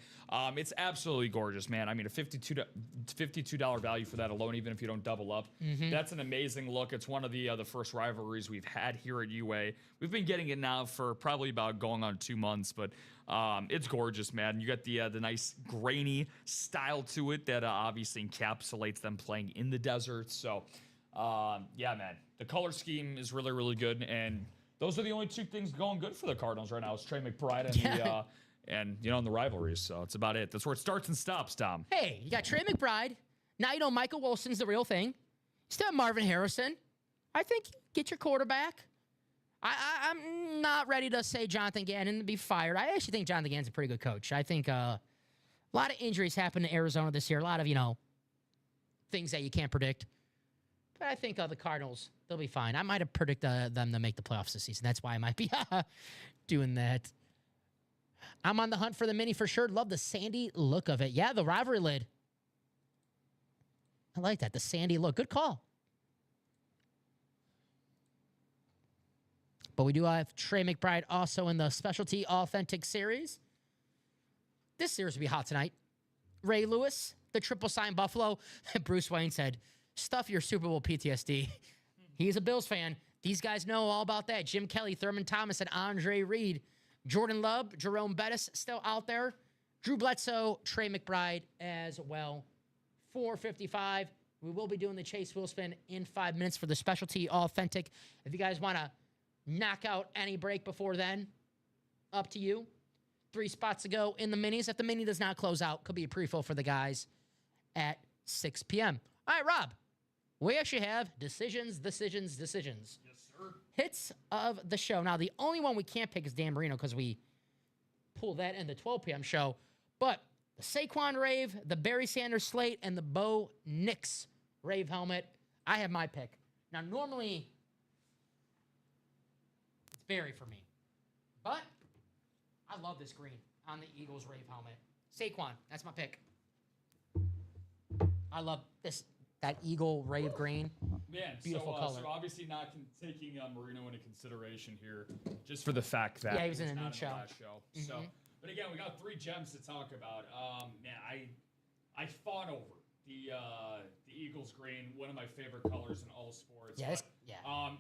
it's absolutely gorgeous, man. I mean, a $52 value for that alone, even if you don't double up. That's an amazing look. It's one of the first rivalries we've had here at UA. We've been getting it now for probably about going on 2 months, but it's gorgeous, man. You got the nice grainy style to it that obviously encapsulates them playing in the desert. So, yeah, man, the color scheme is really, really good. And those are the only two things going good for the Cardinals right now is Trey McBride and and the rivalries. So it's about it. That's where it starts and stops, Tom. Hey, you got Trey McBride. Now you know Michael Wilson's the real thing. You still have Marvin Harrison. I think get your quarterback. I'm not ready to say Jonathan Gannon to be fired. I actually think Jonathan Gannon's a pretty good coach. I think a lot of injuries happened in Arizona this year. A lot of, things that you can't predict. But I think the Cardinals, they'll be fine. I might have predicted them to make the playoffs this season. That's why I might be doing that. I'm on the hunt for the mini for sure. Love the sandy look of it. Yeah, the rivalry lid. I like that. The sandy look. Good call. But we do have Trey McBride also in the Specialty Authentic Series. This series will be hot tonight. Ray Lewis, the triple sign Buffalo. Bruce Wayne said, stuff your Super Bowl PTSD. He's a Bills fan. These guys know all about that. Jim Kelly, Thurman Thomas, and Andre Reed. Jordan Love, Jerome Bettis still out there. Drew Bledsoe, Trey McBride as well. 4:55. We will be doing the Chase Wheel Spin in 5 minutes for the Specialty Authentic. If you guys want to knock out any break before then, up to you. 3 spots to go in the minis. If the mini does not close out, could be a pre-fill for the guys at 6 p.m. All right, Rob, we actually have decisions. Yes, sir. Hits of the show. Now, the only one we can't pick is Dan Marino because we pulled that in the 12 p.m. show. But the Saquon Rave, the Barry Sanders slate, and the Bo Nix Rave helmet, I have my pick. Now, normally, it's Barry for me. But I love this green on the Eagles Rave helmet. Saquon, that's my pick. I love that Eagle Rave green. Man, beautiful color. So obviously not taking Marino into consideration here, just for the fact that he was in a new show. Last show. Mm-hmm. So, but again, we got 3 gems to talk about. Man, I fought over the Eagles green, one of my favorite colors in all sports. Yeah, but,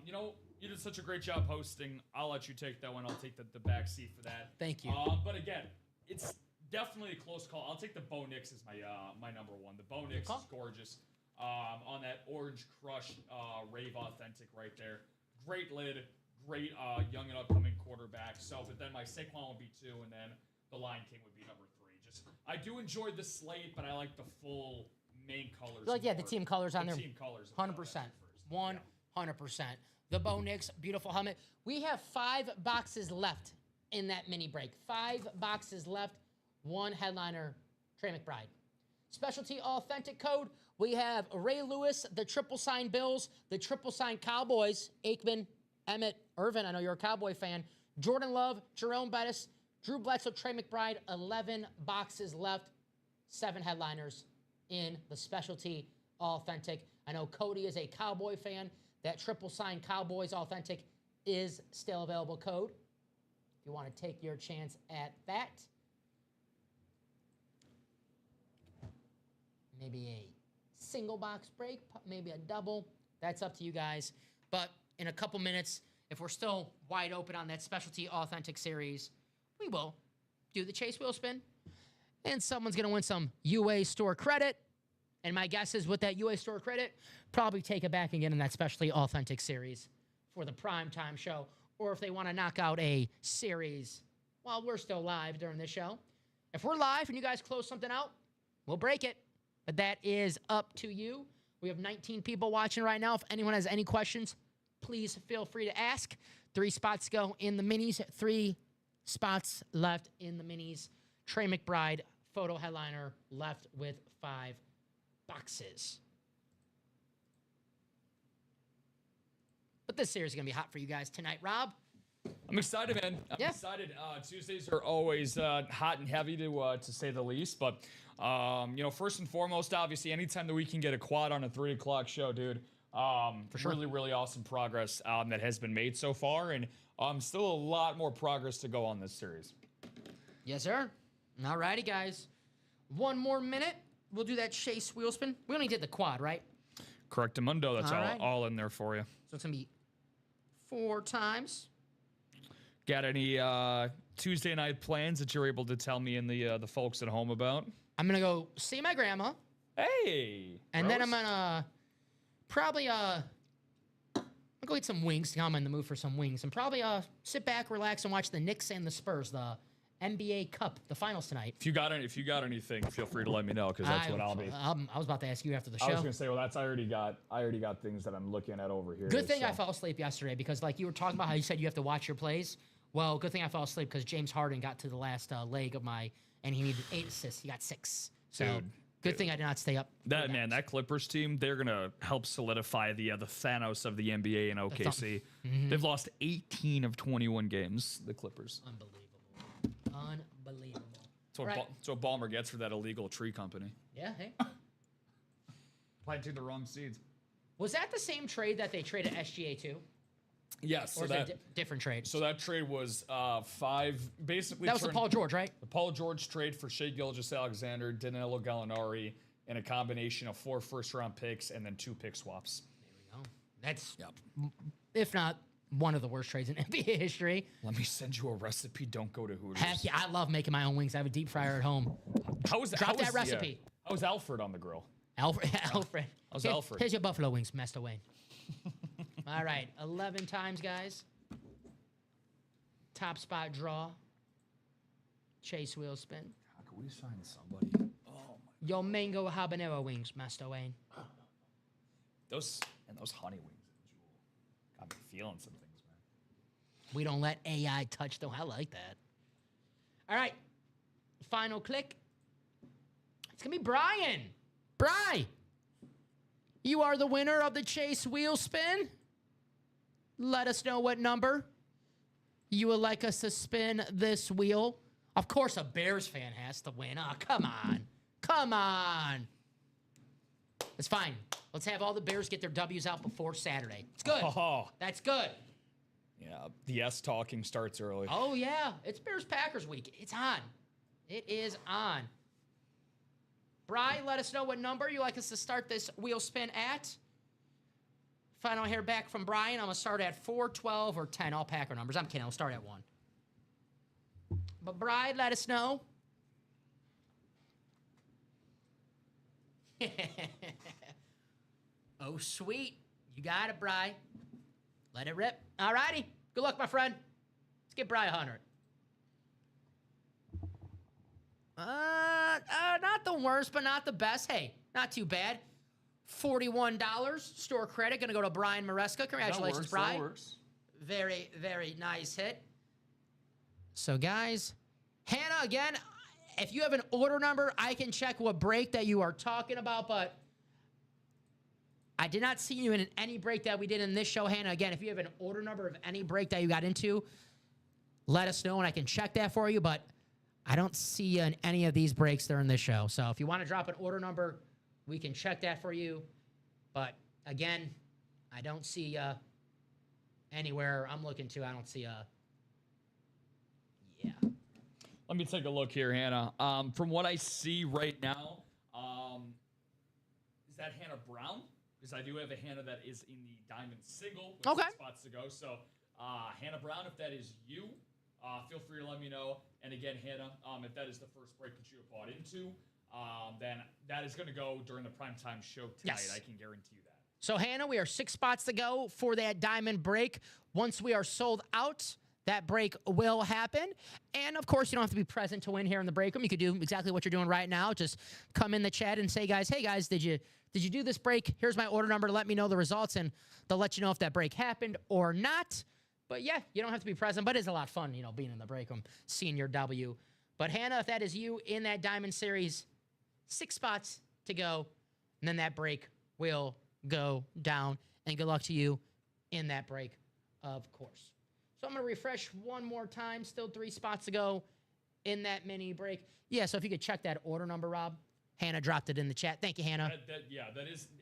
you did such a great job hosting. I'll let you take that one. I'll take the back seat for that. Thank you. But again, it's definitely a close call. I'll take the Bo Nix as my number one. The Bo Nix is gorgeous. On that orange crush Rave Authentic right there. Great lid, great young and upcoming quarterback. So, but then my Saquon would be 2, and then the Lion King would be number 3. I do enjoy the slate, but I like the full main colors. The team colors on there. Team colors. 100%. 100%. The Bo Nix, beautiful helmet. We have 5 boxes left in that mini break. 5 boxes left. 1 headliner, Trey McBride. Specialty Authentic code. We have Ray Lewis, the triple sign Bills, the triple sign Cowboys, Aikman, Emmett, Irvin. I know you're a Cowboy fan. Jordan Love, Jerome Bettis, Drew Bledsoe, Trey McBride. 11 boxes left. 7 headliners in the Specialty Authentic. I know Cody is a Cowboy fan. That triple sign Cowboys Authentic is still available code. If you want to take your chance at that. Maybe a single box break, maybe a double. That's up to you guys. But in a couple minutes, if we're still wide open on that Specialty Authentic series, we will do the Chase Wheel Spin. And someone's going to win some UA store credit. And my guess is with that UA store credit, probably take it back and get in that Specialty Authentic series for the primetime show. Or if they want to knock out a series while we're still live during this show. If we're live and you guys close something out, we'll break it. But that is up to you. We have 19 people watching right now. If anyone has any questions, please feel free to ask. 3 spots go in the minis. 3 spots left in the minis. Trey McBride, photo headliner, left with 5 boxes. But this series is going to be hot for you guys tonight. Rob, I'm excited, man. I'm excited. Tuesdays are always hot and heavy to say the least. But first and foremost, obviously, anytime that we can get a quad on a 3 o'clock show, dude. For sure. Really, really awesome progress that has been made so far, and still a lot more progress to go on this series. Yes, sir. All righty, guys. 1 more minute. We'll do that chase wheel spin. We only did the quad, right? Correctamundo. That's all in there for you. So it's going to be 4 times. Got any Tuesday night plans that you're able to tell me and the folks at home about? I'm going to go see my grandma. Hey. And then I'm going to probably I'll go eat some wings. I'm in the mood for some wings. And probably sit back, relax, and watch the Knicks and the Spurs, the NBA Cup, the finals tonight. If you got anything, feel free to let me know, because that's what I'll be. I was about to ask you after the show. I was gonna say, well, I already got things that I'm looking at over here. Good thing I fell asleep yesterday, because like you were talking about how you said you have to watch your plays. Well, good thing I fell asleep, because James Harden got to the last leg of and he needed 8 assists. He got 6. So Dude. Good thing I did not stay up. That Clippers team, they're gonna help solidify the Thanos of the NBA in OKC. They've lost 18 of 21 games. The Clippers. Unbelievable. That's what Ballmer gets for that illegal tree company. Yeah. Hey. Planting the wrong seeds. Was that the same trade that they traded SGA to? Yes. Or is it different trade? So that trade was 5. Basically, that was the Paul George, right? The Paul George trade for Shai Gilgeous-Alexander, Danilo Gallinari, and a combination of 4 first-round picks and then 2 pick swaps. There we go. That's, if not one of the worst trades in NBA history. Let me send you a recipe. Don't go to Hooters. Heck yeah, I love making my own wings. I have a deep fryer at home. Drop that recipe. How was Alfred on the grill? Alfred. How's Alfred? Here's your buffalo wings, Master Wayne. All right, 11 times, guys. Top spot draw. Chase wheel spin. How can we sign somebody? Oh my! Your mango habanero wings, Master Wayne. Those honey wings. Got me feeling some things, man. We don't let AI touch them. I like that. All right. Final click. It's going to be Brian. Bri, you are the winner of the Chase wheel spin. Let us know what number you would like us to spin this wheel. Of course, a Bears fan has to win. Oh, come on. Come on. It's fine. Let's have all the Bears get their W's out before Saturday. It's good. Oh. That's good. Yeah, the S talking starts early. Oh, yeah. It's Bears-Packers week. It's on. It is on. Bri, let us know what number you like us to start this wheel spin at. If I don't hear back from Brian, I'm going to start at 4, 12, or 10. All Packer numbers. I'm kidding. I'll start at 1. But Bri, let us know. Oh, sweet. You got it, Bri. Let it rip. All righty. Good luck, my friend. Let's get Bri 100. Not the worst, but not the best. Hey, not too bad. $41 store credit. Going to go to Brian Maresca. Congratulations, Brian. Very, very nice hit. So, guys, Hannah, again, if you have an order number, I can check what break that you are talking about, but I did not see you in any break that we did in this show, Hannah. Again, if you have an order number of any break that you got into, let us know, and I can check that for you, but I don't see you in any of these breaks that are in this show. So if you want to drop an order number, we can check that for you. But, again, I don't see anywhere I'm looking to. I don't see yeah. Let me take a look here, Hannah. From what I see right now, is that Hannah Brown? Because I do have a Hannah that is in the diamond single with 6 spots to go. So, Hannah Brown, if that is you, feel free to let me know. And again, Hannah, if that is the first break that you have bought into, then that is going to go during the primetime show tonight. Yes. I can guarantee you that. So, Hannah, we are 6 spots to go for that diamond break. Once we are sold out, that break will happen. And, of course, you don't have to be present to win here in the break room. You could do exactly what you're doing right now. Just come in the chat and say, hey, guys, did you do this break? Here's my order number. Let me know the results, and they'll let you know if that break happened or not. But, yeah, you don't have to be present, but it's a lot of fun, being in the break room, seeing your W. But, Hannah, if that is you in that Diamond Series, 6 spots to go, and then that break will go down. And good luck to you in that break, of course. So I'm going to refresh one more time. Still 3 spots to go in that mini break. Yeah, so if you could check that order number, Rob. Hannah dropped it in the chat. Thank you, Hannah.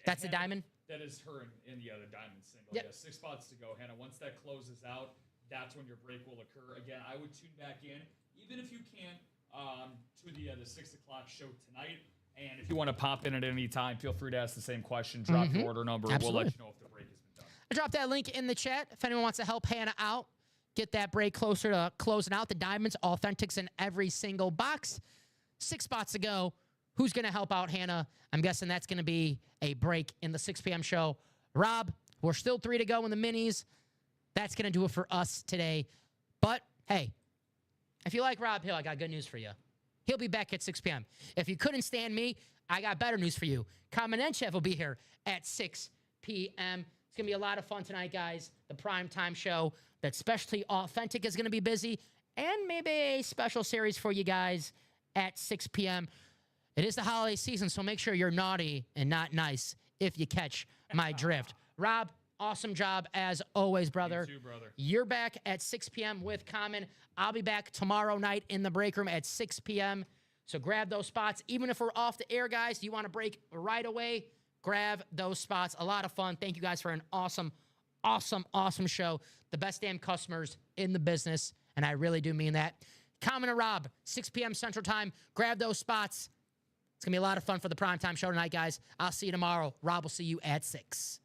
That's the diamond? That is her in the other diamond single. Yep. Yeah, 6 spots to go, Hannah. Once that closes out, that's when your break will occur. Again, I would tune back in, even if you can, to the 6 o'clock show tonight. And if you want to pop in at any time, feel free to ask the same question. Drop your order number. Absolutely. We'll let you know if the break has been done. I dropped that link in the chat. If anyone wants to help Hannah out, get that break closer to closing out. The diamonds, authentics in every single box. 6 spots to go. Who's going to help out Hannah? I'm guessing that's going to be a break in the 6 p.m. show. Rob, we're still 3 to go in the minis. That's going to do it for us today. But, hey, if you like Rob Hill, I got good news for you. He'll be back at 6 p.m. If you couldn't stand me, I got better news for you. Kamenechev will be here at 6 p.m. It's going to be a lot of fun tonight, guys. The primetime show. That Specialty Authentic is going to be busy. And maybe a special series for you guys at 6 p.m. It is the holiday season, so make sure you're naughty and not nice if you catch my drift. Rob, awesome job as always, brother. You too, brother. You're back at 6 p.m. with Common. I'll be back tomorrow night in the break room at 6 p.m. So grab those spots. Even if we're off the air, guys, you want to break right away, grab those spots. A lot of fun. Thank you guys for an awesome, awesome, awesome show. The best damn customers in the business, and I really do mean that. Common and Rob, 6 p.m. Central Time. Grab those spots. It's going to be a lot of fun for the primetime show tonight, guys. I'll see you tomorrow. Rob will see you at 6.